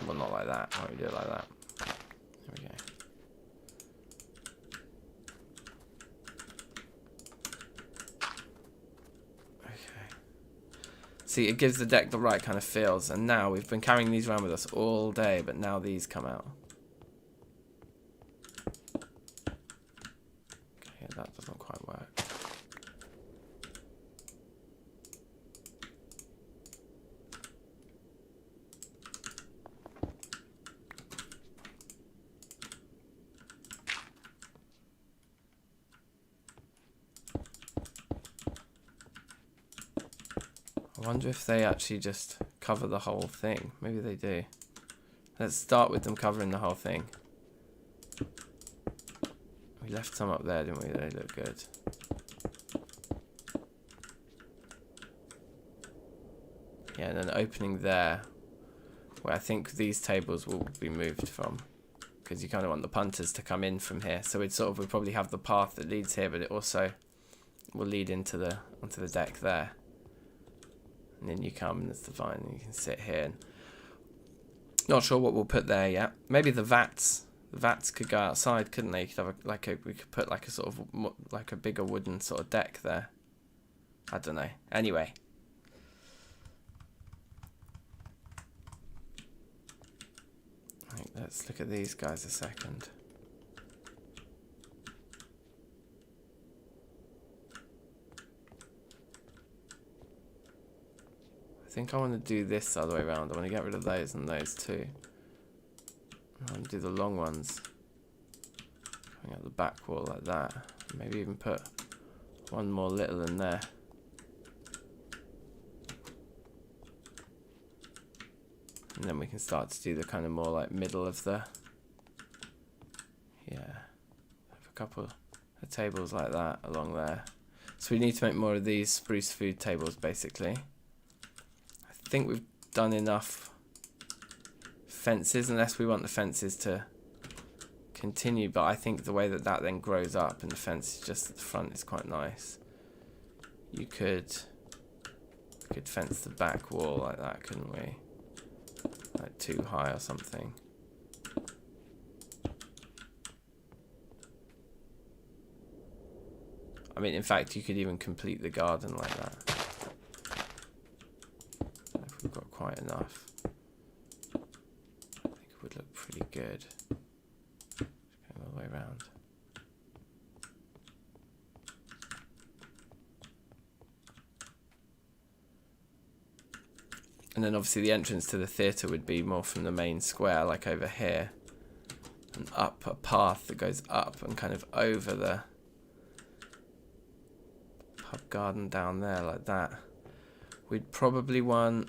S1: Well, not like that. Why don't we do it like that? There we go. Okay. See, it gives the deck the right kind of feels, and now we've been carrying these around with us all day, but now these come out. Okay, that doesn't quite work. I wonder if they actually just cover the whole thing. Maybe they do. Let's start with them covering the whole thing. We left some up there, didn't we? They look good. Yeah, and then opening there, where I think these tables will be moved from. Because you kind of want the punters to come in from here. So we'd probably have the path that leads here, but it also will lead onto the deck there. And then you come and it's the vine and you can sit here. And not sure what we'll put there yet. Maybe the vats. The vats could go outside, couldn't they? You could have we could put like a sort of like a bigger wooden sort of deck there. I don't know. Anyway. Right, let's look at these guys a second. I think I want to do this the other way around. I want to get rid of those and those too. I want to do the long ones. Coming up the back wall like that. Maybe even put one more little in there. And then we can start to do the kind of more like middle of the, yeah, have a couple of tables like that along there. So we need to make more of these spruce food tables basically. I think we've done enough fences, unless we want the fences to continue, but I think the way that that then grows up and the fence just at the front is quite nice. You could fence the back wall like that, couldn't we? Like too high or something. I mean, in fact, you could even complete the garden like that. If we've got quite enough, I think it would look pretty good. Just going all the way around. And then obviously the entrance to the theatre would be more from the main square, like over here, and up a path that goes up and kind of over the pub garden down there like that. We'd probably want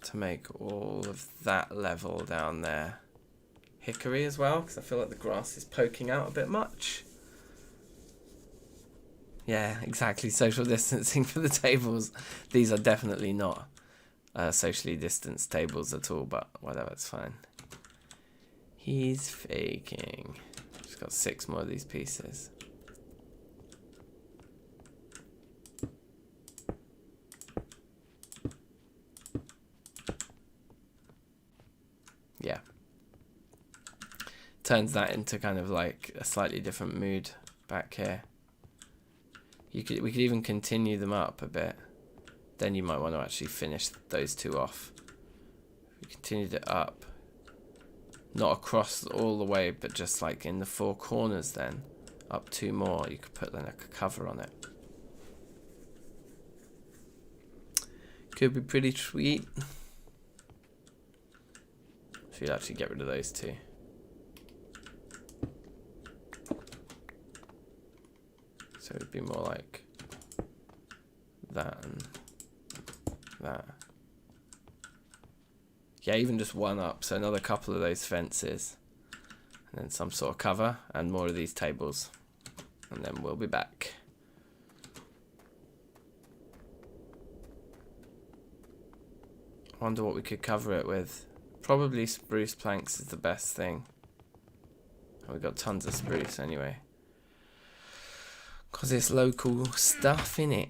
S1: to make all of that level down there hickory as well, because I feel like the grass is poking out a bit much. Yeah, exactly. Social distancing for the tables. These are definitely not socially distanced tables at all, but whatever, it's fine. He's faking. Just got 6 more of these pieces. Yeah. Turns that into kind of like a slightly different mood back here. We could even continue them up a bit. Then you might want to actually finish those 2 off. If we continued it up, not across all the way, but just like in the 4 corners, then up 2 more. You could put then a cover on it. Could be pretty sweet. So you'd actually get rid of those 2. So it'd be more like that and that. Yeah, even just 1 up. So another couple of those fences. And then some sort of cover and more of these tables. And then we'll be back. I wonder what we could cover it with. Probably spruce planks is the best thing. And we've got tons of spruce anyway. Because it's local stuff, innit?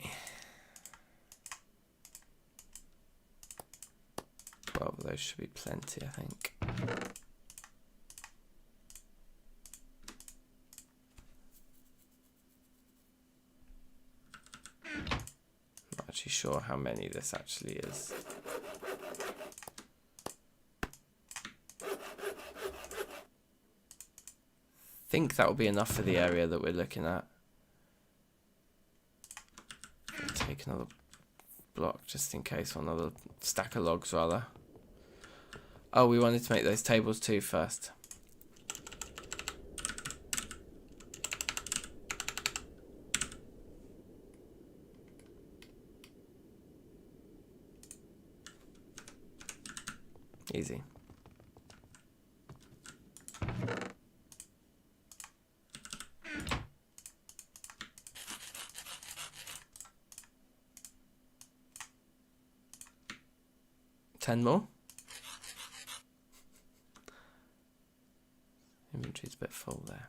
S1: 12 of those should be plenty, I think. Not actually sure how many this actually is. I think that will be enough for the area that we're looking at. Take another block just in case, or another stack of logs rather. Oh, we wanted to make those tables too first. Easy. Ten more. Inventory's a bit full there.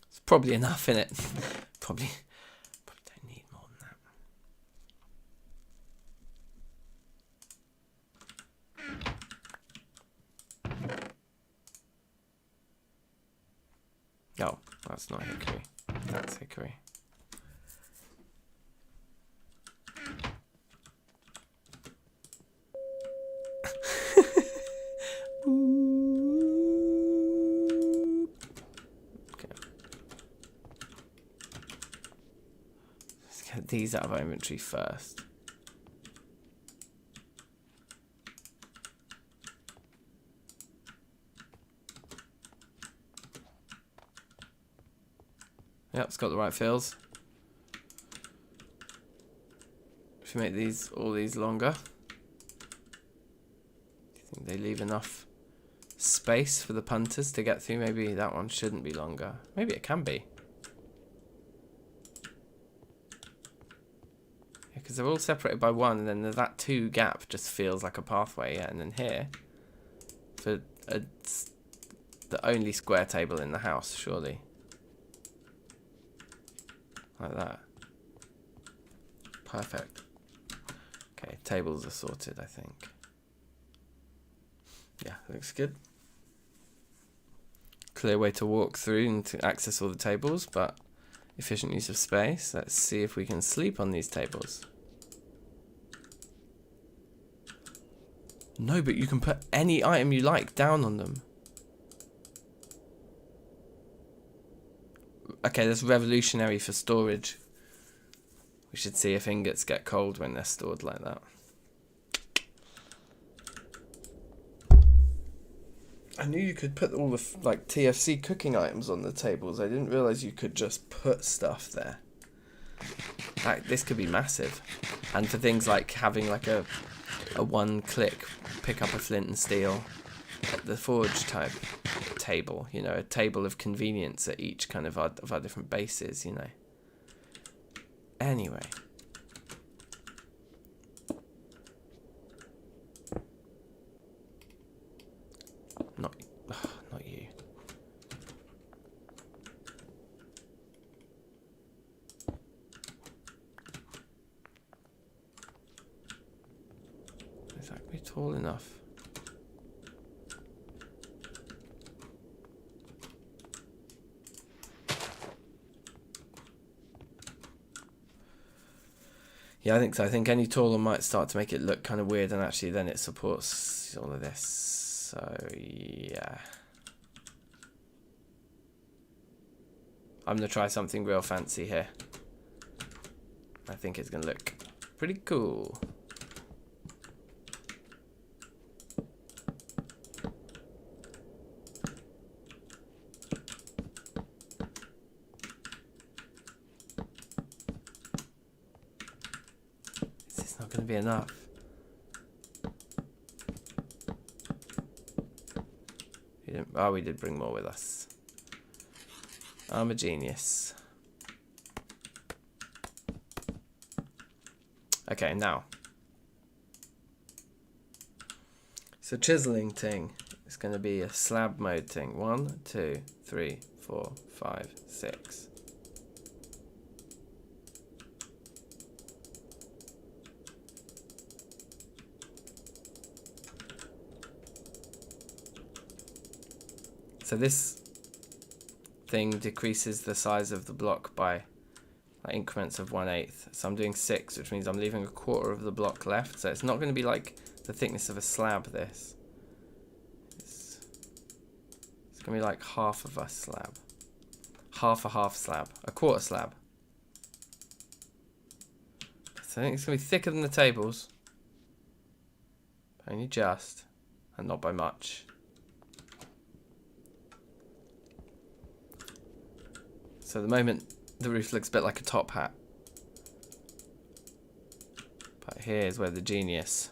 S1: It's probably enough, innit? Probably don't need more than that. Oh, that's not hickory. That's hickory. These out of our inventory first. Yep, it's got the right fills. If you make these all these longer, do you think they leave enough space for the punters to get through? Maybe that one shouldn't be longer. Maybe it can be. Yeah, because they're all separated by one, and then that 2 gap just feels like a pathway. Yeah, and then here, for the only square table in the house, surely. Like that. Perfect. Okay, tables are sorted, I think. Yeah, looks good. Clear way to walk through and to access all the tables, but efficient use of space. Let's see if we can sleep on these tables. No, but you can put any item you like down on them. Okay, that's revolutionary for storage. We should see if ingots get cold when they're stored like that. I knew you could put all the like TFC cooking items on the tables. I didn't realise you could just put stuff there. This could be massive. And for things like having like a one-click pick up a flint and steel at the forge type table, you know, a table of convenience at each kind of our different bases, you know. Anyway. Not you. Is that be tall enough? Yeah, I think so. I think any taller might start to make it look kind of weird, and actually then it supports all of this. So, yeah. I'm going to try something real fancy here. I think it's going to look pretty cool. Not going to be enough. We did bring more with us. I'm a genius. Okay, now. So chiseling thing is going to be a slab mode thing. 1, 2, 3, 4, 5, 6. So this thing decreases the size of the block by like increments of 1/8. So I'm doing 6, which means I'm leaving a quarter of the block left. So it's not going to be like the thickness of a slab, this. It's going to be like half of a slab. Half a half slab. A quarter slab. So I think it's going to be thicker than the tables. Only just. And not by much. So at the moment, the roof looks a bit like a top hat. But here's where the genius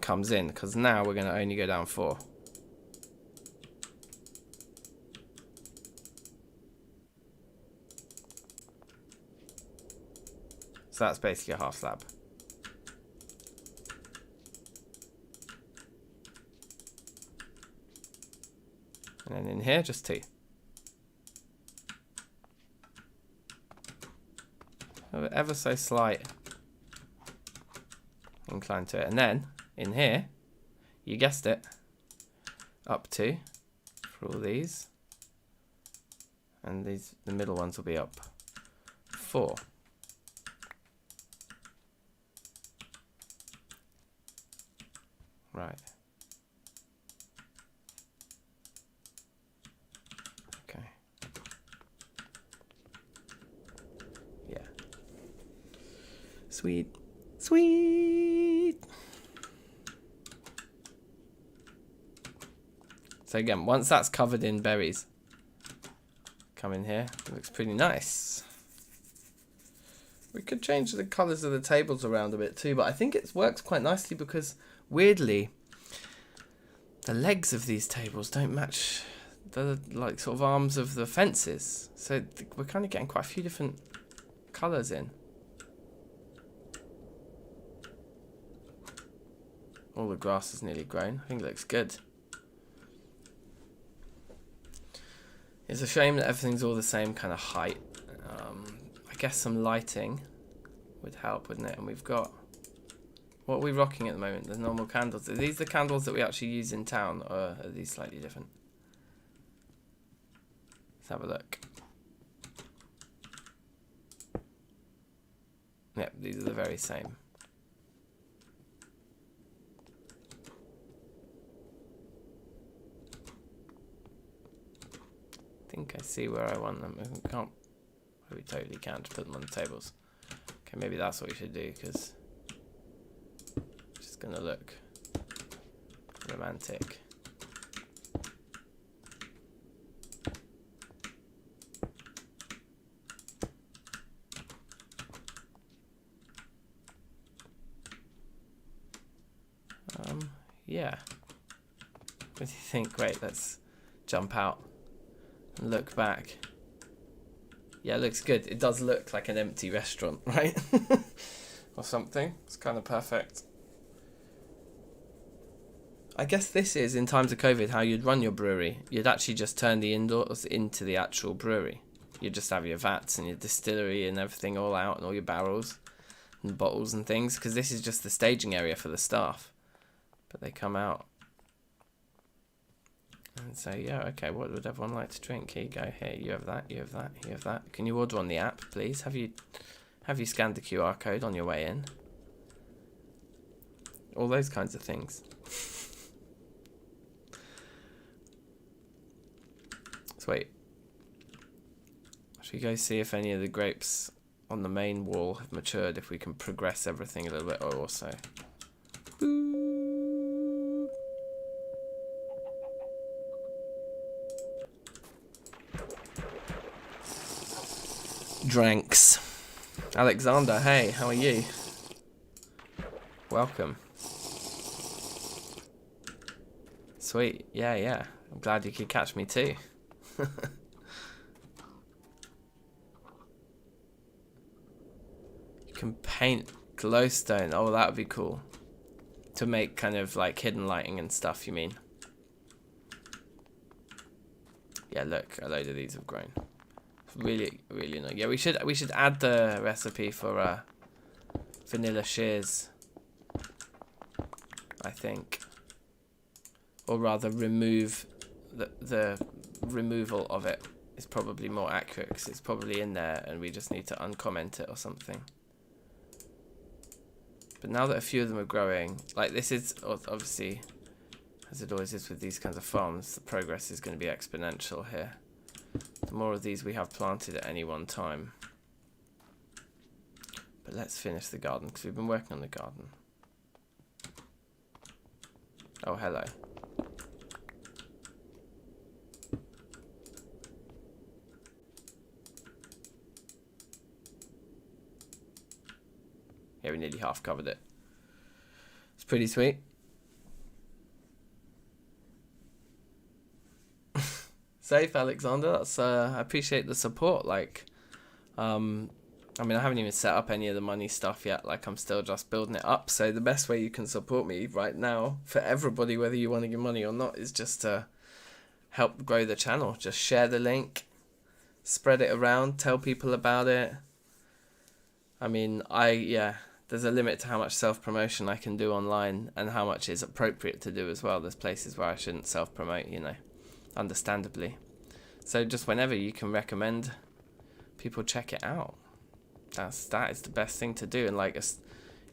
S1: comes in, because now we're going to only go down 4. So that's basically a half slab. And then in here, just 2. Ever so slight incline to it. And then in here, you guessed it, up 2 for all these. And these, the middle ones will be up 4. Right. Okay. Yeah. Sweet. Sweet. So again, once that's covered in berries. come in here. It looks pretty nice. We could change the colours of the tables around a bit too, but I think it works quite nicely because, weirdly, the legs of these tables don't match the like sort of arms of the fences. So we're kind of getting quite a few different colours in. All the grass is nearly grown. I think it looks good. It's a shame that everything's all the same kind of height. I guess some lighting would help, wouldn't it? And we've got... What are we rocking at the moment? The normal candles. Are these the candles that we actually use in town, or are these slightly different? Let's have a look. Yep, these are the very same. I think I see where I want them. We can't. We totally can't put them on the tables. Okay, maybe that's what we should do, because it's just gonna look romantic. Yeah. What do you think? Wait, let's jump out and look back. Yeah, it looks good. It does look like an empty restaurant, right? Or something. It's kind of perfect. I guess this is, in times of COVID, how you'd run your brewery. You'd actually just turn the indoors into the actual brewery. You'd just have your vats and your distillery and everything all out, and all your barrels and bottles and things, because this is just the staging area for the staff. But they come out and say, yeah, okay, what would everyone like to drink? Here you go. Here, you have that, you have that, you have that. Can you order on the app, please? Have you scanned the QR code on your way in? All those kinds of things. So wait. Should we go see if any of the grapes on the main wall have matured, if we can progress everything a little bit, or also. Dranks. Alexander, hey, how are you? Welcome. Sweet, yeah. I'm glad you could catch me too. You can paint glowstone. Oh, that would be cool. To make kind of like hidden lighting and stuff, you mean? Yeah, look, a load of these have grown. Really annoying. Yeah, we should add the recipe for vanilla shears, I think, or rather remove the removal of it is probably more accurate, because it's probably in there and we just need to uncomment it or something. But now that a few of them are growing, like this is obviously, as it always is with these kinds of farms, the progress is going to be exponential here. The more of these we have planted at any one time. But let's finish the garden, because we've been working on the garden. Oh, hello. Yeah, we nearly half covered it. It's pretty sweet. Safe, Alexander. That's I appreciate the support. Like, I mean, I haven't even set up any of the money stuff yet. Like, I'm still just building it up. So the best way you can support me right now, for everybody, whether you want to give money or not, is just to help grow the channel. Just share the link, spread it around, tell people about it. I mean, there's a limit to how much self-promotion I can do online and how much is appropriate to do as well. There's places where I shouldn't self-promote, you know, understandably. So just whenever you can recommend people check it out, that is the best thing to do. And like,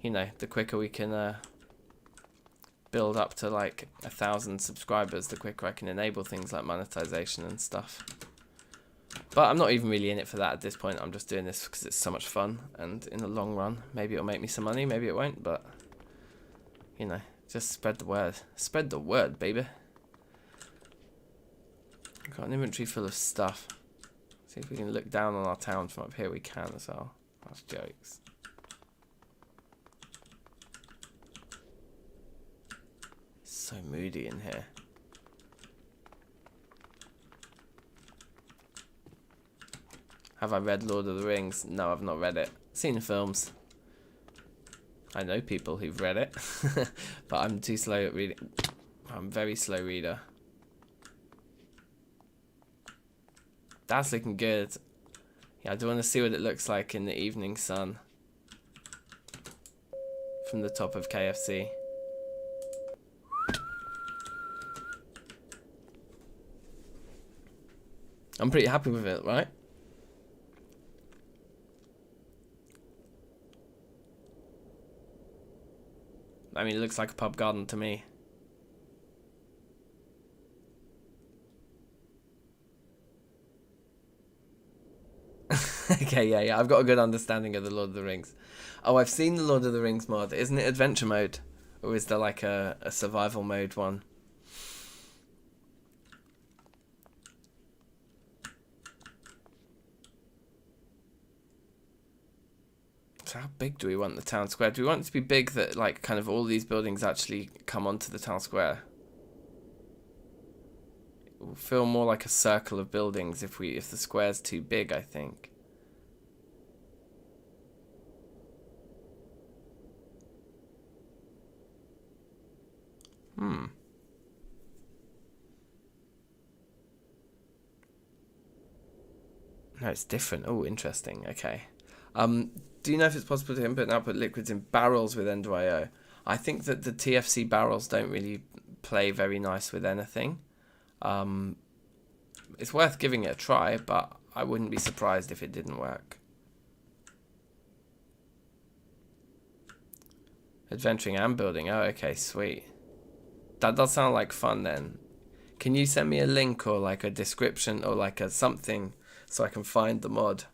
S1: you know, the quicker we can build up to like 1,000 subscribers, the quicker I can enable things like monetization and stuff. But I'm not even really in it for that at this point. I'm just doing this because it's so much fun, and in the long run, maybe it'll make me some money, maybe it won't, but, you know, just spread the word. Spread the word, baby. I've got an inventory full of stuff. See if we can look down on our town from up here. We can as well. That's jokes. So moody in here. Have I read Lord of the Rings? No, I've not read it. Seen the films. I know people who've read it, but I'm too slow at reading. I'm a very slow reader. That's looking good. Yeah, I do want to see what it looks like in the evening sun from the top of KFC. I'm pretty happy with it, right? I mean, it looks like a pub garden to me. Okay, yeah, I've got a good understanding of the Lord of the Rings. Oh, I've seen the Lord of the Rings mod. Isn't it adventure mode? Or is there like a survival mode one? So how big do we want the town square? Do we want it to be big that like kind of all these buildings actually come onto the town square? It will feel more like a circle of buildings if the square's too big, I think. No, it's different. Oh, interesting. Okay. Do you know if it's possible to input and output liquids in barrels with End.io? I think that the TFC barrels don't really play very nice with anything. It's worth giving it a try, but I wouldn't be surprised if it didn't work. Adventuring and building. Oh, okay, sweet. That does sound like fun then. Can you send me a link or like a description or like a something so I can find the mod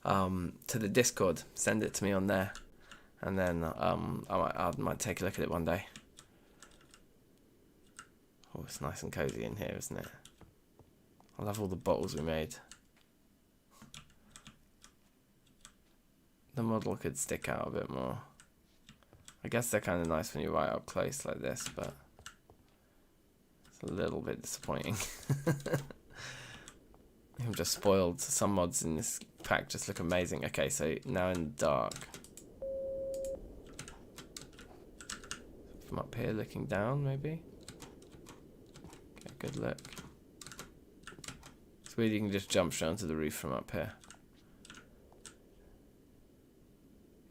S1: to the Discord? Send it to me on there, and then I might take a look at it one day. Oh, it's nice and cozy in here, isn't it? I love all the bottles we made. The model could stick out a bit more. I guess they're kind of nice when you're right up close like this, but it's a little bit disappointing. I've just spoiled. Some mods in this pack just look amazing. Okay, so now in dark. From up here looking down, maybe? Okay, good look. It's weird you can just jump straight onto the roof from up here.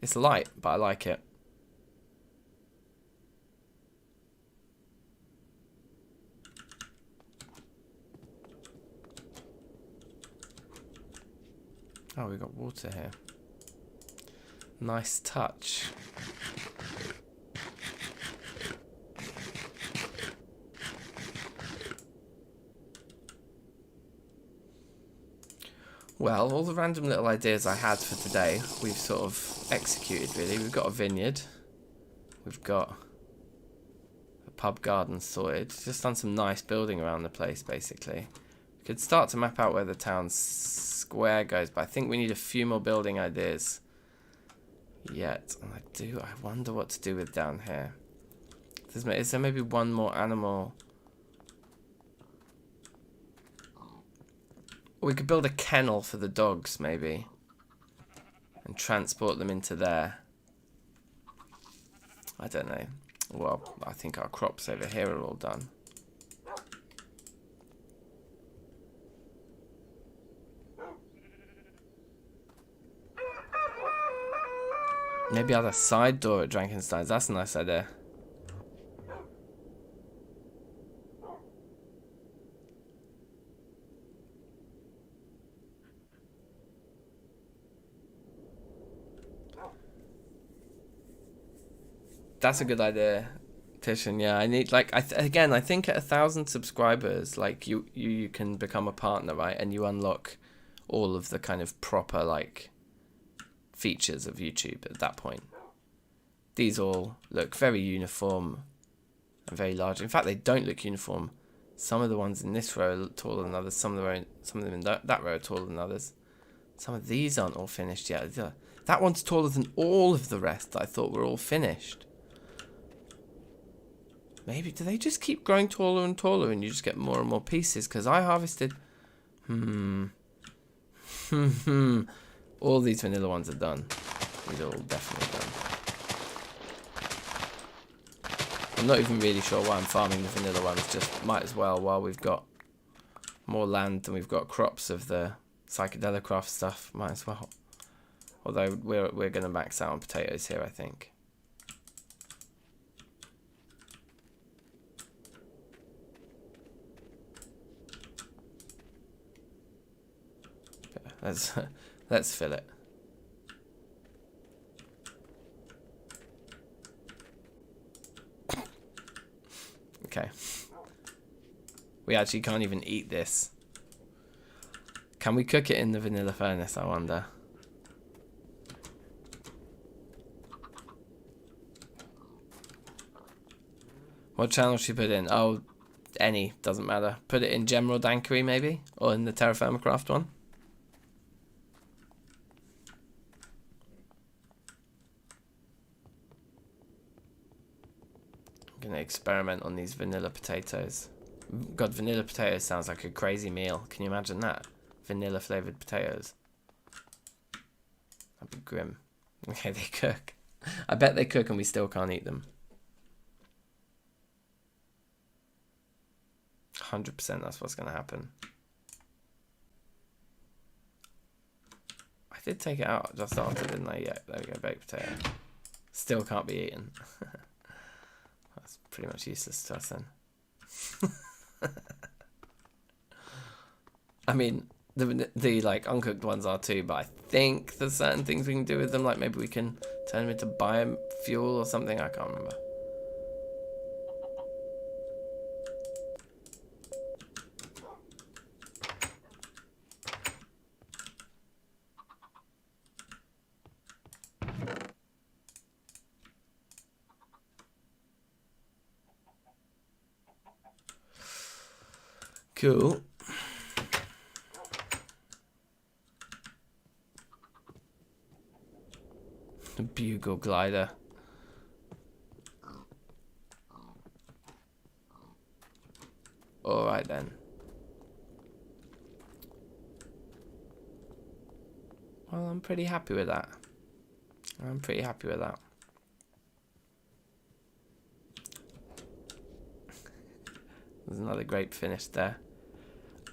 S1: It's light, but I like it. Oh, we got water here. Nice touch. Well, all the random little ideas I had for today, we've sort of executed, really. We've got a vineyard. We've got a pub garden sorted. Just done some nice building around the place, basically. We could start to map out where the town square goes, but I think we need a few more building ideas yet. And I wonder what to do with down here. Is there maybe one more animal? Or we could build a kennel for the dogs, maybe, and transport them into there. I don't know. Well, I think our crops over here are all done. Maybe add a side door at DankNStein's. That's a nice idea. That's a good idea, Tishan. Yeah, I need like I think at 1,000 subscribers, like you can become a partner, right? And you unlock all of the kind of proper like features of YouTube at that point. These all look very uniform and very large. In fact, they don't look uniform. Some of the ones in this row are taller than others. Some of them in that row are taller than others. Some of these aren't all finished yet. That one's taller than all of the rest that I thought were all finished. Maybe, do they just keep growing taller and taller and you just get more and more pieces? Because I harvested... All these vanilla ones are done. These are all definitely done. I'm not even really sure why I'm farming the vanilla ones. Just might as well while we've got more land and we've got crops of the psychedelic craft stuff. Might as well. Although we're going to max out on potatoes here, I think. Let's fill it. Okay. We actually can't even eat this. Can we cook it in the vanilla furnace, I wonder? What channel should we put in? Oh, any. Doesn't matter. Put it in General Dankery, maybe? Or in the Terrafirmacraft one? Gonna experiment on these vanilla potatoes. God, vanilla potatoes sounds like a crazy meal. Can you imagine that? Vanilla flavored potatoes. That'd be grim. Okay, they cook. I bet they cook and we still can't eat them. 100% that's what's gonna happen. I did take it out just after, didn't I? Yeah, there we go, baked potato. Still can't be eaten. That's pretty much useless to us then. I mean, the like uncooked ones are too, but I think there's certain things we can do with them. Like maybe we can turn them into biofuel or something. I can't remember. Cool. A bugle glider. Alright then. Well, I'm pretty happy with that. I'm pretty happy with that. There's another grape finish there.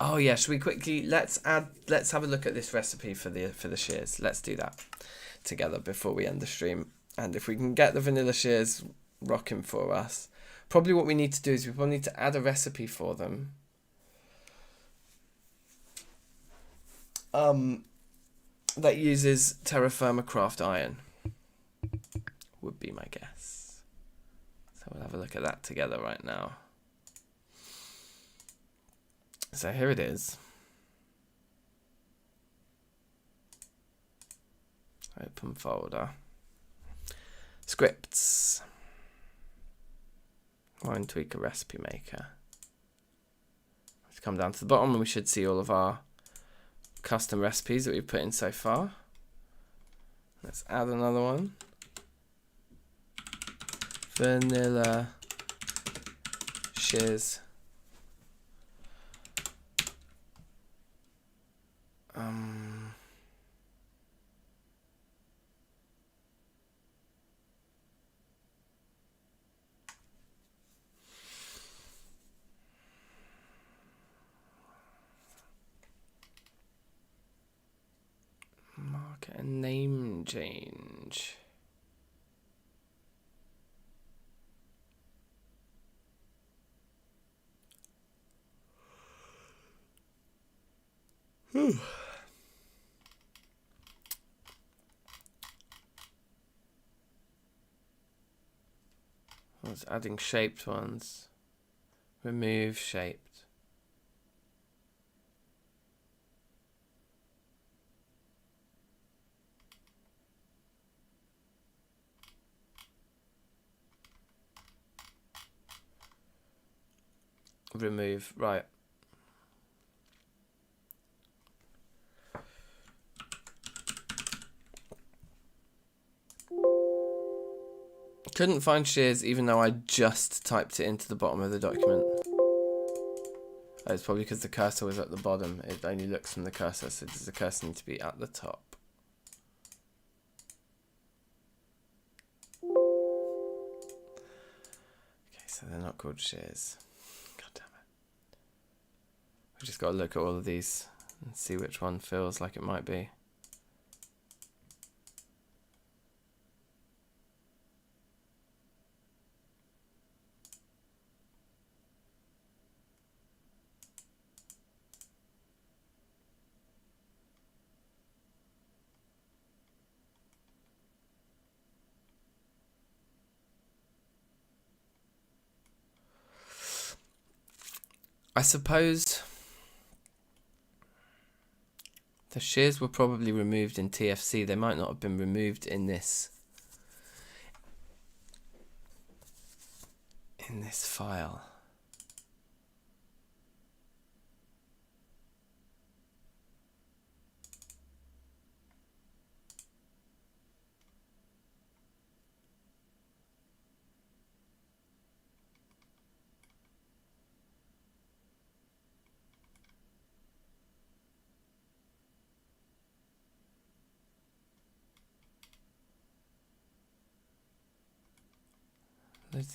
S1: Oh yeah, should we quickly let's have a look at this recipe for the shears. Let's do that together before we end the stream. And if we can get the vanilla shears rocking for us, probably what we need to do is we probably need to add a recipe for them. That uses Terrafirmacraft iron. Would be my guess. So we'll have a look at that together right now. So here it is. Open folder. Scripts. Wine tweaker recipe maker. Let's come down to the bottom and we should see all of our custom recipes that we've put in so far. Let's add another one. Vanilla shears. Market and name change. I was adding shaped ones. Remove shaped. remove. Right. Couldn't find shears even though I just typed it into the bottom of the document. Oh, it's probably because the cursor was at the bottom. It only looks from the cursor, so does the cursor need to be at the top? Okay, so they're not called shears. God damn it. We just got to look at all of these and see which one feels like it might be. I suppose the shears were probably removed in TFC. They might not have been removed in this file.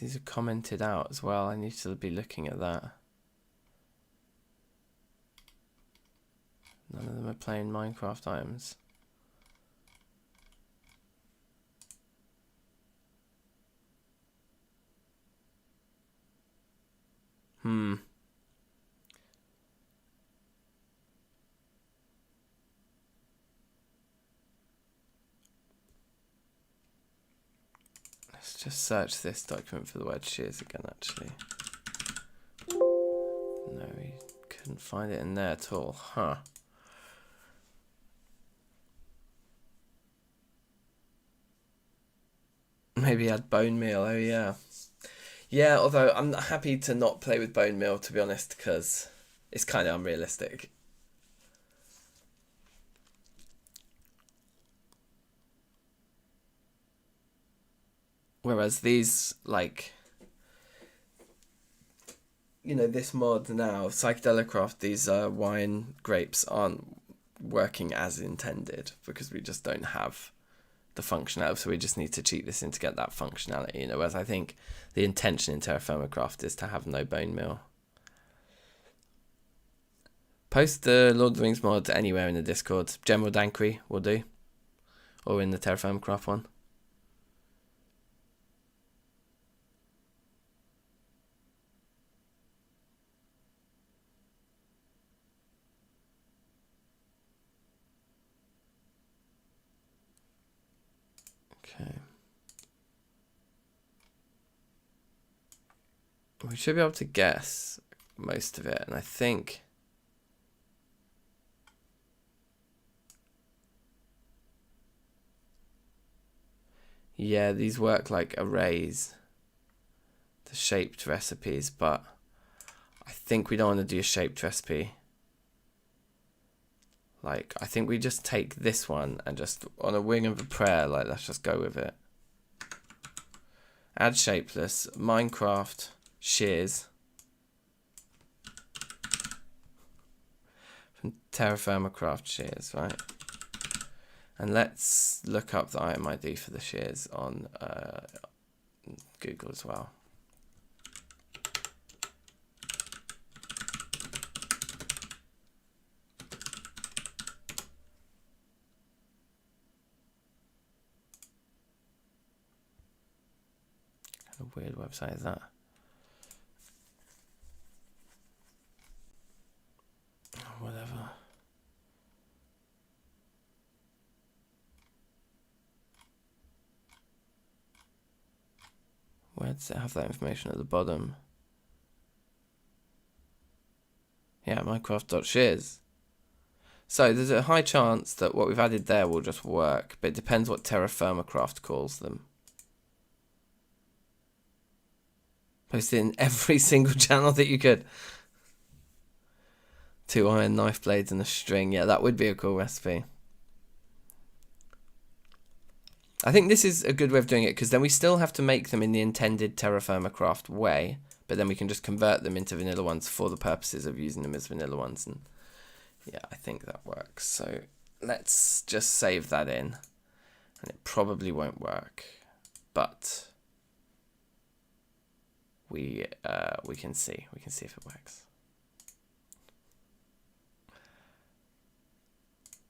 S1: These are commented out as well. I need to be looking at that. None of them are plain Minecraft items. Let's just search this document for the word shears again, actually. No, we couldn't find it in there at all. Huh. Maybe add bone meal. Oh, yeah. Yeah, although I'm happy to not play with bone meal, to be honest, because it's kind of unrealistic. Whereas these, like, you know, this mod now, Psychedelic Craft, these wine grapes aren't working as intended because we just don't have the functionality, so we just need to cheat this in to get that functionality, you know, whereas I think the intention in Terrafirmacraft is to have no bone meal. Post the Lord of the Rings mod anywhere in the Discord. General Dankery will do, or in the Terrafirmacraft one. Okay. We should be able to guess most of it, and I think yeah, these work like arrays, the shaped recipes, but I think we don't want to do a shaped recipe. Like, I think we just take this one and just, on a wing of a prayer, like, let's just go with it. Add shapeless, Minecraft, shears. From Terrafirmacraft shears, right? And let's look up the item ID for the shears on Google as well. What a weird website is that? Whatever. Where does it have that information at the bottom? Yeah, Minecraft.shears. So there's a high chance that what we've added there will just work, but it depends what Terrafirmacraft calls them. Post it in every single channel that you could. 2 iron knife blades and a string. Yeah, that would be a cool recipe. I think this is a good way of doing it, because then we still have to make them in the intended Terrafirmacraft way, but then we can just convert them into vanilla ones for the purposes of using them as vanilla ones. And yeah, I think that works. So let's just save that in. And it probably won't work, but we can see if it works.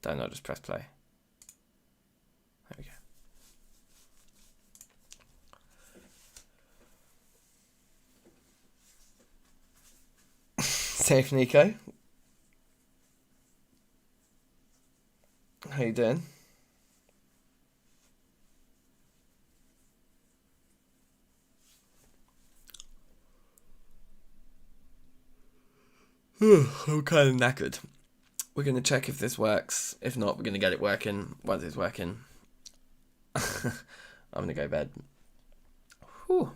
S1: Don't know, just press play. There we go. Safe, Nico. How you doing? I'm kind of knackered. We're going to check if this works. If not, we're going to get it working. Once it's working, I'm going to go to bed. Whew.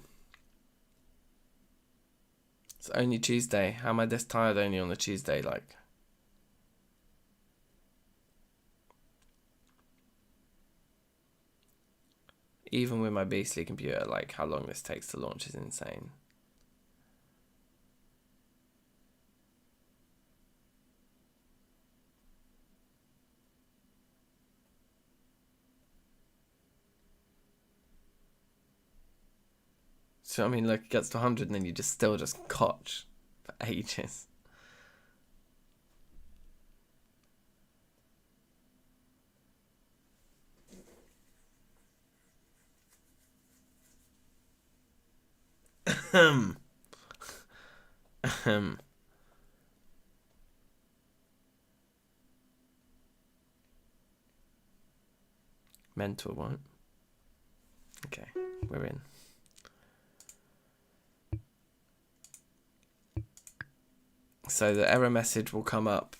S1: It's only Tuesday. How am I this tired only on a Tuesday? Like, even with my beastly computer, like, how long this takes to launch is insane. So I mean, like, it gets to 100 and then you just still cotch for ages. Mental, what? Okay, we're in. So the error message will come up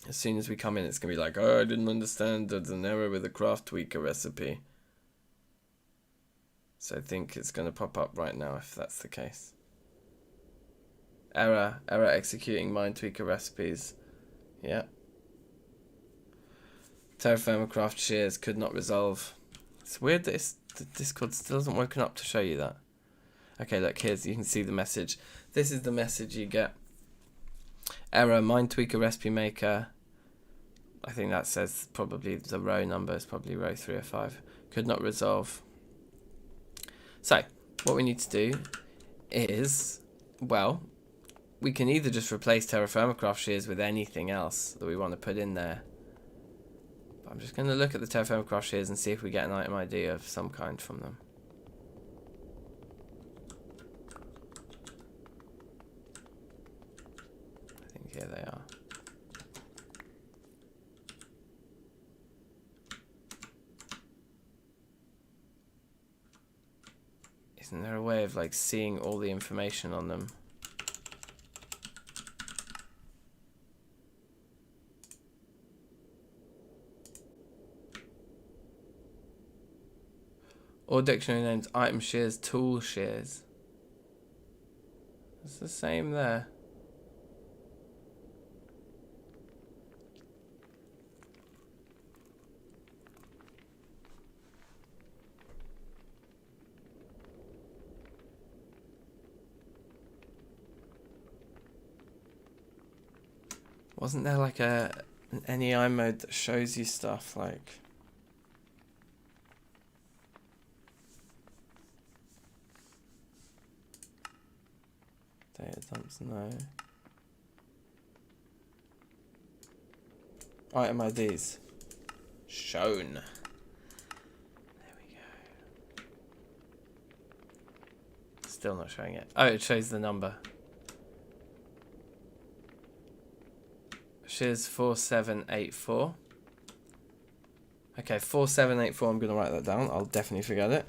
S1: as soon as we come in. It's going to be like, oh, I didn't understand. There's an error with the craft tweaker recipe. So I think it's going to pop up right now if that's the case. Error executing mind tweaker recipes. Yeah. Terrafirmacraft shears could not resolve. It's weird that the Discord still hasn't woken up to show you that. Okay, look, you can see the message. This is the message you get. Error, mind tweaker recipe maker. I think that says probably the row number is probably row 305. Could not resolve. So, what we need to do is, well, we can either just replace Terrafirmacraft shears with anything else that we want to put in there. But I'm just going to look at the Terrafirmacraft shears and see if we get an item ID of some kind from them. Here they are. Isn't there a way of like seeing all the information on them? Or dictionary names, item shears, tool shears. It's the same there. Wasn't there like an NEI mode that shows you stuff like... Data dumps, no. Item IDs. Shown. There we go. Still not showing it. Oh, it shows the number. Shears 4784. Okay, 4784, I'm going to write that down. I'll definitely forget it.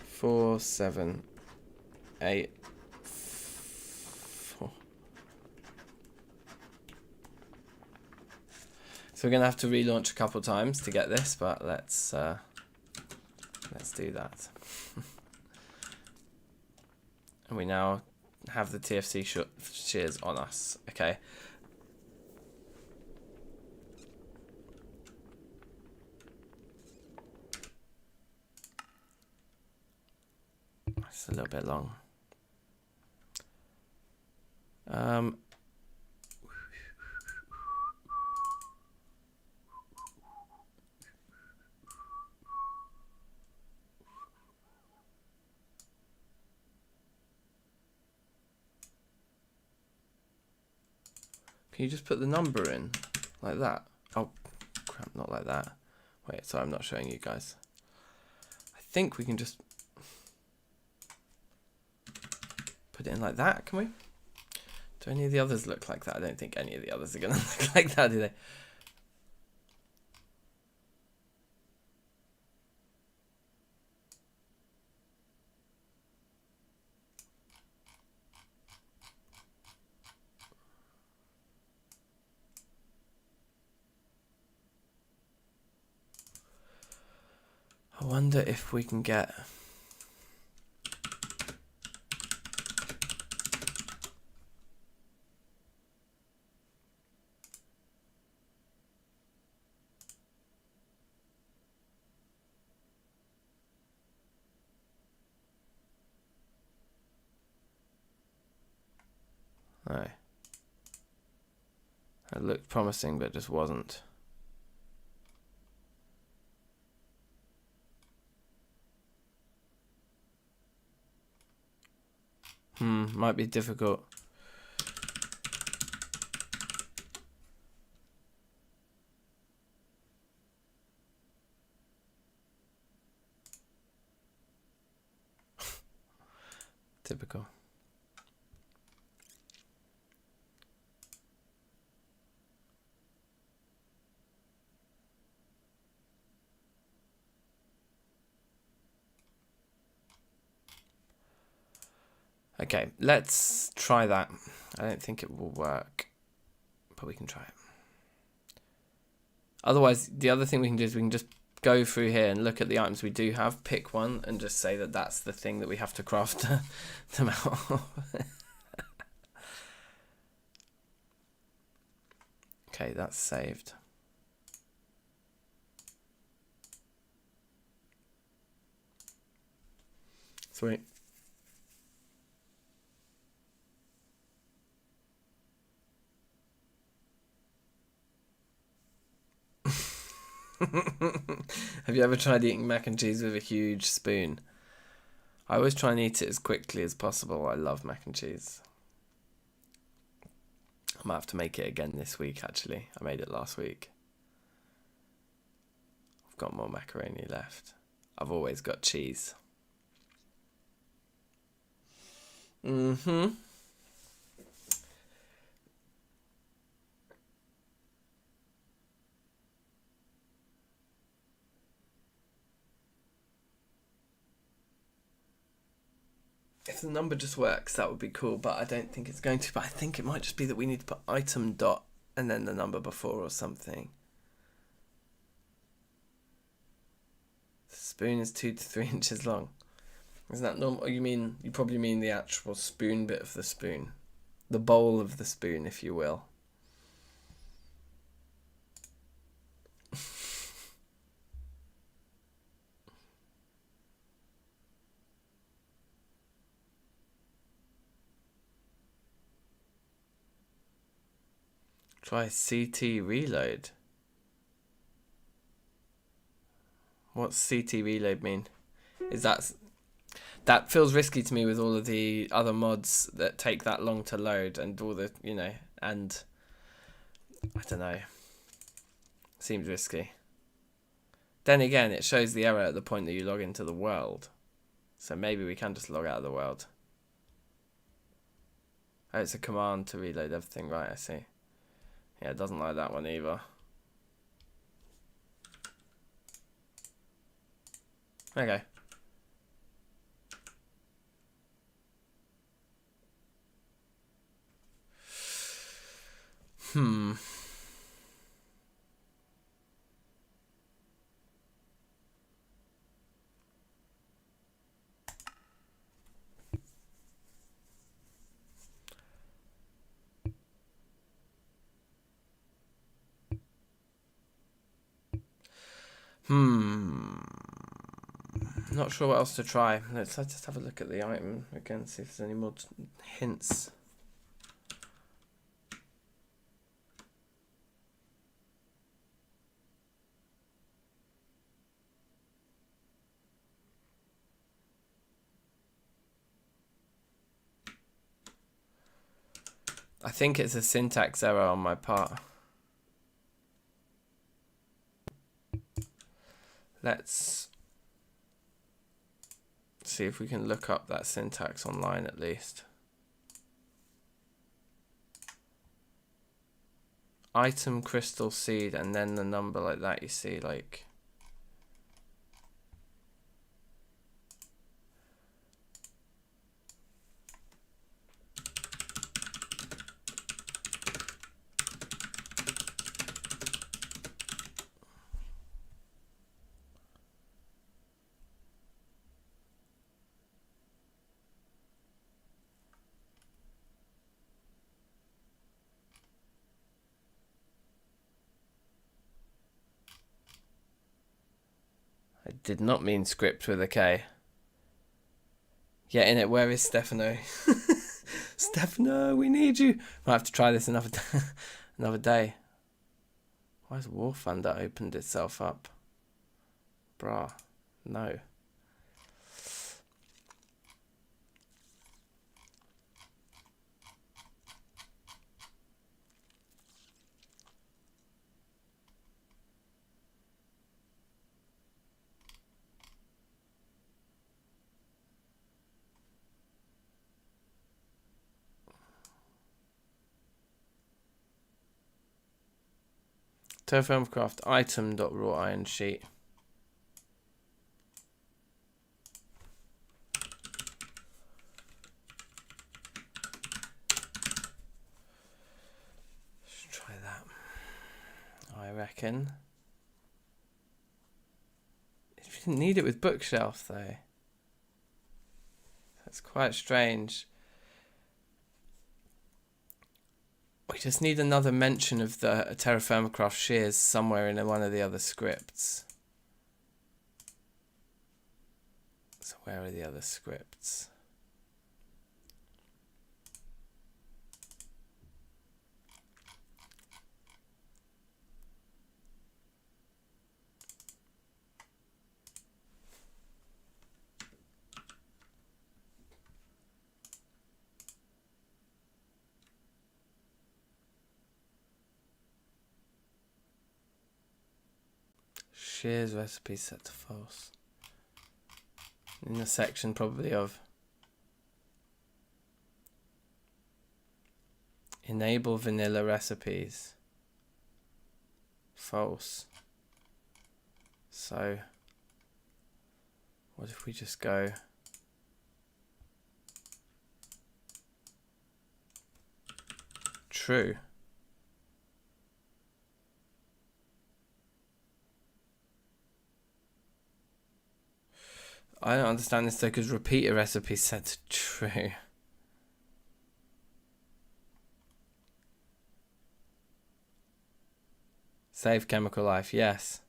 S1: 4784. So we're going to have to relaunch a couple times to get this, but let's do that. And we now have the TFC shears on us. Okay. It's a little bit long. Can you just put the number in like that? Oh, crap, not like that. Wait, sorry, I'm not showing you guys. I think we can just put it in like that, can we? Do any of the others look like that? I don't think any of the others are going to look like that, do they? I wonder if we can get... No. It looked promising, but just wasn't. Might be difficult. Typical. Okay, let's try that. I don't think it will work, but we can try it. Otherwise, the other thing we can do is we can just go through here and look at the items we do have, pick one, and just say that that's the thing that we have to craft them out of. Okay, that's saved. Sweet. Have you ever tried eating mac and cheese with a huge spoon? I always try and eat it as quickly as possible. I love mac and cheese. I might have to make it again this week, actually. I made it last week. I've got more macaroni left. I've always got cheese. If the number just works, that would be cool, but I don't think it's going to. But I think it might just be that we need to put item dot and then the number before or something. The spoon is 2 to 3 inches long. Isn't that normal? Or you probably mean the actual spoon bit of the spoon. The bowl of the spoon, if you will. Try CT reload. What's CT reload mean? Is that feels risky to me with all of the other mods that take that long to load and all the, and I don't know. Seems risky. Then again, it shows the error at the point that you log into the world. So maybe we can just log out of the world. Oh, it's a command to reload everything. Right, I see. Yeah, it doesn't like that one either. Okay. Not sure what else to try. Let's just have a look at the item again, see if there's any more hints. I think it's a syntax error on my part. Let's see if we can look up that syntax online at least. Item crystal seed and then the number like that, you see, like I did not mean script with a K. Yeah, in it. Where is Stefano? Stefano, we need you. Might have to try this another another day. Why has War Thunder opened itself up? Bruh, no. Terrafirmacraft item.raw iron sheet. Let's try that. I reckon. If you didn't need it with bookshelf though. That's quite strange. We just need another mention of the Terrafirmacraft shears somewhere in one of the other scripts. So where are the other scripts? Shears recipe set to false. In the section probably of enable vanilla recipes. False. So what if we just go true? I don't understand this though, because repeat a recipe set to true. Save chemical life, yes.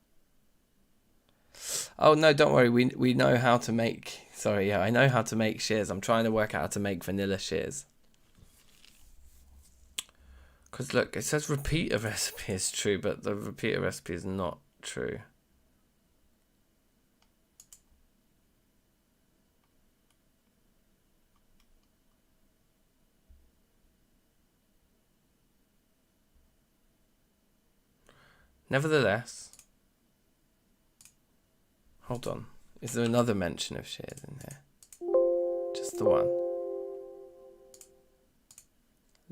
S1: Oh no, don't worry, we know how to make, sorry, yeah, I know how to make shears. I'm trying to work out how to make vanilla shears. Because look, it says repeat a recipe is true, but the repeat a recipe is not true. Nevertheless, hold on. Is there another mention of shears in here? Just the one.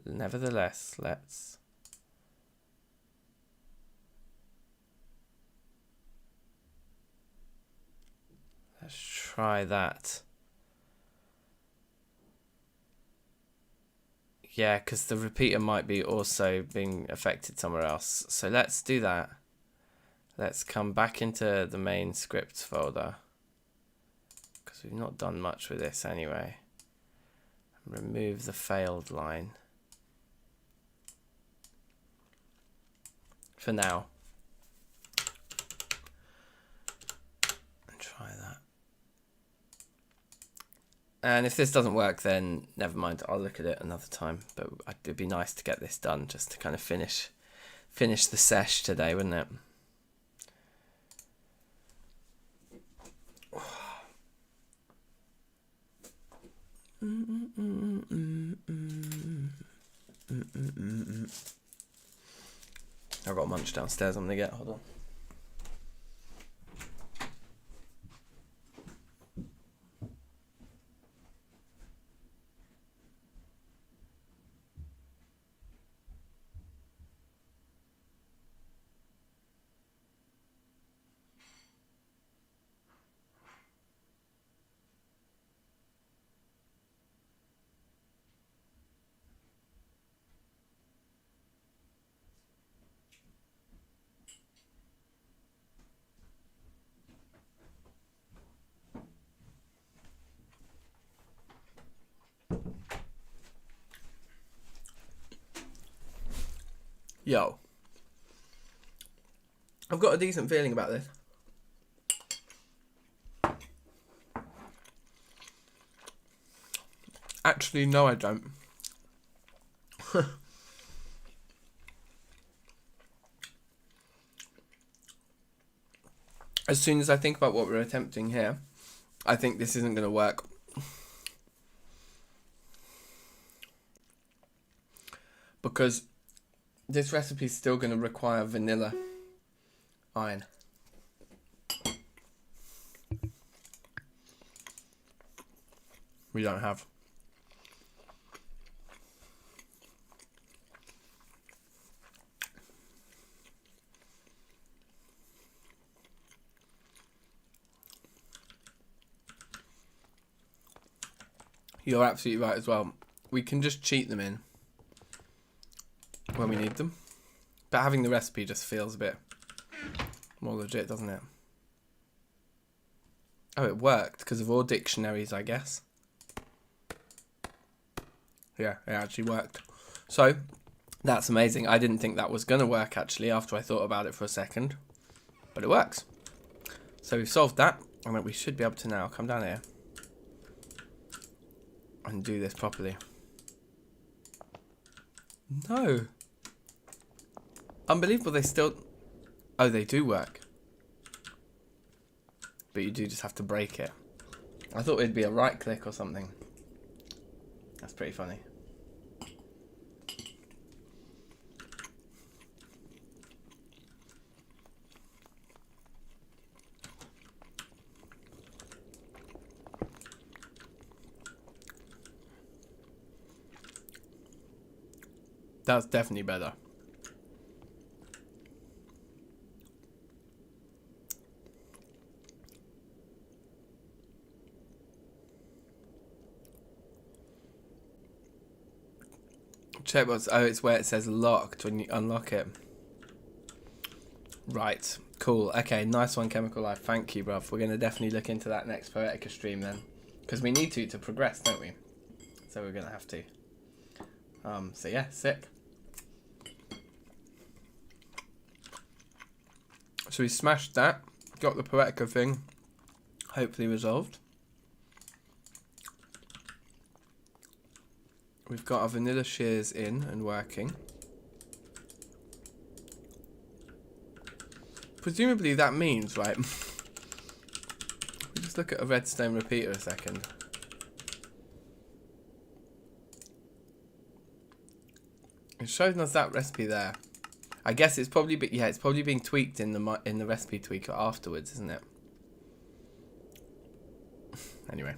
S1: Nevertheless, let's try that. Yeah, because the repeater might be also being affected somewhere else. So let's do that. Let's come back into the main scripts folder, because we've not done much with this anyway. Remove the failed line. For now. And if this doesn't work, then never mind. I'll look at it another time. But it'd be nice to get this done, just to kind of finish the sesh today, wouldn't it? I've got a munch downstairs I'm going to get. Hold on. Yo. I've got a decent feeling about this. Actually, no, I don't. As soon as I think about what we're attempting here, I think this isn't going to work. Because this recipe is still going to require vanilla iron. We don't have. You're absolutely right as well. We can just cheat them in when we need them. But having the recipe just feels a bit more legit, doesn't it? Oh, it worked because of all dictionaries, I guess. Yeah, it actually worked. So, that's amazing. I didn't think that was going to work, actually, after I thought about it for a second. But it works. So we've solved that. And we should be able to now come down here and do this properly. No. Unbelievable, they still... Oh, they do work. But you do just have to break it. I thought it'd be a right click or something. That's pretty funny. That's definitely better. Check what's... Oh, it's where it says locked when you unlock it. Right. Cool. Okay, nice one, Chemical Life. Thank you, bruv. We're going to definitely look into that next Poetica stream then. Because we need to progress, don't we? So we're going to have to. So yeah, sick. So we smashed that. Got the Poetica thing hopefully resolved. We've got our vanilla shears in and working. Presumably that means, right, we just look at a redstone repeater a second. It's showing us that recipe there. I guess it's probably it's probably being tweaked in the recipe tweaker afterwards, isn't it? Anyway.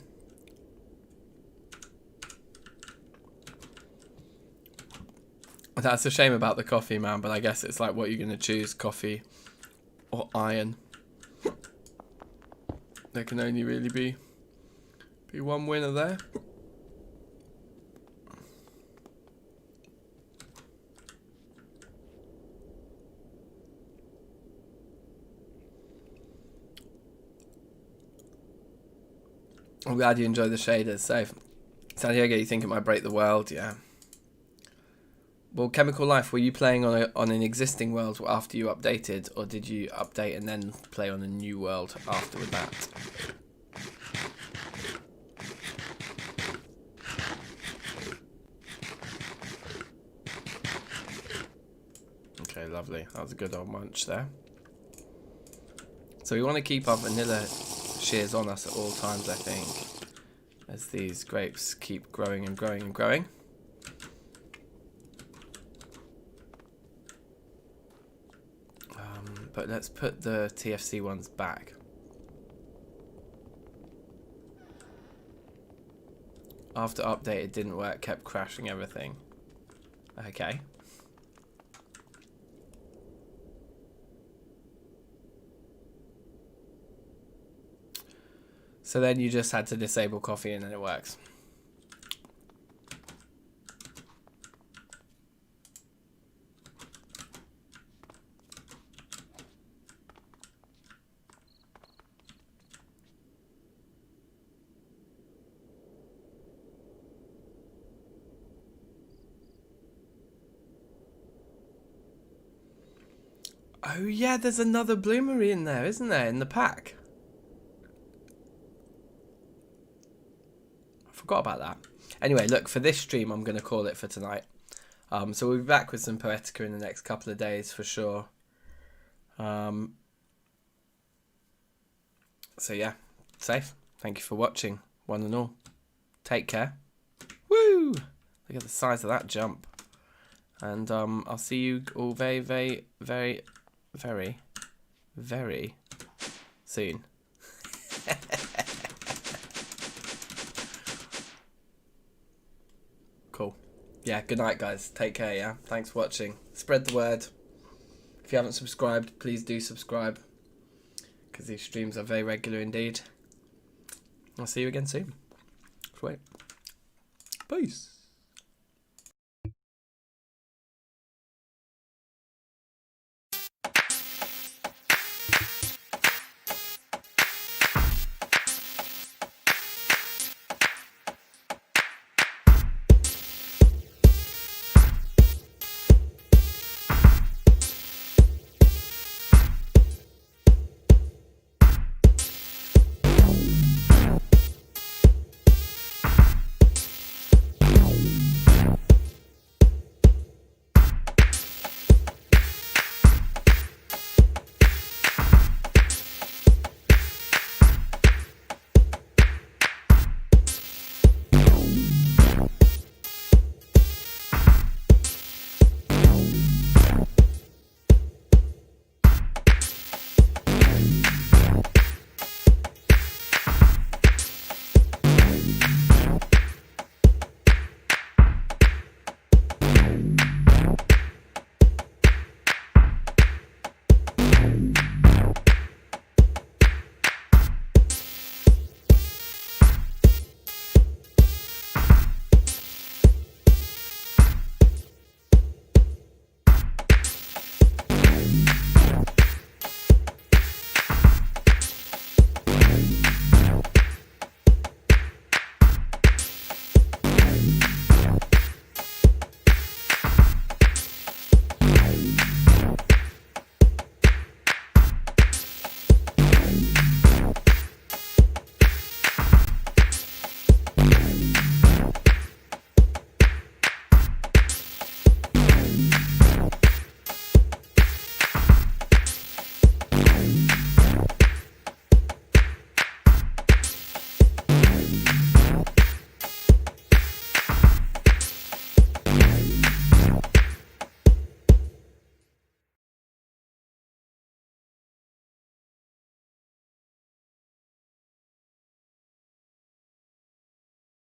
S1: That's a shame about the coffee, man, but I guess it's like what you're going to choose, coffee or iron. There can only really be one winner there. I'm glad you enjoy the shaders. So, San Diego, you think it might break the world? Yeah. Well, Chemical Life, were you playing on an existing world after you updated, or did you update and then play on a new world after that? lovely. That was a good old munch there. So we want to keep our vanilla shears on us at all times, I think, as these grapes keep growing and growing and growing. But let's put the TFC ones back. After update, it didn't work, kept crashing everything. Okay. So then you just had to disable coffee and then it works. Oh yeah, there's another bloomery in there, isn't there, in the pack? I forgot about that. Anyway, look, for this stream, I'm going to call it for tonight. So we'll be back with some Poetica in the next couple of days for sure. So yeah, safe. Thank you for watching, one and all. Take care. Woo! Look at the size of that jump. And I'll see you all very, very, very, very, very soon. Cool. Yeah, good night, guys. Take care, yeah? Thanks for watching. Spread the word. If you haven't subscribed, please do subscribe, because these streams are very regular indeed. I'll see you again soon. Wait. Peace.